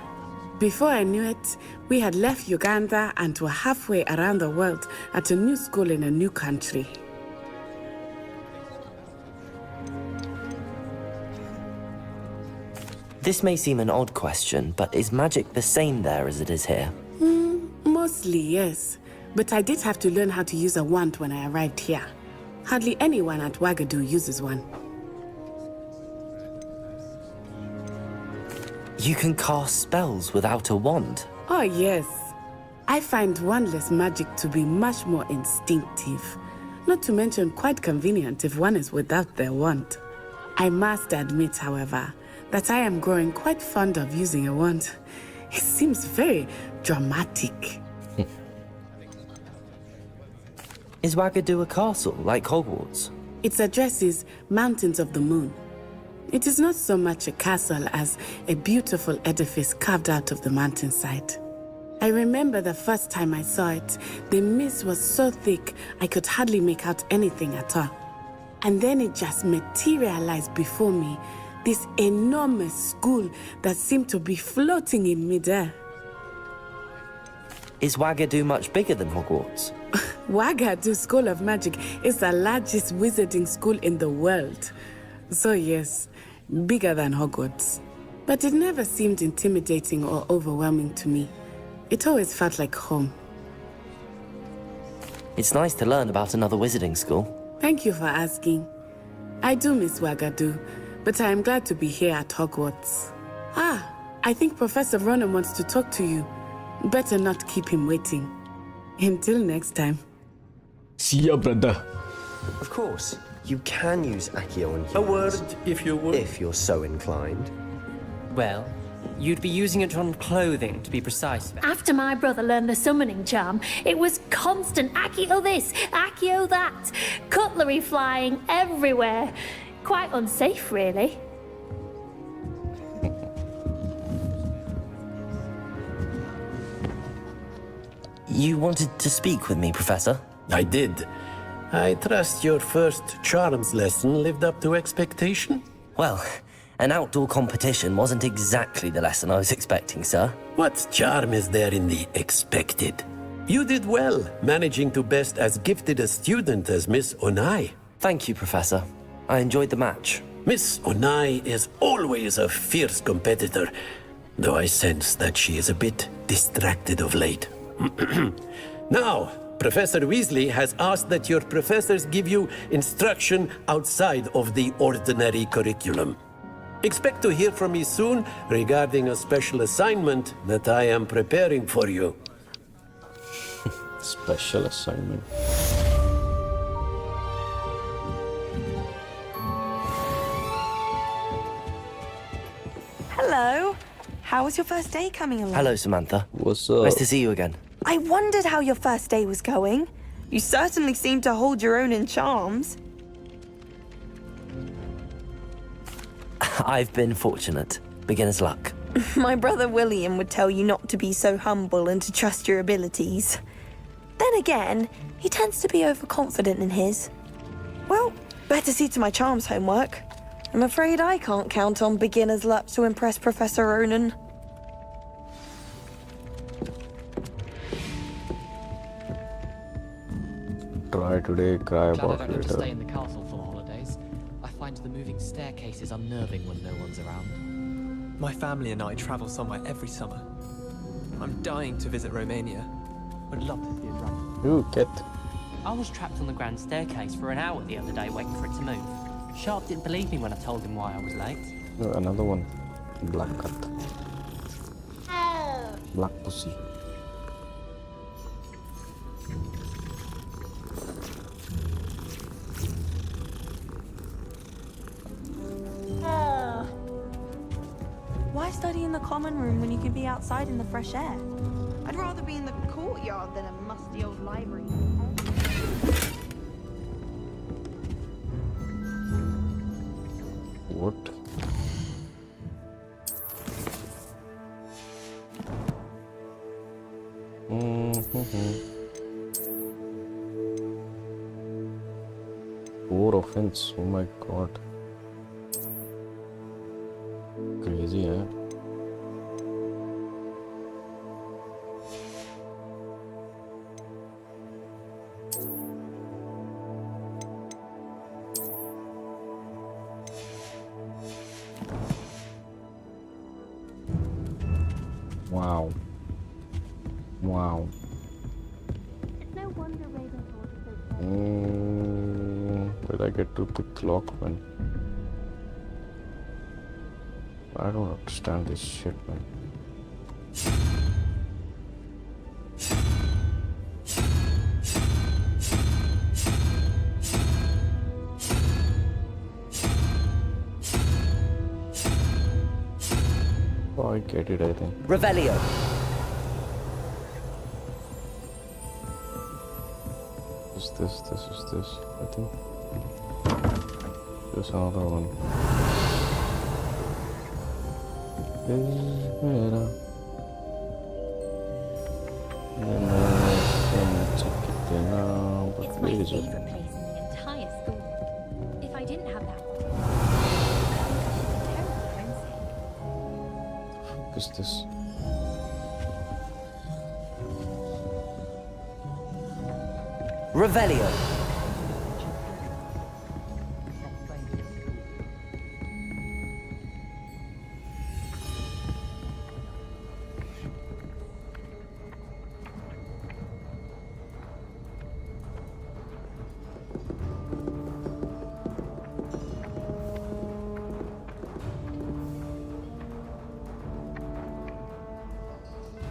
[SPEAKER 21] Before I knew it, we had left Uganda and were halfway around the world at a new school in a new country.
[SPEAKER 3] This may seem an odd question, but is magic the same there as it is here?
[SPEAKER 21] Mostly, yes. But I did have to learn how to use a wand when I arrived here. Hardly anyone at Ouagadougou uses one.
[SPEAKER 3] You can cast spells without a wand?
[SPEAKER 21] Oh, yes. I find wandless magic to be much more instinctive. Not to mention quite convenient if one is without their wand. I must admit, however, that I am growing quite fond of using a wand. It seems very dramatic.
[SPEAKER 3] Is Ouagadougou a castle, like Hogwarts?
[SPEAKER 21] Its address is Mountains of the Moon. It is not so much a castle as a beautiful edifice carved out of the mountainside. I remember the first time I saw it, the mist was so thick I could hardly make out anything at all. And then it just materialized before me, this enormous school that seemed to be floating in midair.
[SPEAKER 3] Is Ouagadougou much bigger than Hogwarts?
[SPEAKER 21] Ouagadougou School of Magic is the largest wizarding school in the world. So yes, bigger than Hogwarts. But it never seemed intimidating or overwhelming to me. It always felt like home.
[SPEAKER 3] It's nice to learn about another wizarding school.
[SPEAKER 21] Thank you for asking. I do miss Ouagadougou, but I am glad to be here at Hogwarts. Ah, I think Professor Ronan wants to talk to you. Better not keep him waiting. Until next time.
[SPEAKER 16] See ya, brother. Of course, you can use Accio on humans.
[SPEAKER 5] A word, if you would.
[SPEAKER 16] If you're so inclined.
[SPEAKER 13] Well, you'd be using it on clothing, to be precise.
[SPEAKER 10] After my brother learned the summoning charm, it was constant Accio this, Accio that. Cutlery flying everywhere. Quite unsafe, really.
[SPEAKER 3] You wanted to speak with me, Professor?
[SPEAKER 5] I did. I trust your first charms lesson lived up to expectation?
[SPEAKER 3] Well, an outdoor competition wasn't exactly the lesson I was expecting, sir.
[SPEAKER 5] What charm is there in the expected? You did well, managing to best as gifted a student as Miss Onai.
[SPEAKER 3] Thank you, Professor. I enjoyed the match.
[SPEAKER 5] Miss Onai is always a fierce competitor, though I sense that she is a bit distracted of late. Now, Professor Weasley has asked that your professors give you instruction outside of the ordinary curriculum. Expect to hear from me soon regarding a special assignment that I am preparing for you.
[SPEAKER 1] Special assignment.
[SPEAKER 12] Hello. How was your first day coming along?
[SPEAKER 3] Hello, Samantha.
[SPEAKER 1] What's up?
[SPEAKER 3] Nice to see you again.
[SPEAKER 12] I wondered how your first day was going. You certainly seem to hold your own in charms.
[SPEAKER 3] I've been fortunate. Beginner's luck.
[SPEAKER 12] My brother William would tell you not to be so humble and to trust your abilities. Then again, he tends to be overconfident in his. Better see to my charms homework. I'm afraid I can't count on beginner's luck to impress Professor Ronan.
[SPEAKER 1] Try today, cry
[SPEAKER 13] Glad I
[SPEAKER 1] about
[SPEAKER 13] don't have to
[SPEAKER 1] later.
[SPEAKER 13] stay in the castle for the holidays. I find the moving staircases unnerving when no one's around.
[SPEAKER 20] My family and I travel somewhere every summer. I'm dying to visit Romania. Would love to see a dragon.
[SPEAKER 1] You get.
[SPEAKER 13] I was trapped on the grand staircase for an hour the other day waiting for it to move. Sharp didn't believe me when I told him why I was late.
[SPEAKER 1] No, another one. Black cat. Black pussy.
[SPEAKER 12] Why study in the common room when you can be outside in the fresh air? I'd rather be in the courtyard than a musty old library.
[SPEAKER 1] What? Poor offense. Oh my god. Crazy, eh? Wow. Wow.
[SPEAKER 10] No wonder Raven thought so.
[SPEAKER 1] Did I get to pick Clockman? I don't understand this shit, man. Oh, I get it, I think.
[SPEAKER 3] Revelio.
[SPEAKER 1] This is this, I think. There's another one.
[SPEAKER 10] It's my favorite place in the entire school. If I didn't have that one,
[SPEAKER 1] What is this?
[SPEAKER 3] Revelio.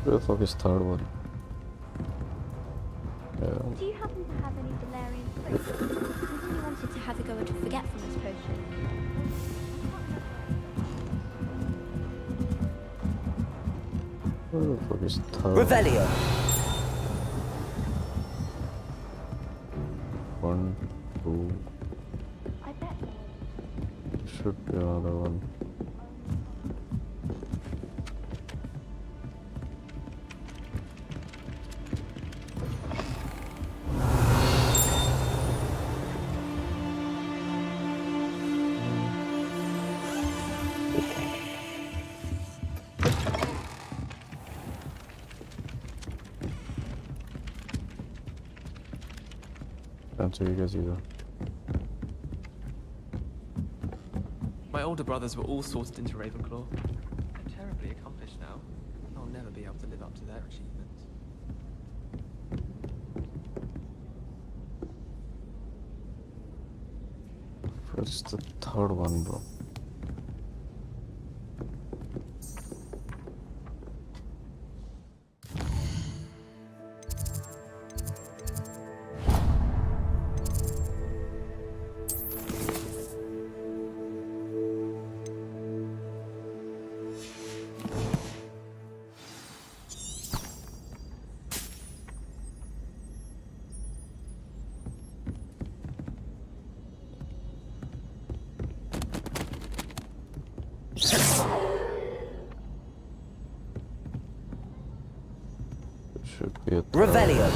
[SPEAKER 1] Where the fuck is third one?
[SPEAKER 10] do you happen to have any Valerian fruit? Something you wanted to have a go at a forgetfulness potion.
[SPEAKER 1] Where the fuck is third?
[SPEAKER 3] Revelio.
[SPEAKER 1] One, two.
[SPEAKER 10] I bet.
[SPEAKER 1] Should be another one. So you guys either.
[SPEAKER 20] My older brothers were all sorted into Ravenclaw. They're terribly accomplished now. I'll never be able to live up to their achievements.
[SPEAKER 1] Where's the third one, bro? Should be a
[SPEAKER 3] Revelio.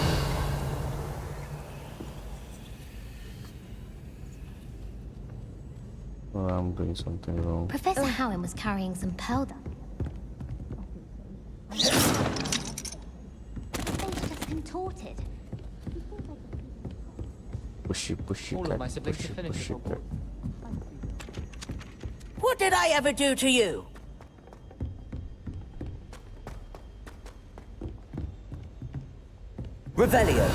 [SPEAKER 1] doing something wrong.
[SPEAKER 8] Professor Howin was carrying some pearl dust. His face just contorted.
[SPEAKER 1] Pushy
[SPEAKER 13] All
[SPEAKER 1] cat,
[SPEAKER 13] of my siblings to finish
[SPEAKER 1] pushy
[SPEAKER 13] it.
[SPEAKER 1] cat.
[SPEAKER 6] What did I ever do to you? Revelio.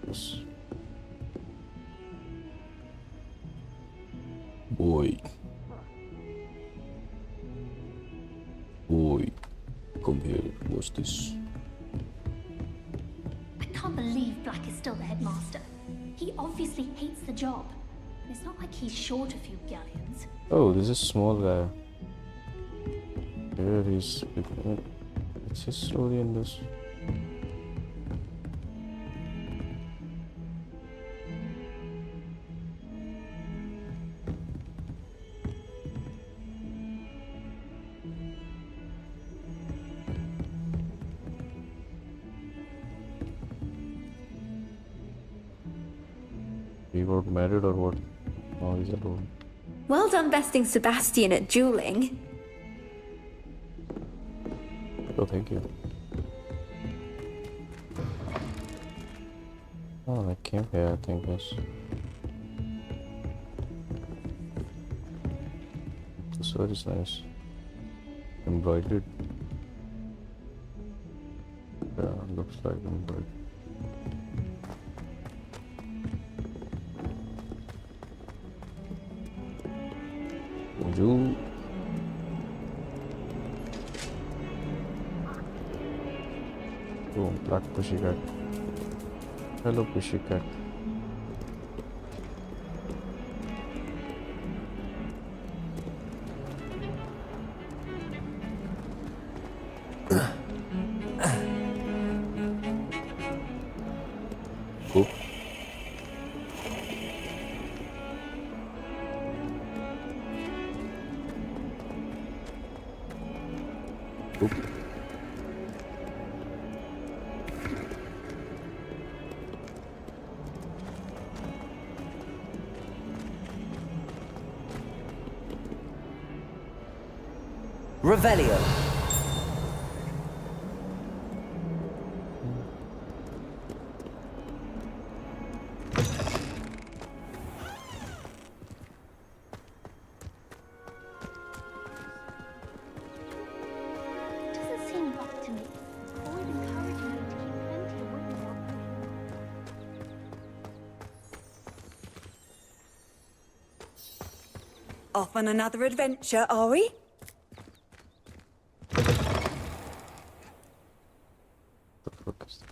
[SPEAKER 1] Yes. Boy. Boy. Come here, what's this?
[SPEAKER 10] I can't believe Black is still the headmaster. He obviously hates the job. It's not like he's short a few galleons.
[SPEAKER 1] Oh, this is small guy. Here he's... What's his story in this? He got married or what? Oh, he's alone.
[SPEAKER 22] Well done besting Sebastian at dueling.
[SPEAKER 1] Oh, thank you. Oh, that camp here, I think, yes. The sword is nice. Embroidered. Yeah, looks like embroidered. You. Oh, black pussycat. Hello, pussycat. Oh. Oop.
[SPEAKER 6] Revelio.
[SPEAKER 10] Doesn't seem right to me. Always encouraging me to keep plenty of weapons on.
[SPEAKER 14] Off on another adventure, are we?
[SPEAKER 1] The fuck is that?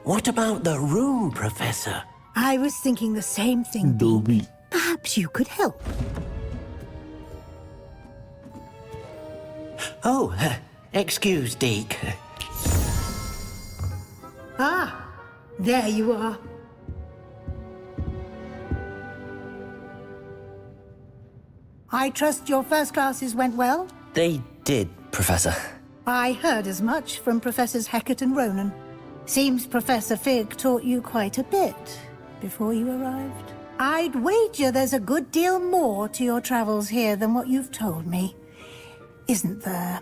[SPEAKER 2] What about the room, Professor?
[SPEAKER 9] I was thinking the same thing.
[SPEAKER 1] Dobby.
[SPEAKER 9] Perhaps you could help.
[SPEAKER 2] Oh, excuse, Deke.
[SPEAKER 9] Ah, there you are. I trust your first classes went well?
[SPEAKER 3] They did, Professor.
[SPEAKER 9] I heard as much from Professors Hecat and Ronan. Seems Professor Fig taught you quite a bit before you arrived. I'd wager there's a good deal more to your travels here than what you've told me. Isn't there?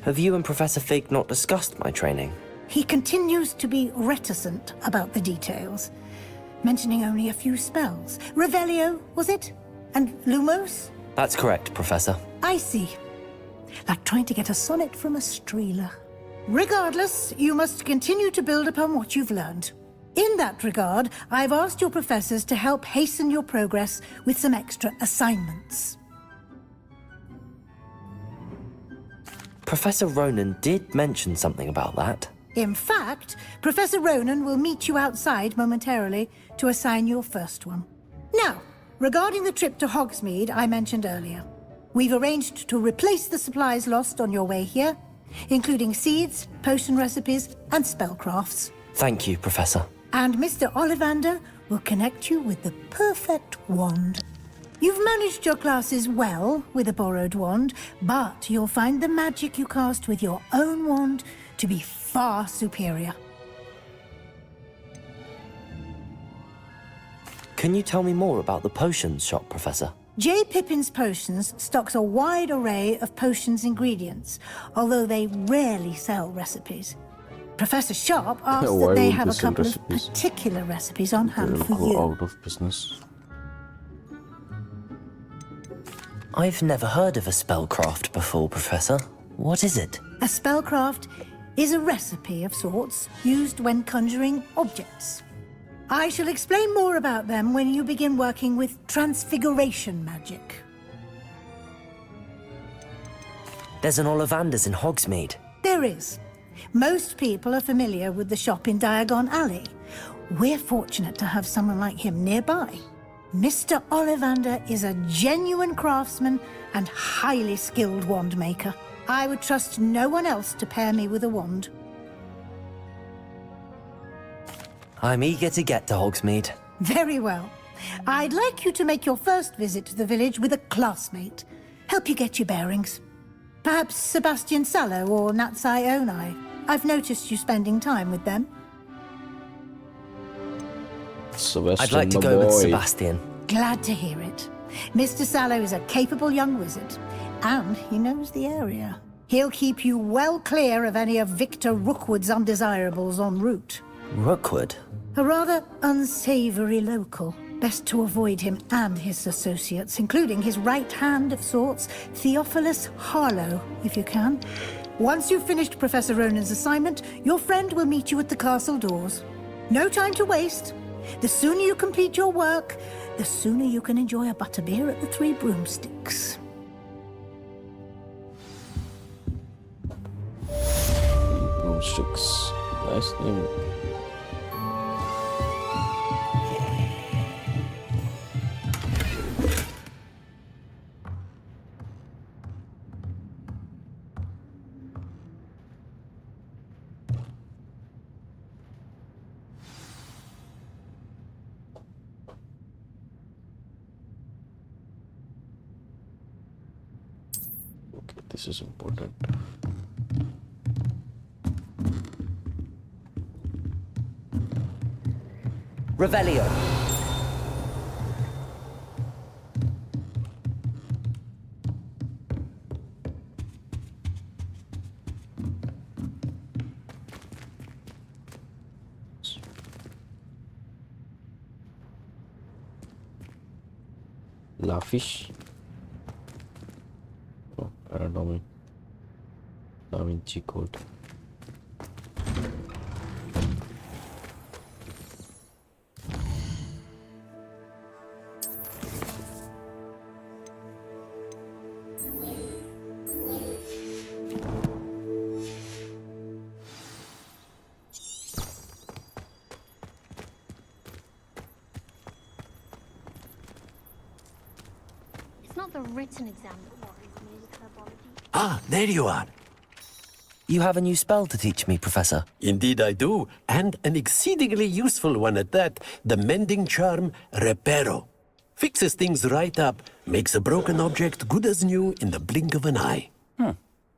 [SPEAKER 3] Have you and Professor Fig not discussed my training?
[SPEAKER 9] He continues to be reticent about the details, mentioning only a few spells. Revelio, was it? And Lumos?
[SPEAKER 3] That's correct, Professor.
[SPEAKER 9] I see. Like trying to get a sonnet from a streeler. Regardless, you must continue to build upon what you've learned. In that regard, I've asked your professors to help hasten your progress with some extra assignments.
[SPEAKER 3] Professor Ronan did mention something about that.
[SPEAKER 9] In fact, Professor Ronan will meet you outside momentarily to assign your first one. Now, regarding the trip to Hogsmeade I mentioned earlier, we've arranged to replace the supplies lost on your way here, including seeds, potion recipes, and spellcrafts.
[SPEAKER 3] Thank you, Professor.
[SPEAKER 9] And Mr. Ollivander will connect you with the perfect wand. You've managed your classes well with a borrowed wand, but you'll find the magic you cast with your own wand to be far superior.
[SPEAKER 3] Can you tell me more about the potions shop, Professor?
[SPEAKER 9] J. Pippin's Potions stocks a wide array of potions ingredients, although they rarely sell recipes. Professor Sharp asks that they have a couple of particular recipes on hand for you.
[SPEAKER 1] Out of business.
[SPEAKER 3] I've never heard of a spellcraft before, Professor. What is it?
[SPEAKER 9] A spellcraft is a recipe of sorts used when conjuring objects. I shall explain more about them when you begin working with transfiguration magic.
[SPEAKER 3] There's an Ollivander's in Hogsmeade.
[SPEAKER 9] There is. Most people are familiar with the shop in Diagon Alley. We're fortunate to have someone like him nearby. Mr. Ollivander is a genuine craftsman and highly skilled wand maker. I would trust no one else to pair me with a wand.
[SPEAKER 3] I'm eager to get to Hogsmeade.
[SPEAKER 9] Very well. I'd like you to make your first visit to the village with a classmate. Help you get your bearings. Perhaps Sebastian Sallow or Natsai Onai. I've noticed you spending time with them.
[SPEAKER 1] Sebastian,
[SPEAKER 3] I'd like to go with Sebastian.
[SPEAKER 9] Glad to hear it. Mr. Sallow is a capable young wizard, and he knows the area. He'll keep you well clear of any of Victor Rookwood's undesirables en route.
[SPEAKER 3] Rookwood?
[SPEAKER 9] A rather unsavory local. Best to avoid him and his associates, including his right hand of sorts, Theophilus Harlow, if you can. Once you've finished Professor Ronan's assignment, your friend will meet you at the castle doors. No time to waste. The sooner you complete your work, the sooner you can enjoy a butterbeer at the Three Broomsticks.
[SPEAKER 1] Broomsticks. Nice name. This is important.
[SPEAKER 3] Revelio.
[SPEAKER 1] Lafish. Oh, Paradomic. Da Vinci Code.
[SPEAKER 8] It's not the written exam that worries me with herbology.
[SPEAKER 5] Ah, there you are.
[SPEAKER 3] You have a new spell to teach me, Professor.
[SPEAKER 5] Indeed I do, and an exceedingly useful one at that. The mending charm, Reparo. Fixes things right up, makes a broken object good as new in the blink of an eye.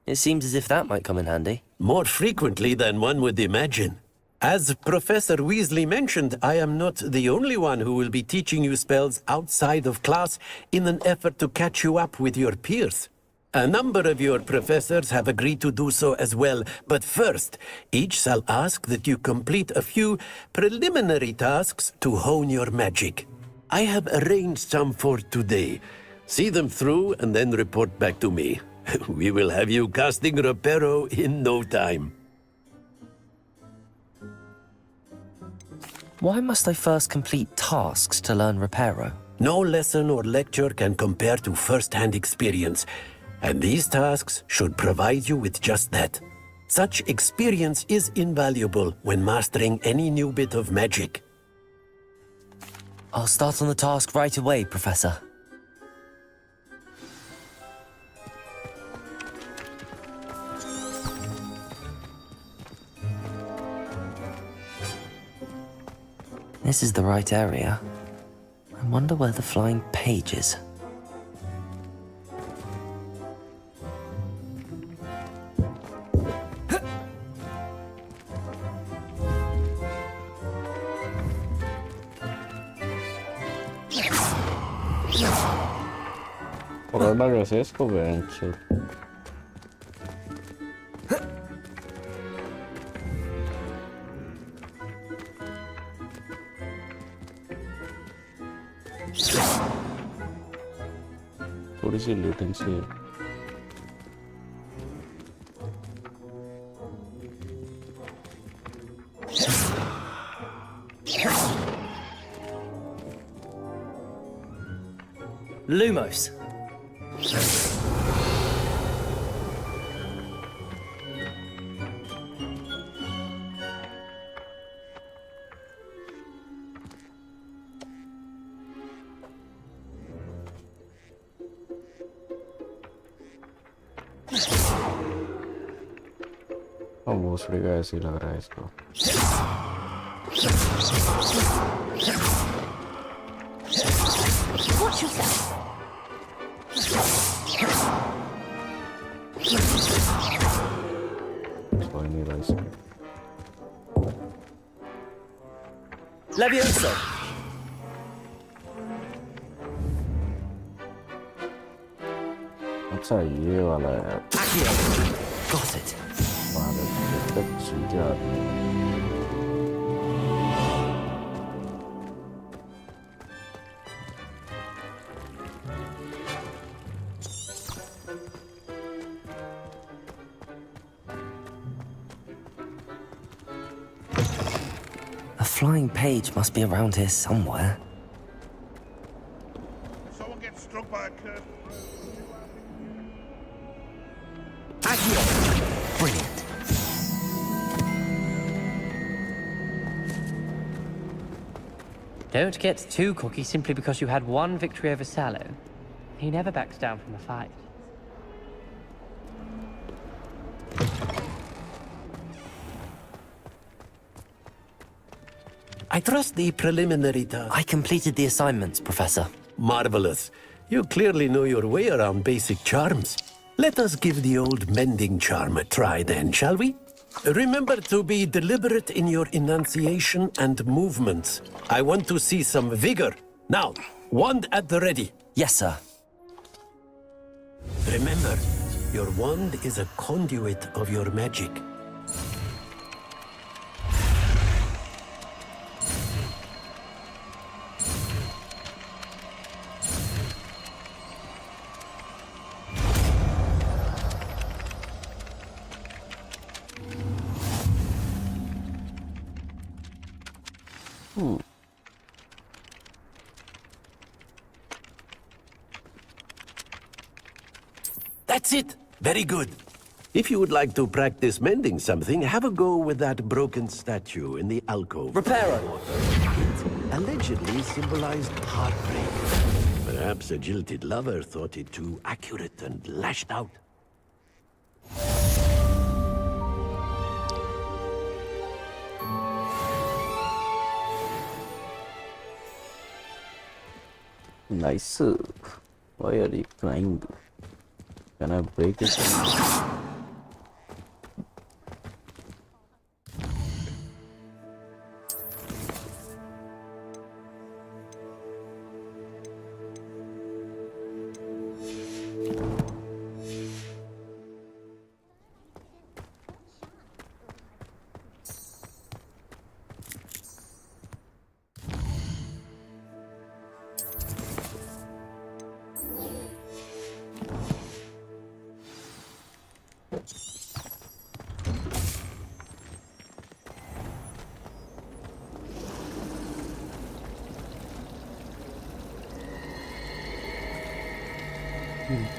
[SPEAKER 3] It seems as if that might come in handy.
[SPEAKER 5] More frequently than one would imagine. As Professor Weasley mentioned, I am not the only one who will be teaching you spells outside of class in an effort to catch you up with your peers. A number of your professors have agreed to do so as well, but first, each shall ask that you complete a few preliminary tasks to hone your magic. I have arranged some for today. See them through and then report back to me. We will have you casting Reparo in no time.
[SPEAKER 3] Why must I first complete tasks to learn Reparo?
[SPEAKER 5] No lesson or lecture can compare to first-hand experience. And these tasks should provide you with just that. Such experience is invaluable when mastering any new bit of magic.
[SPEAKER 3] I'll start on the task right away, Professor. This is the right area. I wonder where the flying page is.
[SPEAKER 1] Oralar refresco, velho. थोड़ी सी latency है.
[SPEAKER 3] Lumos.
[SPEAKER 1] भोसड़ी का ऐसे ही लग रहा है इसको.
[SPEAKER 10] Watch yourself.
[SPEAKER 1] कोई नहीं रहा इसमें.
[SPEAKER 3] Levioso.
[SPEAKER 1] अच्छा ये वाला है.
[SPEAKER 3] Got it.
[SPEAKER 1] सीधे आदमी.
[SPEAKER 3] A flying page must be around here somewhere.
[SPEAKER 15] Someone gets struck by a curve.
[SPEAKER 3] Brilliant.
[SPEAKER 13] Don't get too cocky simply because you had one victory over Sallow. He never backs down from a fight.
[SPEAKER 5] I trust the preliminary task.
[SPEAKER 3] I completed the assignments, Professor.
[SPEAKER 5] Marvelous. You clearly know your way around basic charms. Let us give the old mending charm a try then, shall we? Remember to be deliberate in your enunciation and movements. I want to see some vigor. Now, wand at the ready.
[SPEAKER 3] Yes, sir.
[SPEAKER 5] Remember, your wand is a conduit of your magic. That's it. Very good. If you would like to practice mending something, have a go with that broken statue in the alcove.
[SPEAKER 3] Reparo.
[SPEAKER 5] It allegedly symbolized heartbreak. Perhaps a jilted lover thought it too accurate and lashed out.
[SPEAKER 1] Nice. Why are you crying? Can I break it?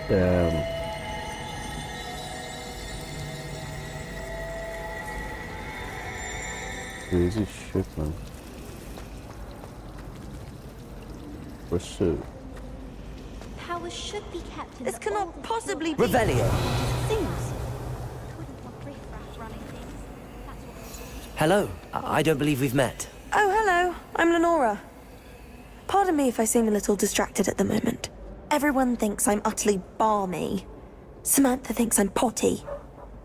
[SPEAKER 1] Damn. Crazy shit, man. Pursue.
[SPEAKER 8] Powers should be kept in
[SPEAKER 12] This cannot possibly be.
[SPEAKER 3] Revelio.
[SPEAKER 8] Seems.
[SPEAKER 3] Hello. I don't believe we've met.
[SPEAKER 12] Oh, hello. I'm Lenora. Pardon me if I seem a little distracted at the moment. Everyone thinks I'm utterly balmy. Samantha thinks I'm potty.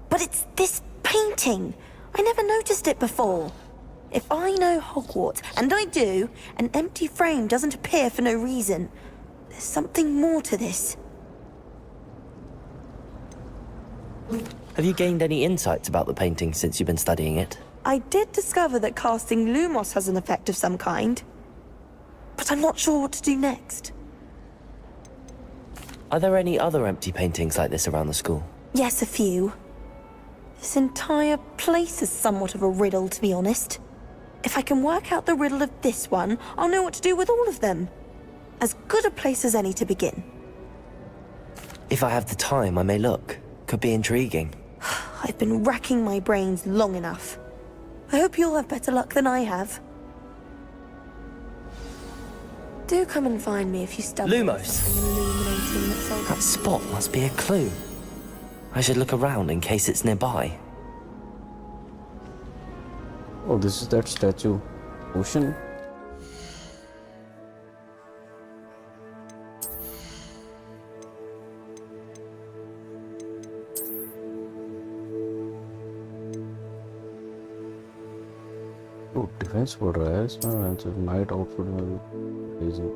[SPEAKER 12] But it's this painting. I never noticed it before. If I know Hogwarts, and I do, an empty frame doesn't appear for no reason. There's something more to this.
[SPEAKER 3] Have you gained any insights about the painting since you've been studying it?
[SPEAKER 12] I did discover that casting Lumos has an effect of some kind. But I'm not sure what to do next.
[SPEAKER 3] Are there any other empty paintings like this around the school?
[SPEAKER 12] Yes, a few. This entire place is somewhat of a riddle, to be honest. If I can work out the riddle of this one, I'll know what to do with all of them. As good a place as any to begin.
[SPEAKER 3] If I have the time, I may look. Could be intriguing.
[SPEAKER 12] I've been racking my brains long enough. I hope you'll have better luck than I have. Do come and find me if you stumble.
[SPEAKER 3] Lumos! That spot must be a clue. I should look around in case it's nearby.
[SPEAKER 1] Oh, this is that statue. Ocean? Oh, defense for रहा है इसमें तो night outfit में भी भेजी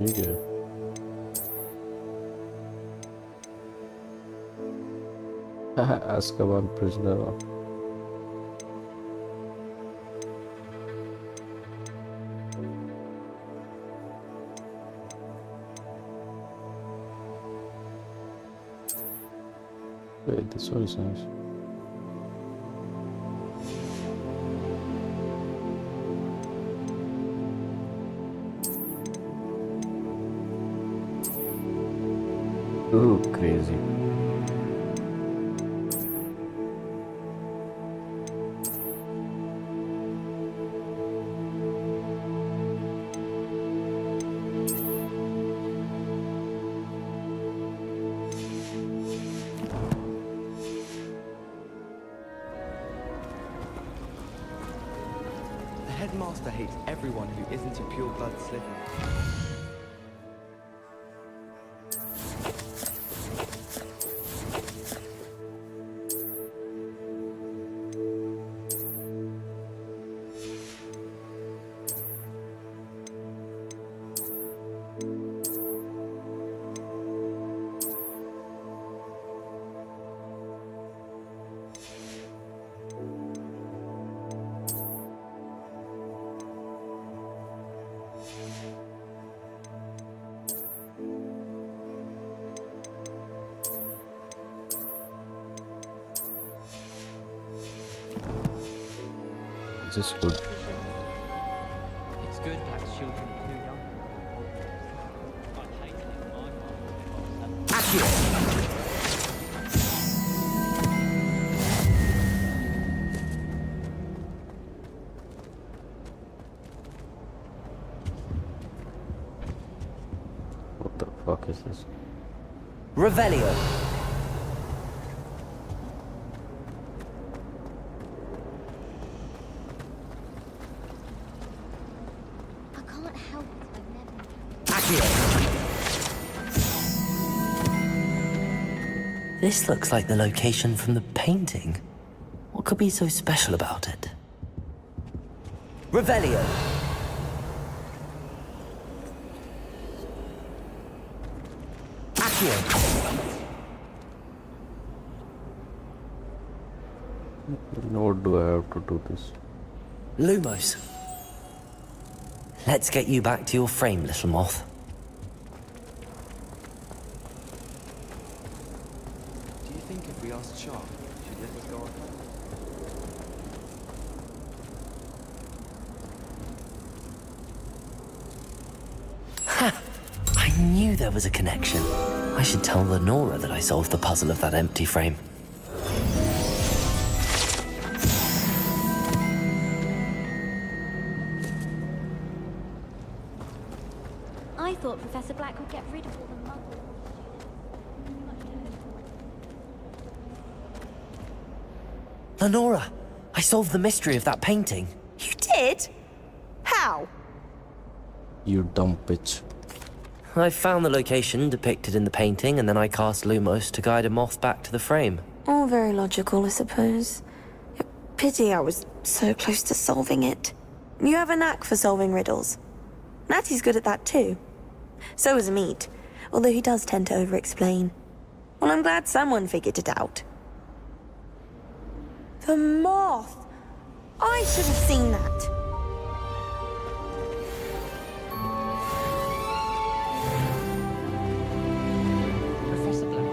[SPEAKER 1] ठीक है Azkaban prisoner wait, this one is nice. Ooh, crazy.
[SPEAKER 20] The headmaster hates everyone who isn't a pure blood Slytherin. This is good.
[SPEAKER 13] It's good that children are too young. I'd hate it if my mum
[SPEAKER 1] What the fuck is this?
[SPEAKER 3] Revelio. This looks like the location from the painting. What could be so special about it? Revelio. Accio.
[SPEAKER 1] What do I have to do this?
[SPEAKER 3] Lumos. Let's get you back to your frame, little moth.
[SPEAKER 20] Do you think if we asked Sharp, she'd let us go on home?
[SPEAKER 3] Ha! I knew there was a connection. I should tell Lenora that I solved the puzzle of that empty frame.
[SPEAKER 8] I thought Professor Black would get rid of all the muggles.
[SPEAKER 3] Lenora, I solved the mystery of that painting.
[SPEAKER 12] You did? How?
[SPEAKER 1] You dumb bitch.
[SPEAKER 3] I found the location depicted in the painting, and then I cast Lumos to guide a moth back to the frame.
[SPEAKER 12] All very logical, I suppose. Pity I was so close to solving it. You have a knack for solving riddles. Natty's good at that too. So is Meat, although he does tend to over-explain. Well, I'm glad someone figured it out. The moth! I should have seen that.
[SPEAKER 13] Professor Black.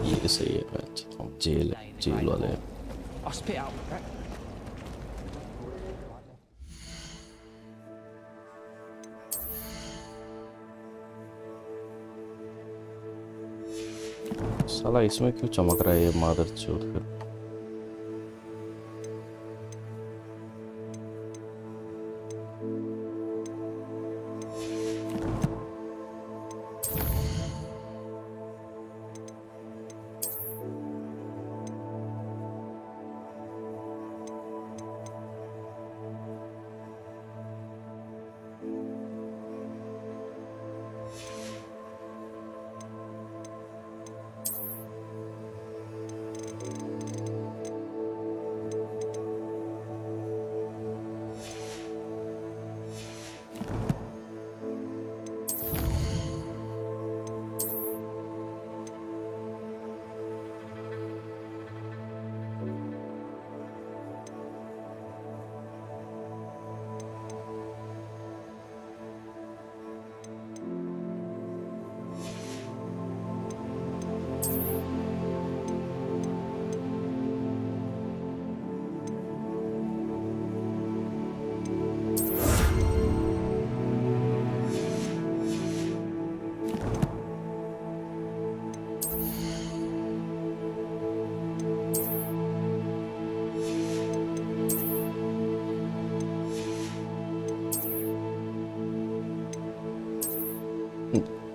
[SPEAKER 1] ये सही है match jail वाले
[SPEAKER 13] I'll spit out. Right?
[SPEAKER 1] साला इसमें क्यों चमक रहा है ये मादरचोद फिर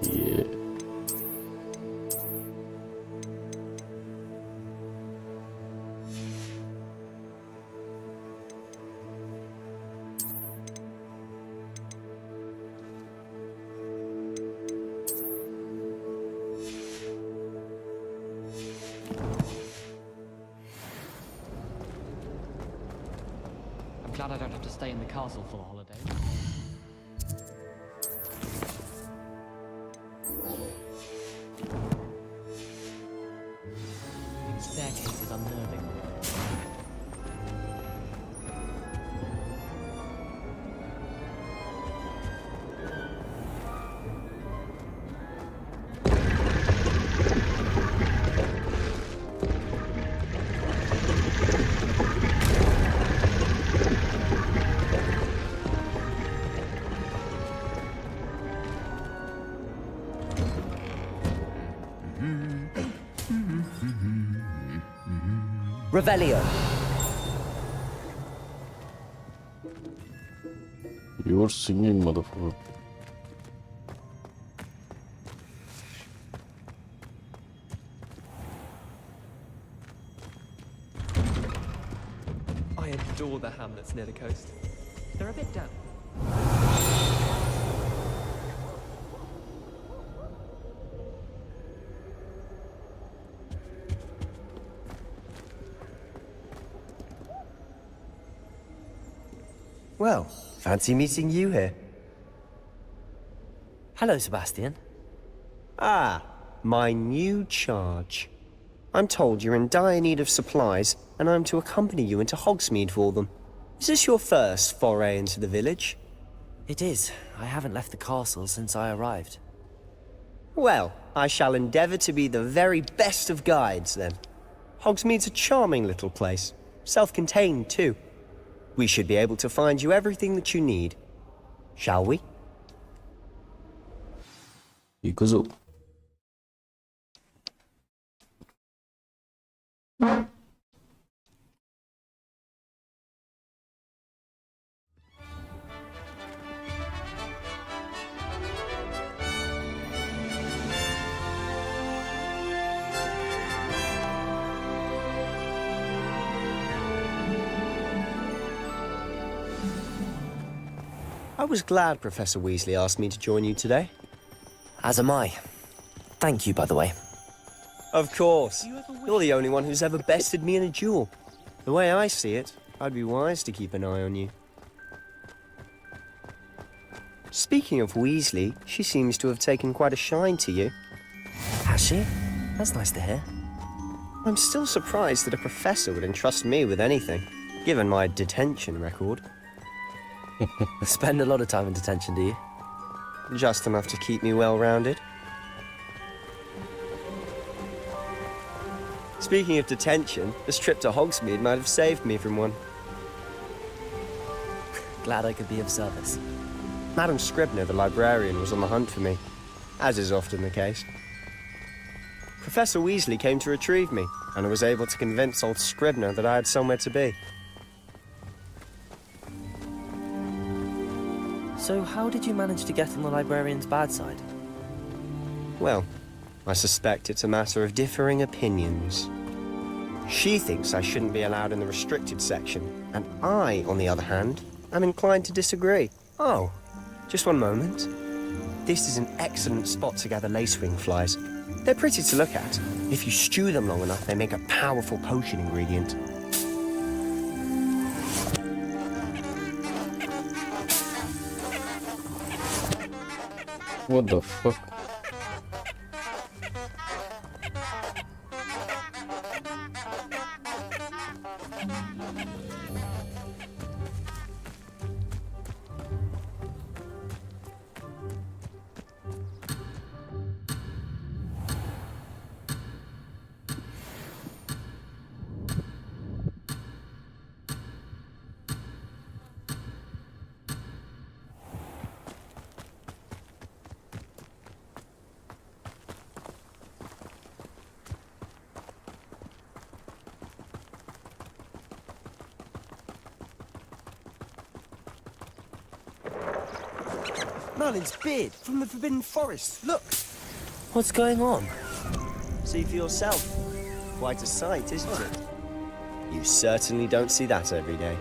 [SPEAKER 1] ये
[SPEAKER 13] I'm glad I don't have to stay in the castle for the holidays. The staircase is unnerving.
[SPEAKER 3] Revelio.
[SPEAKER 1] You're singing, motherfucker.
[SPEAKER 20] the hamlets near the coast. They're a bit damp.
[SPEAKER 16] Well, fancy meeting you here.
[SPEAKER 3] Hello, Sebastian.
[SPEAKER 16] Ah, my new charge. I'm told you're in dire need of supplies, and I'm to accompany you into Hogsmeade for them. Is this your first foray into the village?
[SPEAKER 3] It is. I haven't left the castle since I arrived.
[SPEAKER 16] Well, I shall endeavour to be the very best of guides, then. Hogsmeade's a charming little place. Self-contained, too. We should be able to find you everything that you need. Shall we?
[SPEAKER 1] Ikuzo.
[SPEAKER 16] I was glad Professor Weasley asked me to join you today.
[SPEAKER 3] As am I. Thank you, by the way.
[SPEAKER 16] Of course. You're the only one who's ever bested me in a duel. The way I see it, I'd be wise to keep an eye on you. Speaking of Weasley, she seems to have taken quite a shine to you.
[SPEAKER 3] Has she? That's nice to hear.
[SPEAKER 16] I'm still surprised that a professor would entrust me with anything, given my detention record.
[SPEAKER 3] Spend a lot of time in detention, do you?
[SPEAKER 16] Just enough to keep me well-rounded. Speaking of detention, this trip to Hogsmeade might have saved me from one.
[SPEAKER 3] Glad I could be of service.
[SPEAKER 16] Madam Scribner, the librarian, was on the hunt for me, as is often the case. Professor Weasley came to retrieve me, and I was able to convince old Scribner that I had somewhere to be.
[SPEAKER 3] So how did you manage to get on the librarian's bad side?
[SPEAKER 16] Well, I suspect it's a matter of differing opinions. She thinks I shouldn't be allowed in the restricted section, and I, on the other hand, am inclined to disagree. Oh, just one moment. This is an excellent spot to gather lacewing flies. They're pretty to look at. If you stew them long enough, they make a powerful potion ingredient.
[SPEAKER 1] What the fuck?
[SPEAKER 16] Merlin's beard from the Forbidden Forest. Look!
[SPEAKER 3] What's going on?
[SPEAKER 16] See for yourself. Quite a sight, isn't it? You certainly don't see that every day.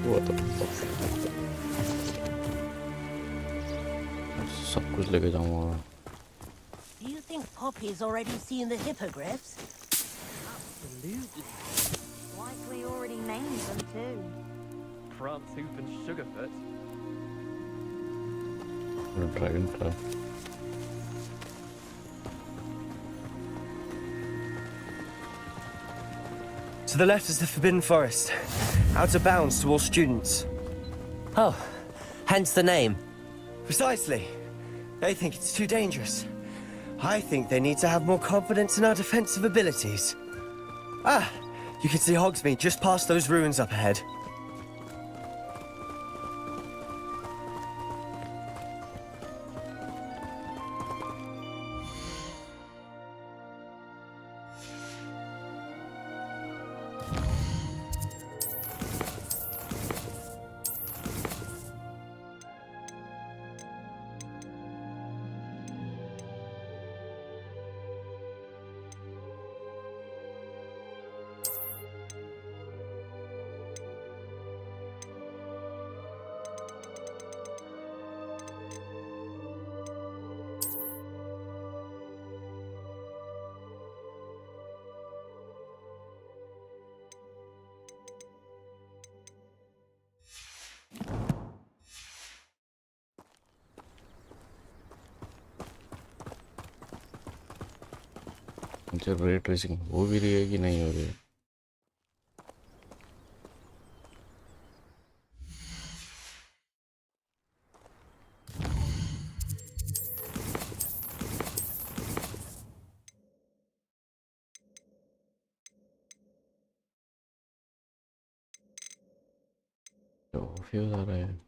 [SPEAKER 1] What the fuck? सब कुछ लेके जाऊंगा.
[SPEAKER 11] Do you think Poppy's already seen the hippogriffs?
[SPEAKER 13] Absolutely.
[SPEAKER 11] Likely already named them too.
[SPEAKER 20] Prantooth and Sugarfoot.
[SPEAKER 1] Dragonfly.
[SPEAKER 16] To the left is the Forbidden Forest. Out of bounds to all students.
[SPEAKER 3] Oh, hence the name.
[SPEAKER 16] Precisely. They think it's too dangerous. I think they need to have more confidence in our defensive abilities. Ah, you can see Hogsmeade just past those ruins up ahead.
[SPEAKER 1] मुझे ray tracing हो भी रही है कि नहीं हो रही है? तो फ्यूज आ रहा है।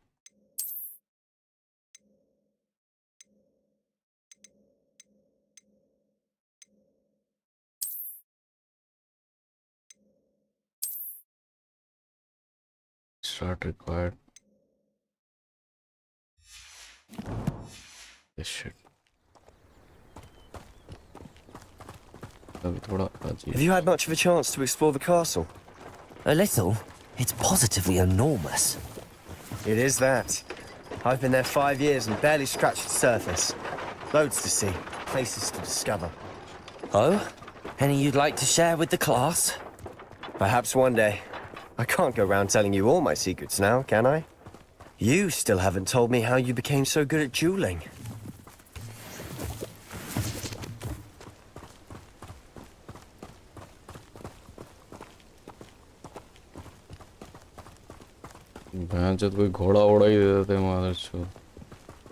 [SPEAKER 1] Start required. This shit.
[SPEAKER 16] Have you had much of a chance to explore the castle?
[SPEAKER 3] A little. It's positively enormous.
[SPEAKER 16] It is that. I've been there 5 years and barely scratched the surface. Loads to see, places to discover.
[SPEAKER 3] Oh? Any you'd like to share with the class?
[SPEAKER 16] Perhaps one day. I can't go round telling you all my secrets now, can I? You still haven't told me how you became so good at dueling.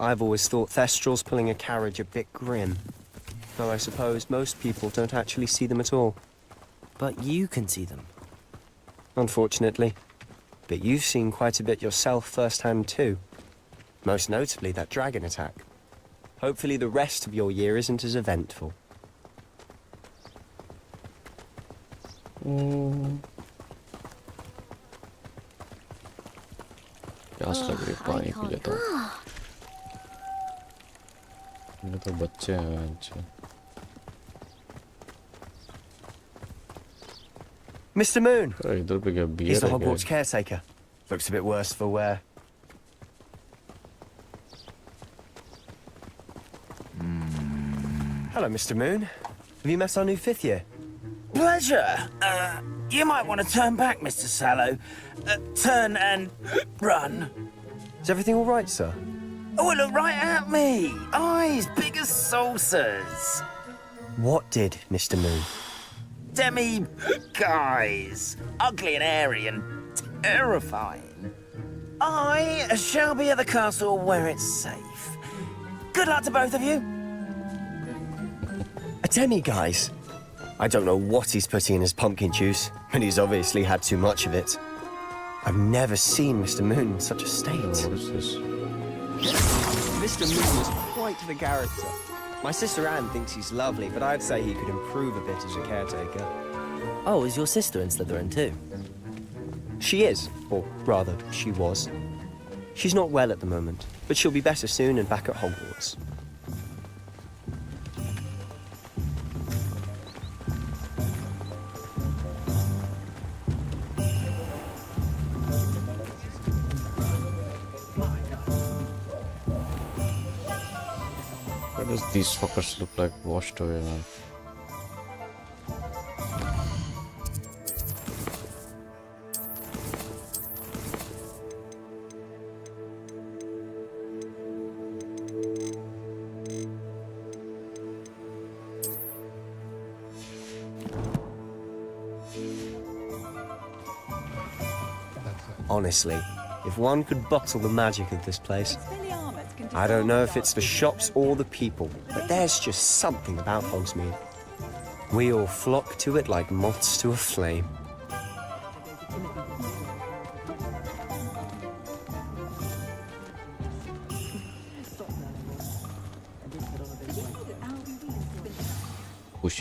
[SPEAKER 16] I've always thought Thestrals pulling a carriage a bit grim. Though I suppose most people don't actually see them at all.
[SPEAKER 3] But you can see them.
[SPEAKER 16] Unfortunately. But you've seen quite a bit yourself firsthand too. Most notably that dragon attack. Hopefully the rest of your year isn't as eventful.
[SPEAKER 1] प्यास लग रही है, पानी P लेता हूँ। ये तो बच्चे हैं अच्छा।
[SPEAKER 16] Mr. Moon!
[SPEAKER 1] इधर पे क्या बियर
[SPEAKER 16] He's the
[SPEAKER 1] है क्या?
[SPEAKER 16] Hogwarts caretaker. Looks a bit worse for wear. Hello, Mr. Moon. Have you met our new 5th year?
[SPEAKER 7] Pleasure. You might want to turn back, Mr. Sallow. Turn and run.
[SPEAKER 16] Is everything all right, sir?
[SPEAKER 7] Oh, look right at me. Eyes big as saucers.
[SPEAKER 16] What did, Mr. Moon?
[SPEAKER 7] Guys. Ugly and airy and terrifying. I shall be at the castle where it's safe. Good luck to both of you.
[SPEAKER 16] A demi-guise? I don't know what he's putting in his pumpkin juice, but he's obviously had too much of it. I've never seen Mr. Moon in such a state.
[SPEAKER 1] What is this?
[SPEAKER 16] Mr. Moon is quite the character. My sister Anne thinks he's lovely, but I'd say he could improve a bit as a caretaker.
[SPEAKER 3] Oh, is your sister in Slytherin too?
[SPEAKER 16] She is, or rather, she was. She's not well at the moment, but she'll be better soon and back at Hogwarts.
[SPEAKER 1] Why does these fuckers look like washed away, man?
[SPEAKER 16] Honestly, if one could bottle the magic of this place. I don't know if it's the shops or the people, but there's just something about Hogsmeade. We all flock to it like moths to a flame.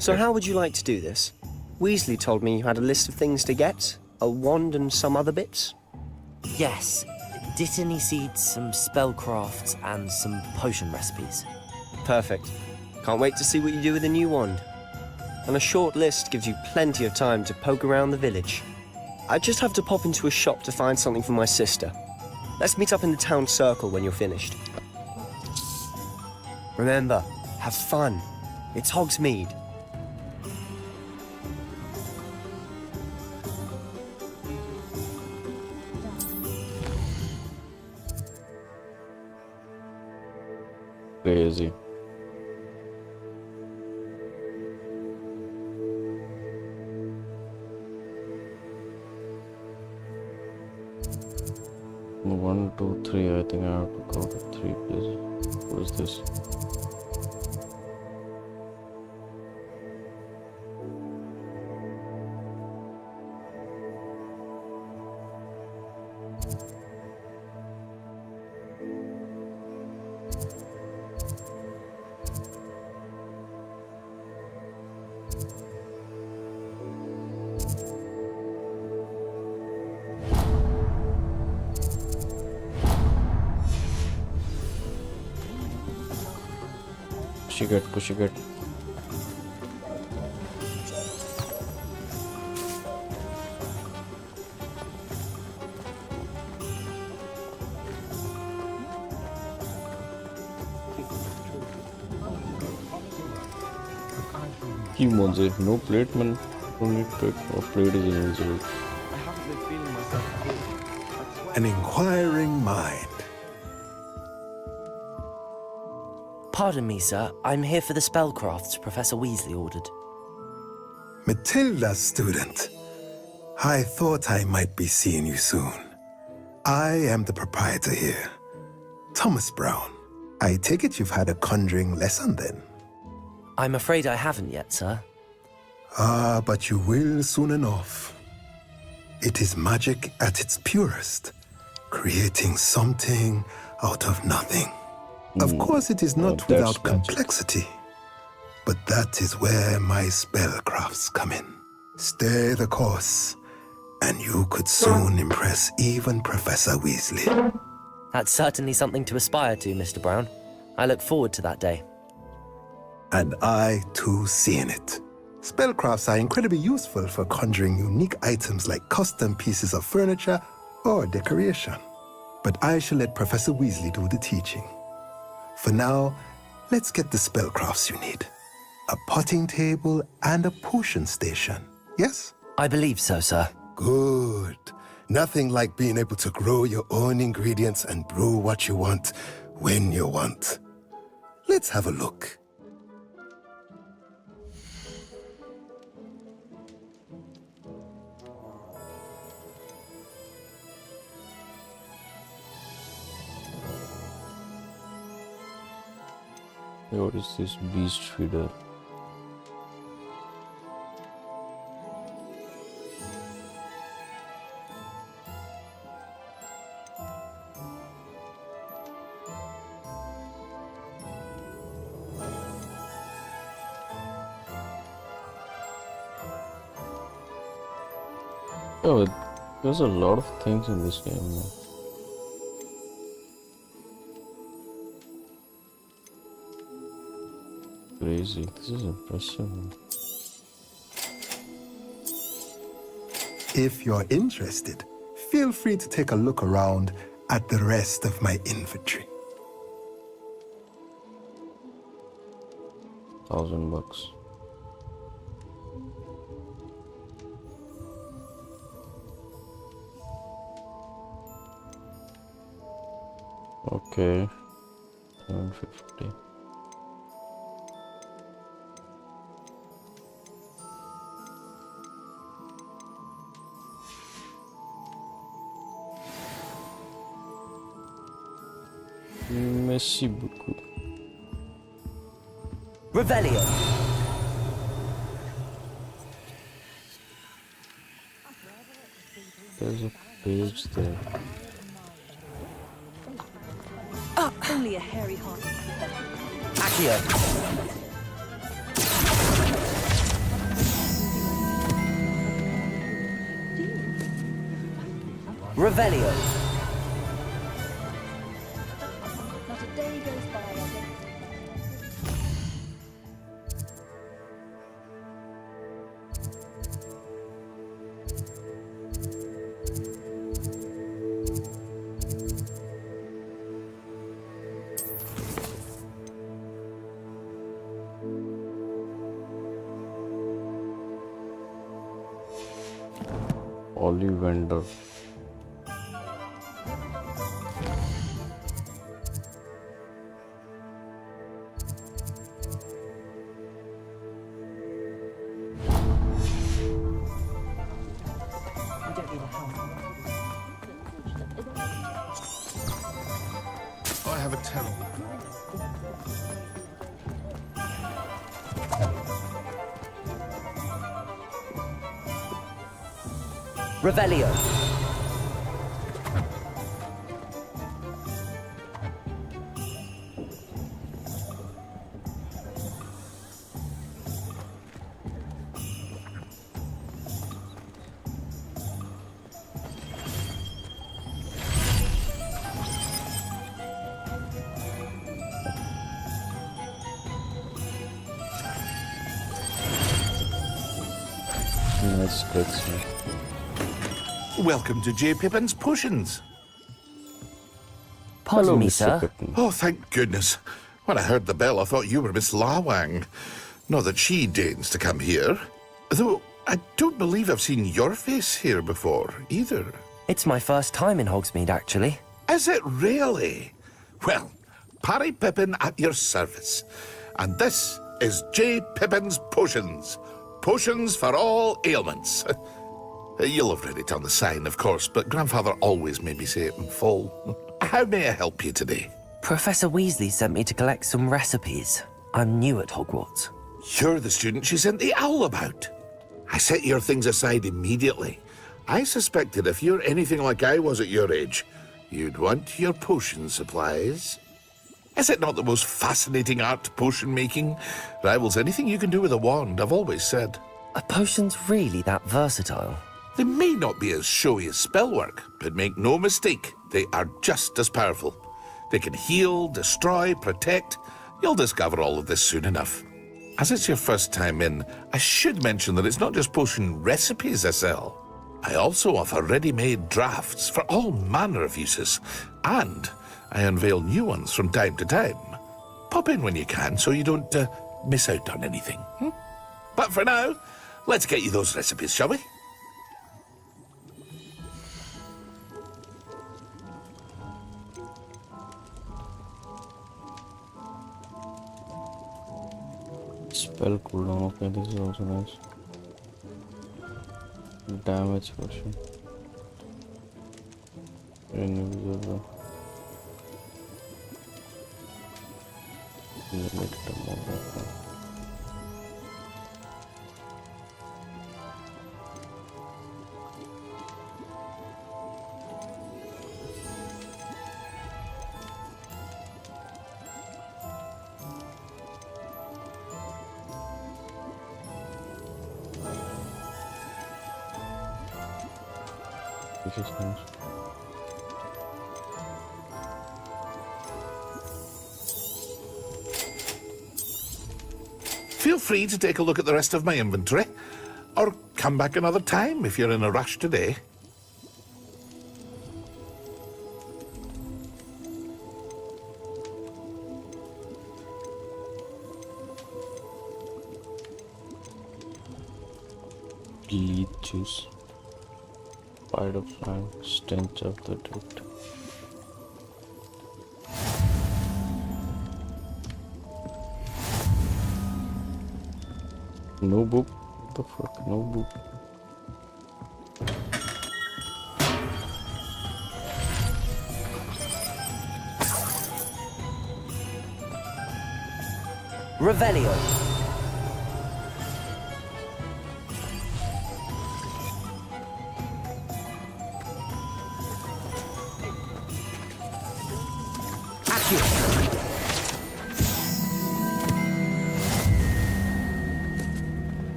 [SPEAKER 16] So how would you like to do this? Weasley told me you had a list of things to get, a wand and some other bits.
[SPEAKER 3] Yes. Dittany seeds, some spellcrafts, and some potion recipes.
[SPEAKER 16] Perfect. Can't wait to see what you do with the new wand. And a short list gives you plenty of time to poke around the village. I just have to pop into a shop to find something for my sister. Let's meet up in the town circle when you're finished. Remember, have fun. It's Hogsmeade.
[SPEAKER 1] Crazy. 1, 2, 3. I think I have to go to 3 places. What is this? Pussycat. Key Monze, no plate man, only plate or plate is injured.
[SPEAKER 20] I haven't been feeling myself at all.
[SPEAKER 17] An inquiring mind.
[SPEAKER 3] Pardon me, sir. I'm here for the spellcrafts Professor Weasley ordered.
[SPEAKER 17] Matilda, student. I thought I might be seeing you soon. I am the proprietor here, Thomas Brown. I take it you've had a conjuring lesson then?
[SPEAKER 3] I'm afraid I haven't yet, sir.
[SPEAKER 17] Ah, but you will soon enough. It is magic at its purest, creating something out of nothing. Of course, it is not without complexity, but that is where my spellcrafts come in. Stay the course, and you could soon impress even Professor Weasley.
[SPEAKER 3] That's certainly something to aspire to, Mr. Brown. I look forward to that day.
[SPEAKER 17] And I, too, see in it. Spellcrafts are incredibly useful for conjuring unique items like custom pieces of furniture or decoration. But I shall let Professor Weasley do the teaching. For now, let's get the spellcrafts you need. A potting table and a potion station, yes?
[SPEAKER 3] I believe so, sir.
[SPEAKER 17] Good. Nothing like being able to grow your own ingredients and brew what you want, when you want. Let's have a look.
[SPEAKER 1] What is this beast feeder? Oh, there's a lot of things in this game, man. Crazy. This is impressive.
[SPEAKER 17] If you're interested, feel free to take a look around at the rest of my inventory.
[SPEAKER 1] $1,000. Okay. 150. Merci beaucoup.
[SPEAKER 3] Revelio.
[SPEAKER 1] There's a page there.
[SPEAKER 11] Oh, only a hairy heart.
[SPEAKER 3] Accio. Revelio.
[SPEAKER 11] Not a day goes by I don't.
[SPEAKER 1] Ollivander.
[SPEAKER 15] have a terrible...
[SPEAKER 3] Revelio.
[SPEAKER 1] Nice cutscene.
[SPEAKER 15] Welcome to J. Pippin's Potions.
[SPEAKER 3] Pardon me,
[SPEAKER 1] Mr.
[SPEAKER 3] sir.
[SPEAKER 1] Pippin.
[SPEAKER 15] Oh, thank goodness. When I heard the bell, I thought you were Miss Lawang. Not that she deigns to come here. Though, I don't believe I've seen your face here before, either.
[SPEAKER 3] It's my first time in Hogsmeade, actually.
[SPEAKER 15] Is it really? Well, Hari Pippin at your service. And this is J. Pippin's Potions. Potions for all ailments. You'll have read it on the sign, of course, but Grandfather always made me say it in full. How may I help you today?
[SPEAKER 3] Professor Weasley sent me to collect some recipes. I'm new at Hogwarts.
[SPEAKER 15] You're the student she sent the owl about. I set your things aside immediately. I suspected if you're anything like I was at your age, you'd want your potion supplies. Is it not the most fascinating art, potion making? Rivals anything you can do with a wand, I've always said.
[SPEAKER 3] Are potions really that versatile?
[SPEAKER 15] They may not be as showy as spellwork, but make no mistake, they are just as powerful. They can heal, destroy, protect. You'll discover all of this soon enough. As it's your first time in, I should mention that it's not just potion recipes I sell. I also offer ready-made drafts for all manner of uses, and I unveil new ones from time to time. Pop in when you can so you don't miss out on anything. But for now, let's get you those recipes, shall we?
[SPEAKER 1] Spell cooldown, okay, this is also nice. Damage potion. Invisible. This is nice.
[SPEAKER 15] Feel free to take a look at the rest of my inventory, or come back another time if you're in a rush today.
[SPEAKER 1] Lead juice. Spider flying, stench of the drift. No boop. What the fuck? No boop.
[SPEAKER 3] Revelio.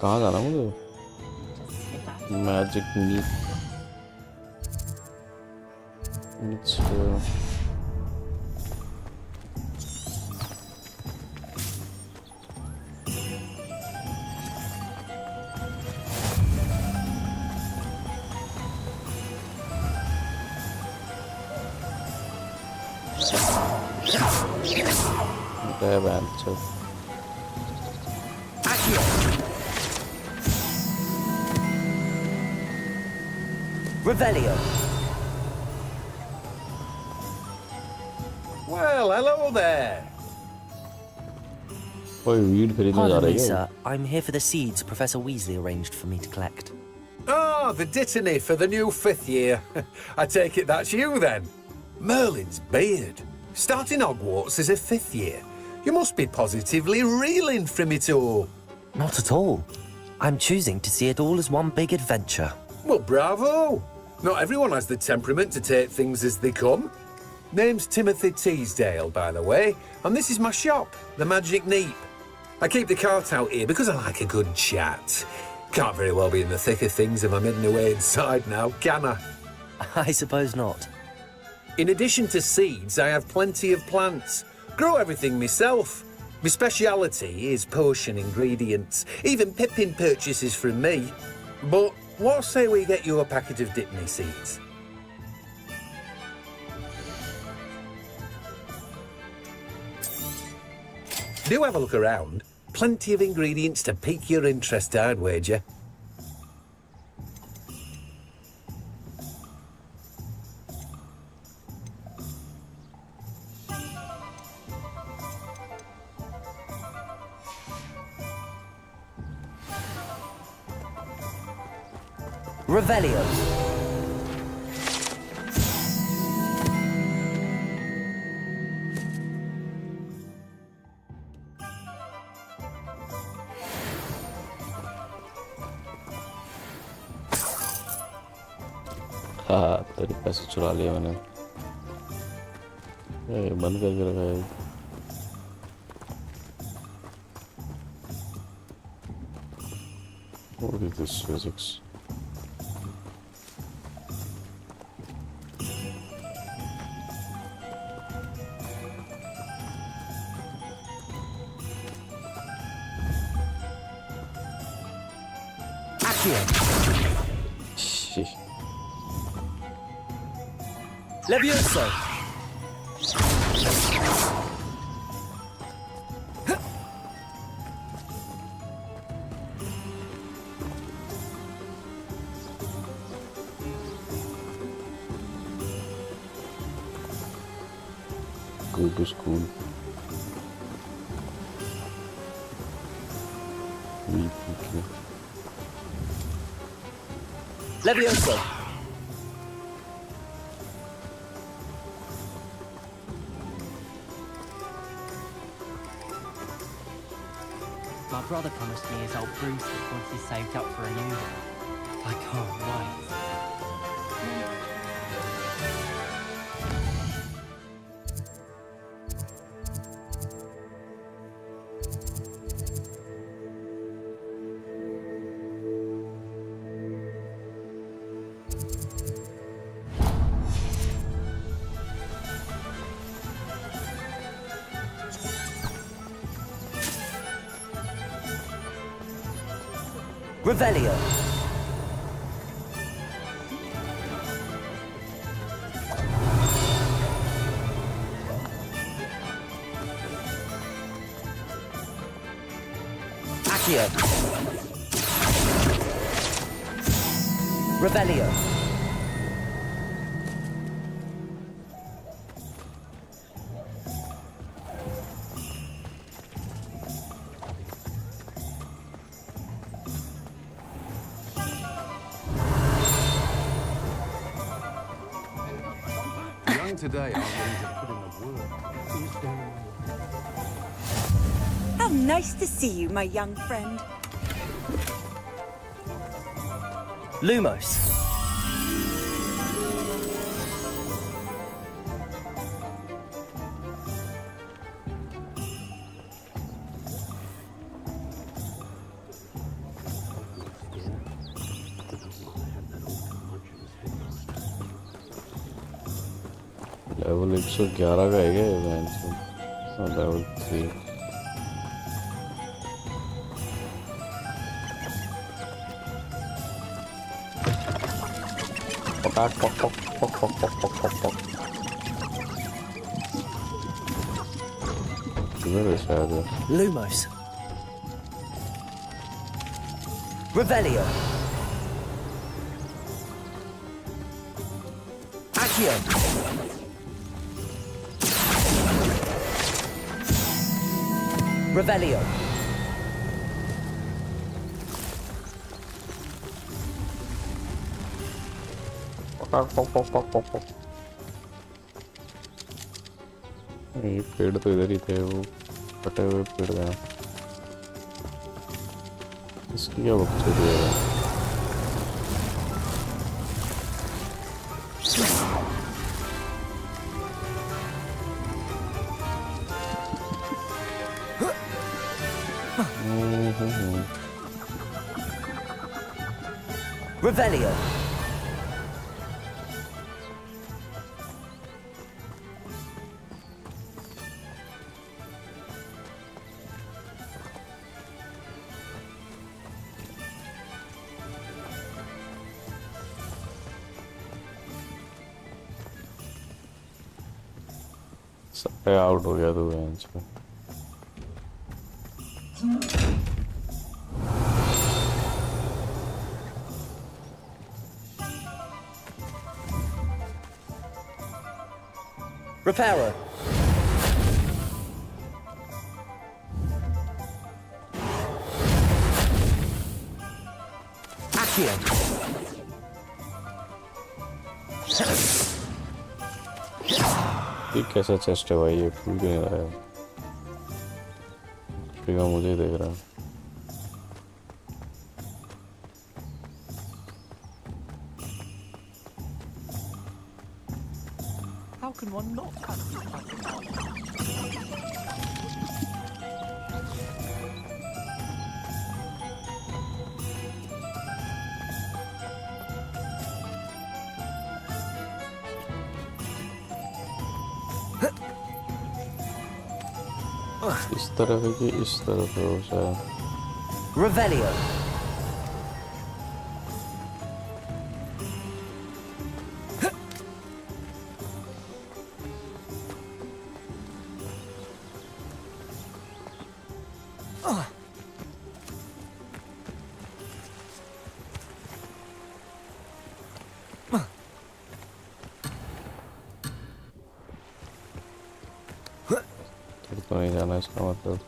[SPEAKER 1] कहाँ जाना मुझे? Magic meat. It's Grab answer.
[SPEAKER 3] Revelio.
[SPEAKER 18] Well, hello there.
[SPEAKER 1] कोई weed खरीदने जा
[SPEAKER 3] Pardon
[SPEAKER 1] रहे
[SPEAKER 3] me,
[SPEAKER 1] हैं
[SPEAKER 3] sir. I'm here for the seeds Professor Weasley arranged for me to collect.
[SPEAKER 18] Ah, the dittany for the new 5th year. I take it that's you then. Merlin's beard. Starting Hogwarts as a 5th year. You must be positively reeling from it all.
[SPEAKER 3] Not at all. I'm choosing to see it all as one big adventure.
[SPEAKER 18] Well, bravo. Not everyone has the temperament to take things as they come. Name's Timothy Teasdale, by the way, and this is my shop, the Magic Neep. I keep the cart out here because I like a good chat. Can't very well be in the thick of things if I'm hidden away inside now, can I?
[SPEAKER 3] I suppose not.
[SPEAKER 18] In addition to seeds, I have plenty of plants. Grow everything myself. My speciality is potion ingredients. Even Pippin purchases from me. But what say we get you a packet of Dittany seeds? Do have a look around. Plenty of ingredients to pique your interest, I'd wager.
[SPEAKER 3] Revelio.
[SPEAKER 1] हाँ तेरे पैसे चुरा लिए मैंने बंद करके रखा है what is this physics Sheesh.
[SPEAKER 3] Levioso.
[SPEAKER 1] Go to school.
[SPEAKER 3] Levioso.
[SPEAKER 13] My brother promised me his old broomstick once he's saved up for a new one. I can't wait.
[SPEAKER 3] Revelio. Accio. Revelio.
[SPEAKER 19] Today, I'm ready to put in the work.
[SPEAKER 14] How nice to see you, my young friend.
[SPEAKER 3] Lumos.
[SPEAKER 1] Level 111 का है क्या event level 3 पक पक पक पक पक पक पक पक पक किधर है शायद
[SPEAKER 3] Lumos. Revelio. Accio. Revelio.
[SPEAKER 1] ये पेड़ तो इधर ही थे, वो कटे हुए पेड़ हैं। इसकी क्या बकचोदी है?
[SPEAKER 3] Revelio.
[SPEAKER 1] सब आउट हो गया तू बेंच पे।
[SPEAKER 3] Repairer. Accio.
[SPEAKER 1] ये कैसा चेस्ट है भाई, ये फूल क्यों नहीं रहा है? फिगर मुझे देख रहा है।
[SPEAKER 13] How can one not cut through
[SPEAKER 1] इस तरफ है कि इस तरफ है वो शायद।
[SPEAKER 3] Revelio.
[SPEAKER 1] तो नहीं जाना इसका मतलब।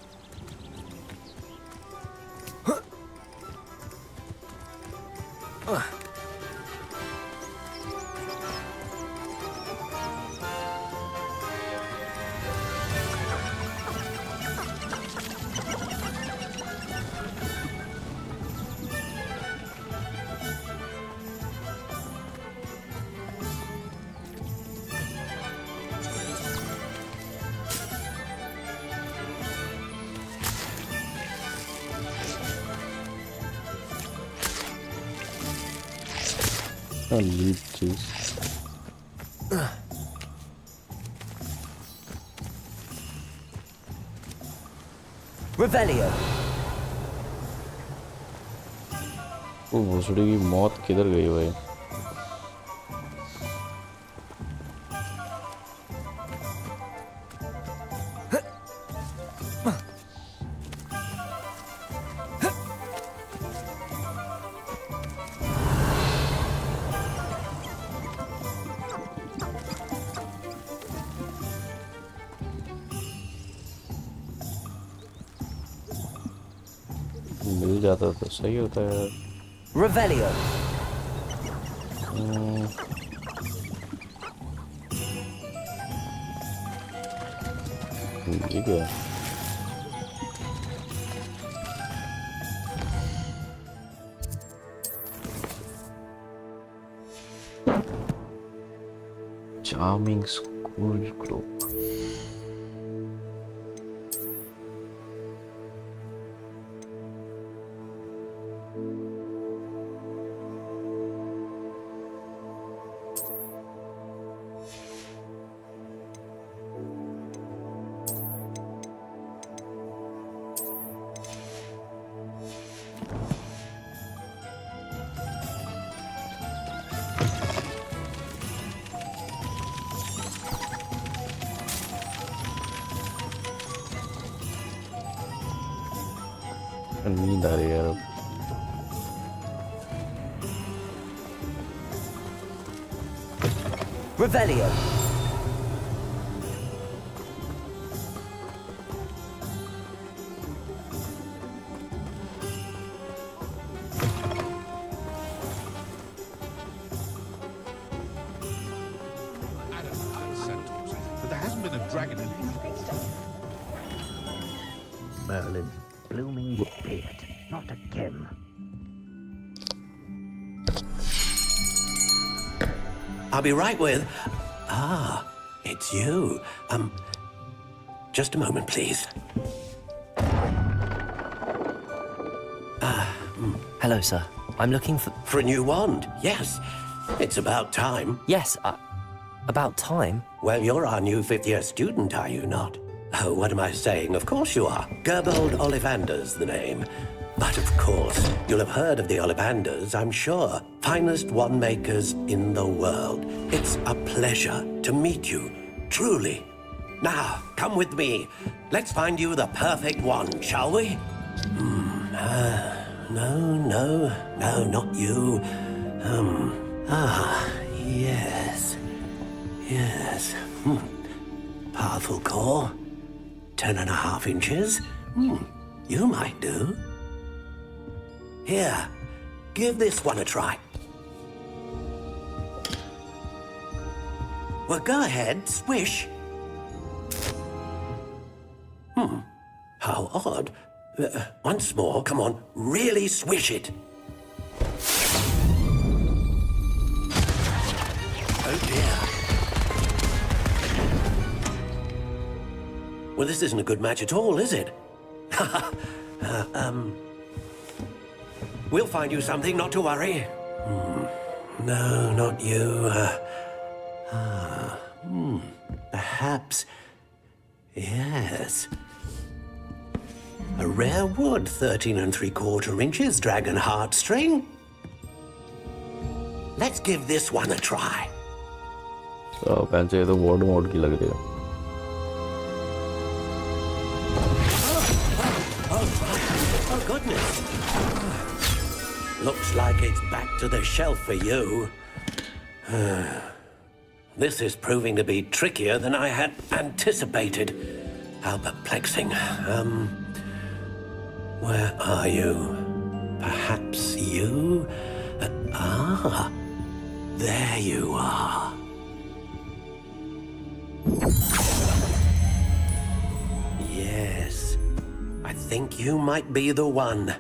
[SPEAKER 1] Lead cheese.
[SPEAKER 3] Revelio.
[SPEAKER 1] वो भोसड़ी की मौत किधर गई भाई? मिल जाता तो सही होता है।
[SPEAKER 3] Revelio.
[SPEAKER 1] ठीक है। Charming school group. नींद आ रही है अब।
[SPEAKER 3] Revelio.
[SPEAKER 19] dragon.
[SPEAKER 7] Merlin, blooming beard, not again.
[SPEAKER 5] I'll be right with... Ah, it's you. Just a moment, please.
[SPEAKER 3] Hello, sir. I'm looking for...
[SPEAKER 5] For a new wand, yes. It's about time.
[SPEAKER 3] Yes, about time?
[SPEAKER 5] Well, you're our new fifth-year student, are you not? Oh, what am I saying? Of course you are. Gerbold Ollivander's the name. But of course, you'll have heard of the Ollivanders, I'm sure. Finest wand makers in the world. It's a pleasure to meet you, truly. Now, come with me. Let's find you the perfect wand, shall we? No, not you. Yes. Powerful core. 10.5 inches. You might do. Here, give this one a try. Well, go ahead, swish. How odd. Once more, come on, really swish it. Oh dear. Well, this isn't a good match at all, is it? We'll find you something, not to worry. No, not you. Perhaps... Yes. A rare wood, 13 3/4 inches, dragon heartstring. Let's give this one a try.
[SPEAKER 1] So, fancy the word mode ki lag rahi hai.
[SPEAKER 5] Oh, goodness. Looks like it's back to the shelf for you. This is proving to be trickier than I had anticipated. How perplexing. Where are you? Perhaps you? There you are. Yes, I think you might be the one.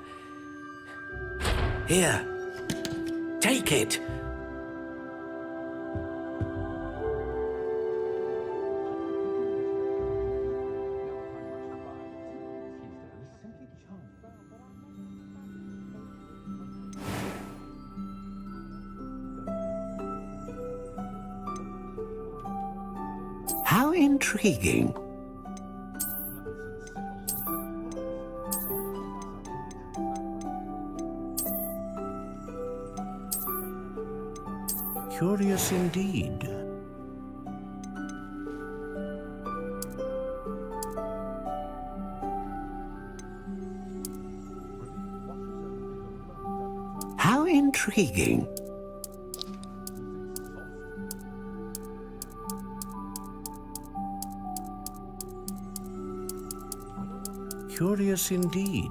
[SPEAKER 5] Here, take it. How intriguing. Curious indeed. How intriguing. Curious indeed.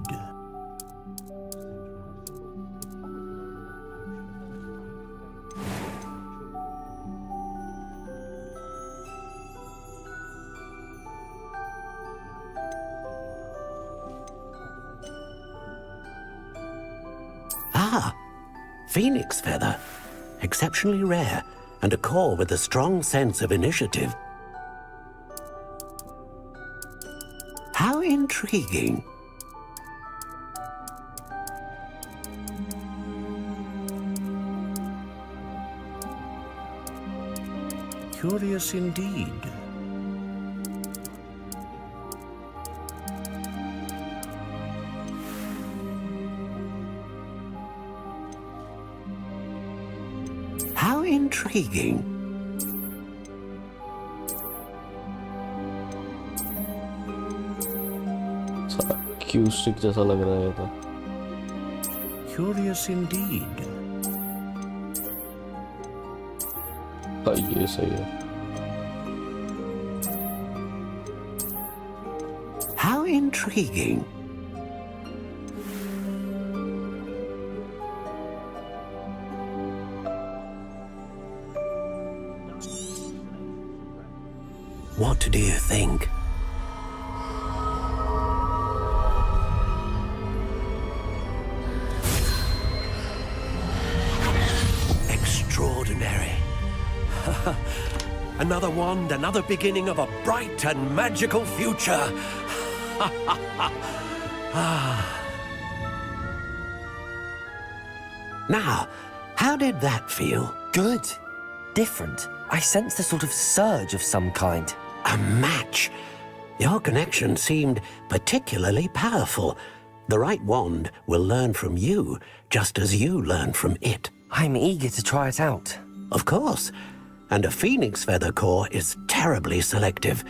[SPEAKER 5] Phoenix feather. Exceptionally rare, and a core with a strong sense of initiative. How intriguing. Curious indeed. How intriguing.
[SPEAKER 1] Acoustic जैसा लग रहा है ये तो.
[SPEAKER 5] Curious indeed.
[SPEAKER 1] हाँ ये सही है.
[SPEAKER 5] How intriguing. What do you think? Extraordinary. Another wand, another beginning of a bright and magical future. Now, how did that feel?
[SPEAKER 3] Good. Different. I sensed a sort of surge of some kind.
[SPEAKER 5] A match. Your connection seemed particularly powerful. The right wand will learn from you, just as you learn from it.
[SPEAKER 3] I'm eager to try it out.
[SPEAKER 5] Of course. And a phoenix feather core is terribly selective.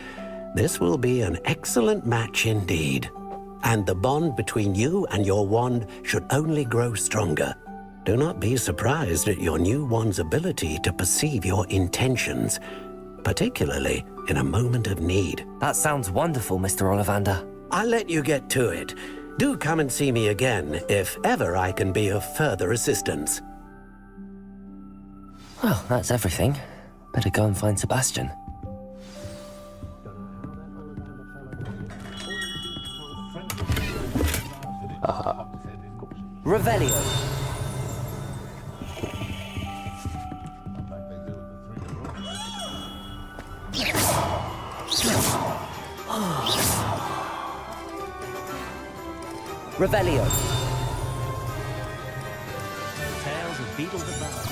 [SPEAKER 5] This will be an excellent match indeed. And the bond between you and your wand should only grow stronger. Do not be surprised at your new wand's ability to perceive your intentions, particularly in a moment of need.
[SPEAKER 3] That sounds wonderful, Mr. Ollivander.
[SPEAKER 5] I'll let you get to it. Do come and see me again if ever I can be of further assistance.
[SPEAKER 3] Well, that's everything. Better go and find Sebastian. Revelio. Revelio.
[SPEAKER 11] Tales of Beetle the Bard.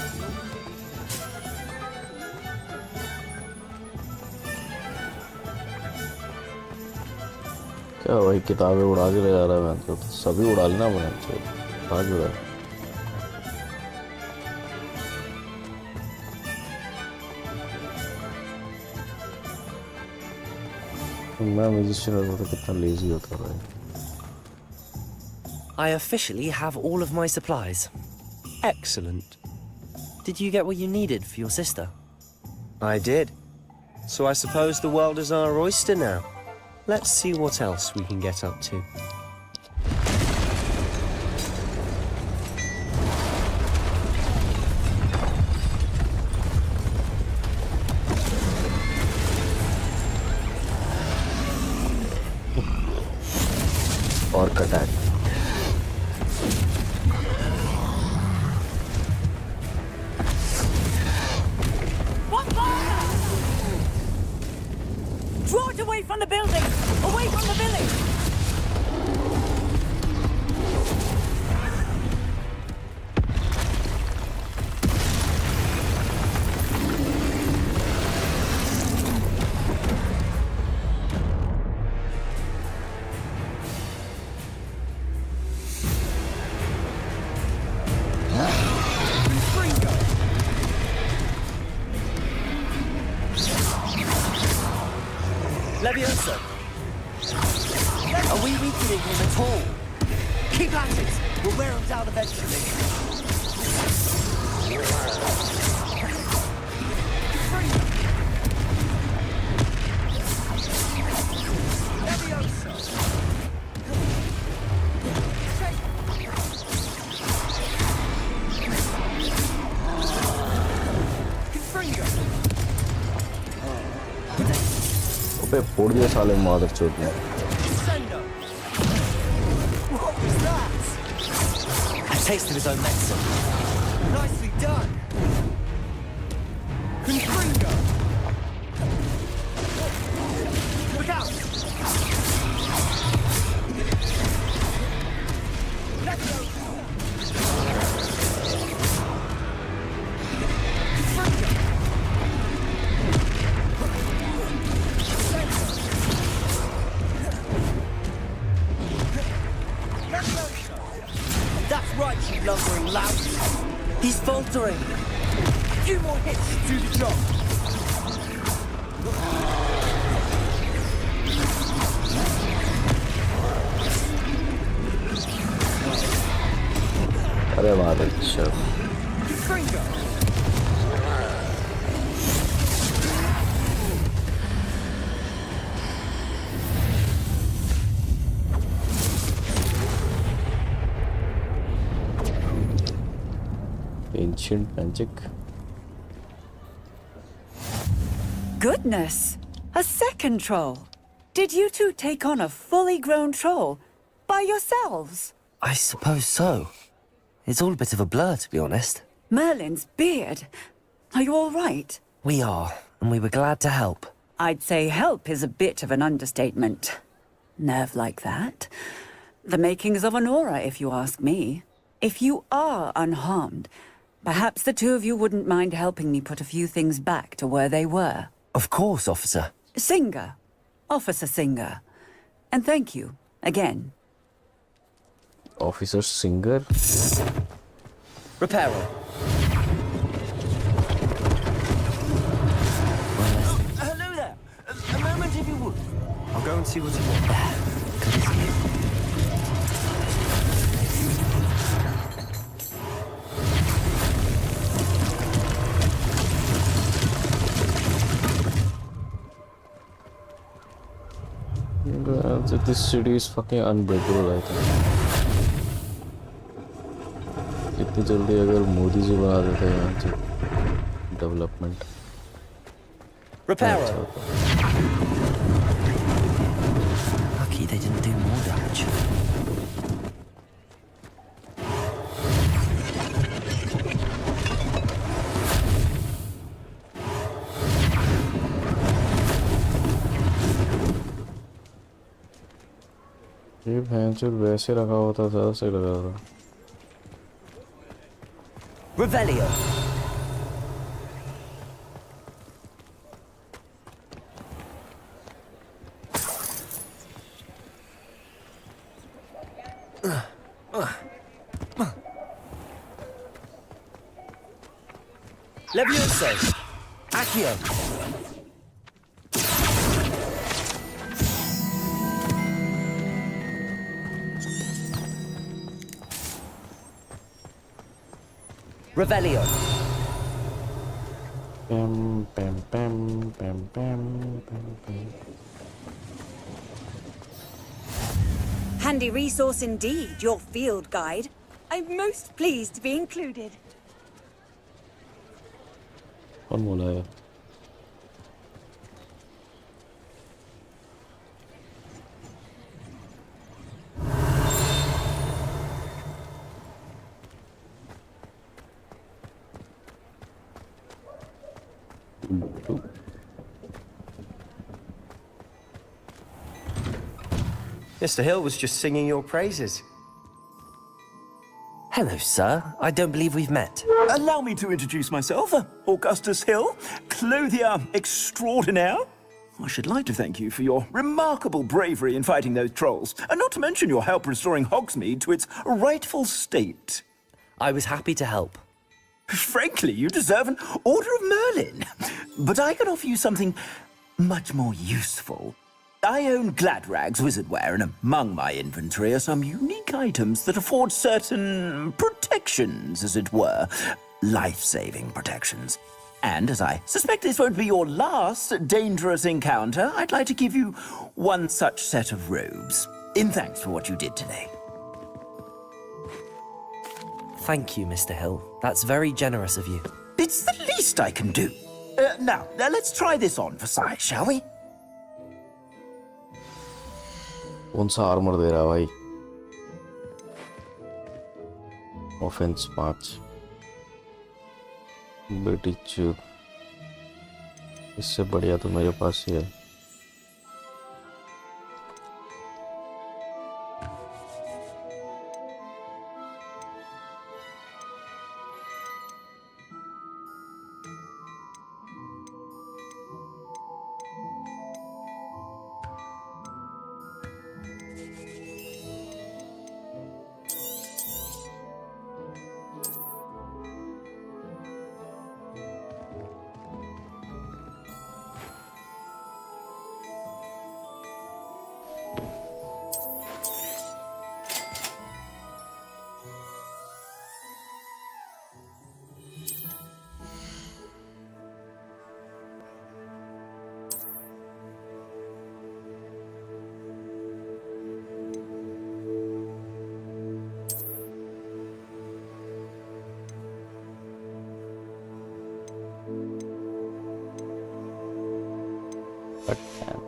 [SPEAKER 1] क्या भाई किताबें उड़ा के ले जा रहा है मैं तो सभी उड़ा लेना बना भाग उड़ा मैं म्यूजिशियन होता तो कितना लेजी होता भाई
[SPEAKER 3] I officially have all of my supplies. Excellent. Did you get what you needed for your sister?
[SPEAKER 16] I did. So I suppose the world is our oyster now. Let's see what else we can get up to.
[SPEAKER 1] Orc attack.
[SPEAKER 11] Draw it away from the building! Away from the village!
[SPEAKER 3] Levioso! Are we weakening him at all? Keep at it! We'll wear him down eventually. Levioso!
[SPEAKER 1] अबे फोड़ दिया साले मादर चोट ने
[SPEAKER 3] What was that? A taste of his own medicine. Nicely done. Confringo. Look out. Let's go. Confringo. That's right, you lumbering lout. He's faltering. A few more hits to do the job.
[SPEAKER 1] अरे मादर चोट
[SPEAKER 3] Confringo.
[SPEAKER 1] Ancient magic.
[SPEAKER 14] Goodness!
[SPEAKER 4] A second troll? Did you two take on a fully grown troll by yourselves?
[SPEAKER 3] I suppose so. It's all a bit of a blur, to be honest.
[SPEAKER 4] Merlin's beard. Are you all right?
[SPEAKER 3] We are, and we were glad to help.
[SPEAKER 4] I'd say help is a bit of an understatement. Nerve like that. The makings of an aura, if you ask me. If you are unharmed, perhaps the two of you wouldn't mind helping me put a few things back to where they were.
[SPEAKER 3] Of course, officer.
[SPEAKER 4] Singer. Officer Singer. And thank you, again.
[SPEAKER 1] Officer Singer?
[SPEAKER 3] Repairer.
[SPEAKER 7] Hello there. A moment if you would.
[SPEAKER 16] I'll go and see what you want.
[SPEAKER 1] This city is fucking unbreakable, I think. इतनी जल्दी अगर मोदी जी बना देते हैं यहाँ से development.
[SPEAKER 3] Repairer. Lucky they didn't do more damage.
[SPEAKER 1] ये भैंस जो वैसे रखा होता ज़्यादा सही लग रहा था.
[SPEAKER 3] Revelio. Levioso. Accio. Revelio.
[SPEAKER 1] Bam, bam, bam, bam, bam, bam, bam.
[SPEAKER 14] Handy resource indeed, your field guide. I'm most pleased to be included.
[SPEAKER 1] कौन बोला है?
[SPEAKER 16] Mr. Hill was just singing your praises.
[SPEAKER 3] Hello, sir. I don't believe we've met.
[SPEAKER 7] Allow me to introduce myself, Augustus Hill, clothier extraordinaire. I should like to thank you for your remarkable bravery in fighting those trolls, and not to mention your help restoring Hogsmeade to its rightful state.
[SPEAKER 3] I was happy to help.
[SPEAKER 7] Frankly, you deserve an Order of Merlin. But I can offer you something much more useful. I own Gladrag's wizardware, and among my inventory are some unique items that afford certain protections, as it were. Life-saving protections. And as I suspect this won't be your last dangerous encounter, I'd like to give you one such set of robes, in thanks for what you did today.
[SPEAKER 3] Thank you, Mr. Hill. That's very generous of you.
[SPEAKER 7] It's the least I can do. Now, let's try this on for size, shall we?
[SPEAKER 1] कौन सा armour दे रहा है भाई? Offence 5. बेटी चूत. इससे बढ़िया तो मेरे पास ही है.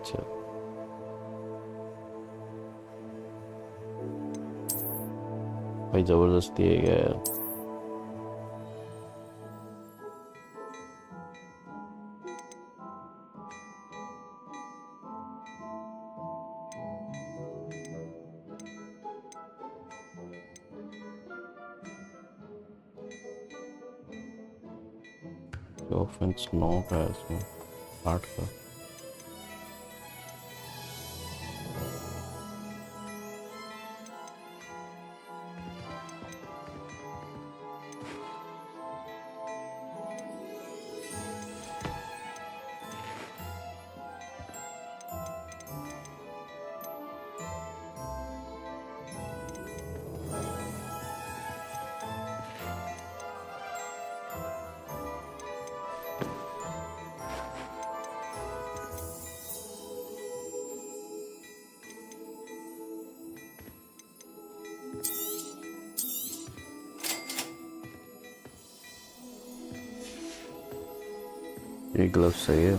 [SPEAKER 1] अच्छा भाई जबरदस्ती है क्या यार ऑफेंस 9 का है इसमें 8 का ये ग्लव्स सही है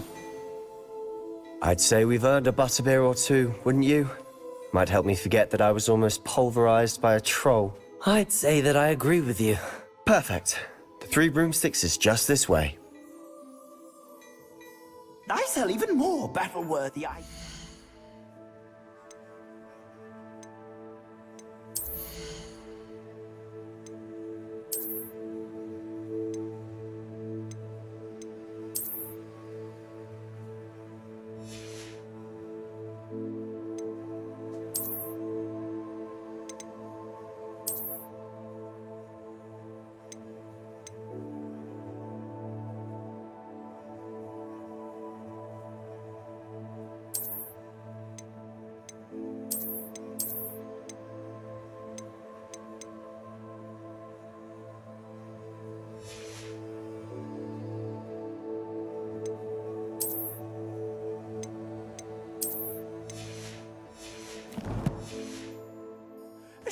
[SPEAKER 16] I'd say we've earned a butterbeer or two, wouldn't you? Might help me forget that I was almost pulverized by a troll.
[SPEAKER 3] I'd say that I agree with you.
[SPEAKER 16] Perfect. The 3 broomsticks is just this way.
[SPEAKER 7] I sell even more battle-worthy items.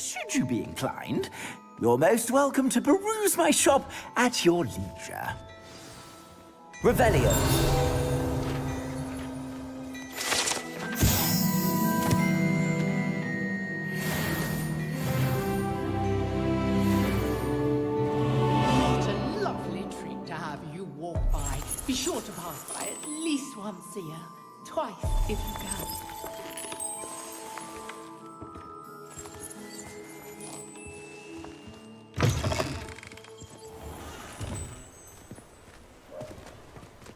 [SPEAKER 7] Should you be inclined, you're most welcome to peruse my shop at your leisure.
[SPEAKER 3] Revelio.
[SPEAKER 11] What a lovely treat to have you walk by. Be sure to pass by at least once a year. Twice if you can.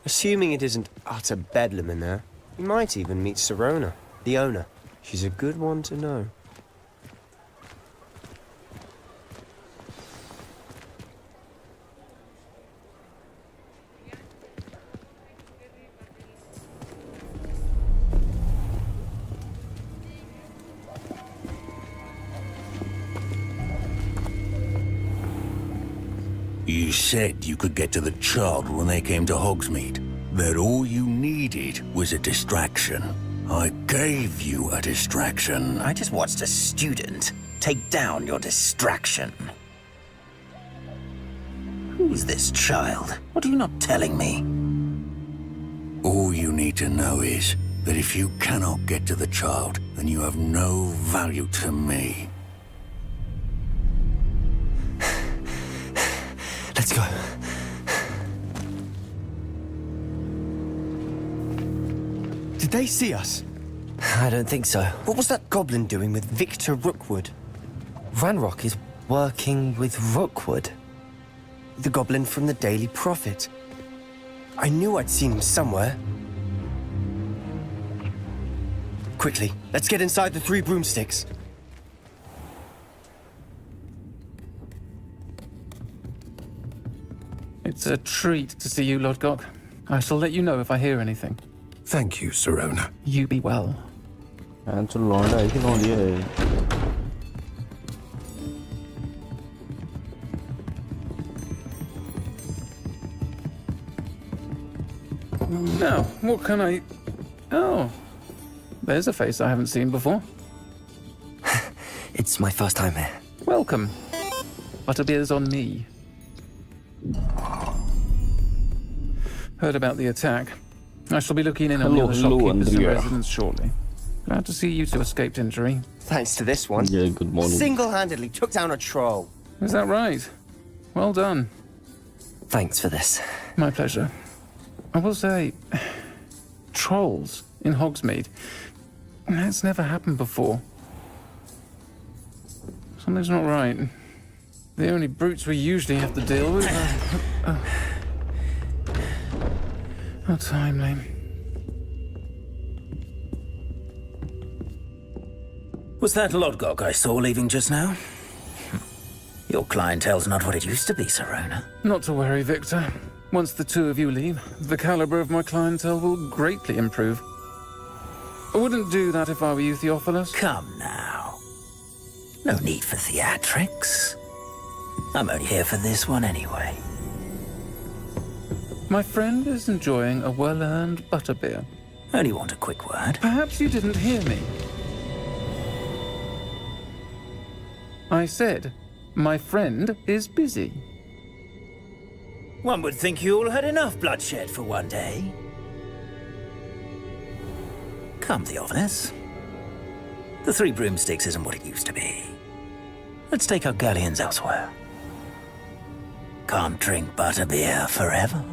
[SPEAKER 16] Assuming it isn't utter bedlam in there, you might even meet Sirona, the owner. She's a good one to know.
[SPEAKER 21] You said you could get to the child when they came to Hogsmeade. That all you needed was a distraction. I gave you a distraction.
[SPEAKER 7] I just watched a student take down your distraction. Who's this child? What are you not telling me?
[SPEAKER 21] All you need to know is that if you cannot get to the child, then you have no value to me.
[SPEAKER 16] Let's go. Did they see us?
[SPEAKER 3] I don't think so.
[SPEAKER 16] What was that goblin doing with Victor Rookwood?
[SPEAKER 3] Ranrock is working with Rookwood.
[SPEAKER 16] The goblin from the Daily Prophet. I knew I'd seen him somewhere. Quickly, let's get inside the 3 broomsticks.
[SPEAKER 22] It's a treat to see you, Lodgok. I shall let you know if I hear anything.
[SPEAKER 5] Thank you, Sirona.
[SPEAKER 22] You be well.
[SPEAKER 1] And so Londa I think only
[SPEAKER 22] Now, what can I... Oh, there's a face I haven't seen before.
[SPEAKER 3] It's my first time here.
[SPEAKER 22] Welcome. Butterbeer's on me. Heard about the attack. I shall be looking in on the
[SPEAKER 1] Hello,
[SPEAKER 22] other
[SPEAKER 1] hello,
[SPEAKER 22] shopkeepers and
[SPEAKER 1] Andrea.
[SPEAKER 22] residents shortly. Glad to see you two escaped injury.
[SPEAKER 16] Thanks to this one.
[SPEAKER 1] Yeah, good morning.
[SPEAKER 16] Single-handedly took down a troll.
[SPEAKER 22] Is that right? Well done.
[SPEAKER 3] Thanks for this.
[SPEAKER 22] My pleasure. I will say, trolls in Hogsmeade. That's never happened before. Something's not right. The only brutes we usually have to deal with are... How timely.
[SPEAKER 7] Was that Lodgok I saw leaving just now? Your clientele's not what it used to be, Serona.
[SPEAKER 22] Not to worry, Victor. Once the two of you leave, the caliber of my clientele will greatly improve. I wouldn't do that if I were you, Theophilus.
[SPEAKER 7] Come now. No need for theatrics. I'm only here for this one anyway.
[SPEAKER 22] My friend is enjoying a well-earned butterbeer.
[SPEAKER 7] Only want a quick word.
[SPEAKER 22] Perhaps you didn't hear me. I said, my friend is busy.
[SPEAKER 7] One would think you all had enough bloodshed for one day. Come, Theophilus. The Three Broomsticks isn't what it used to be. Let's take our galleons elsewhere. Can't drink butterbeer forever.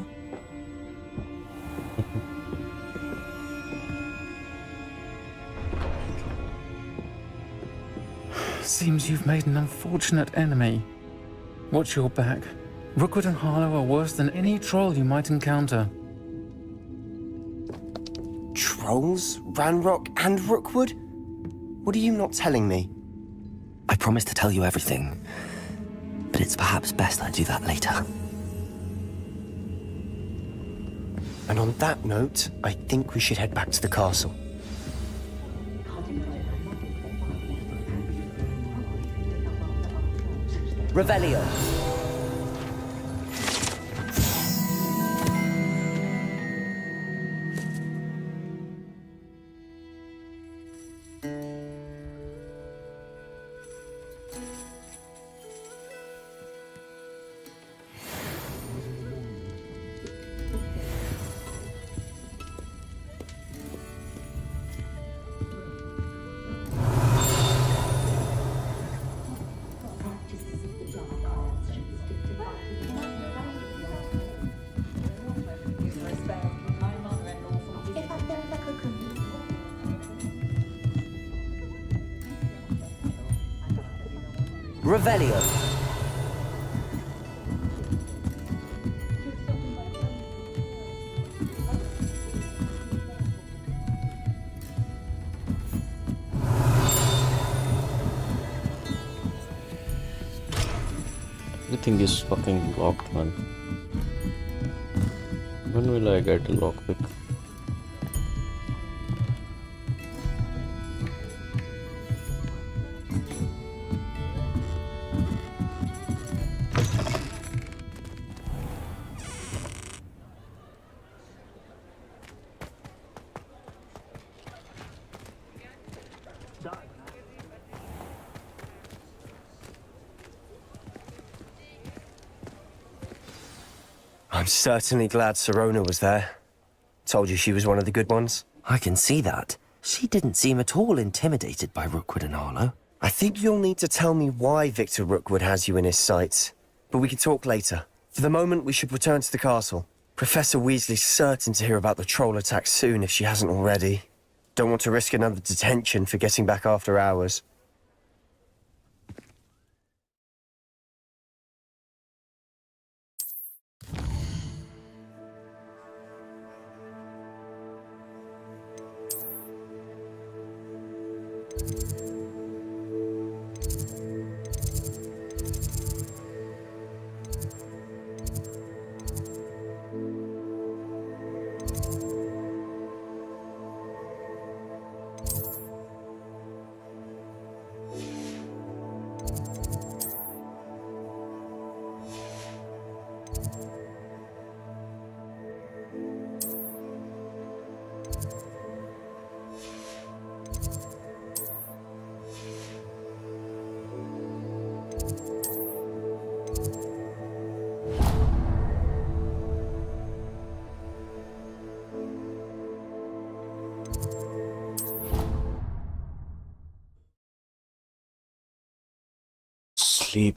[SPEAKER 22] Seems you've made an unfortunate enemy. Watch your back. Rookwood and Harlow are worse than any troll you might encounter.
[SPEAKER 16] Trolls? Ranrock and Rookwood? What are you not telling me?
[SPEAKER 3] I promised to tell you everything, but it's perhaps best I do that later.
[SPEAKER 16] And on that note, I think we should head back to the castle.
[SPEAKER 3] Revelio. Revelio.
[SPEAKER 1] Everything is fucking locked, man. When will I get a lockpick?
[SPEAKER 16] I'm certainly glad Serona was there. Told you she was one of the good ones.
[SPEAKER 3] I can see that. She didn't seem at all intimidated by Rookwood and Harlow.
[SPEAKER 16] I think you'll need to tell me why Victor Rookwood has you in his sights. But we can talk later. For the moment, we should return to the castle. Professor Weasley's certain to hear about the troll attack soon if she hasn't already. Don't want to risk another detention for getting back after hours.
[SPEAKER 1] sleep.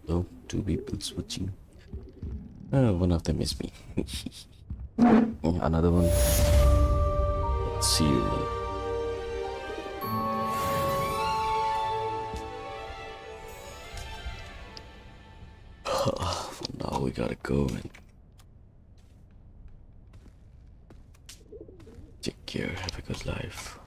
[SPEAKER 1] Oh, two people switching. One of them is me. Another one. Let's see you, man. Now we gotta go and take care. Have a good life.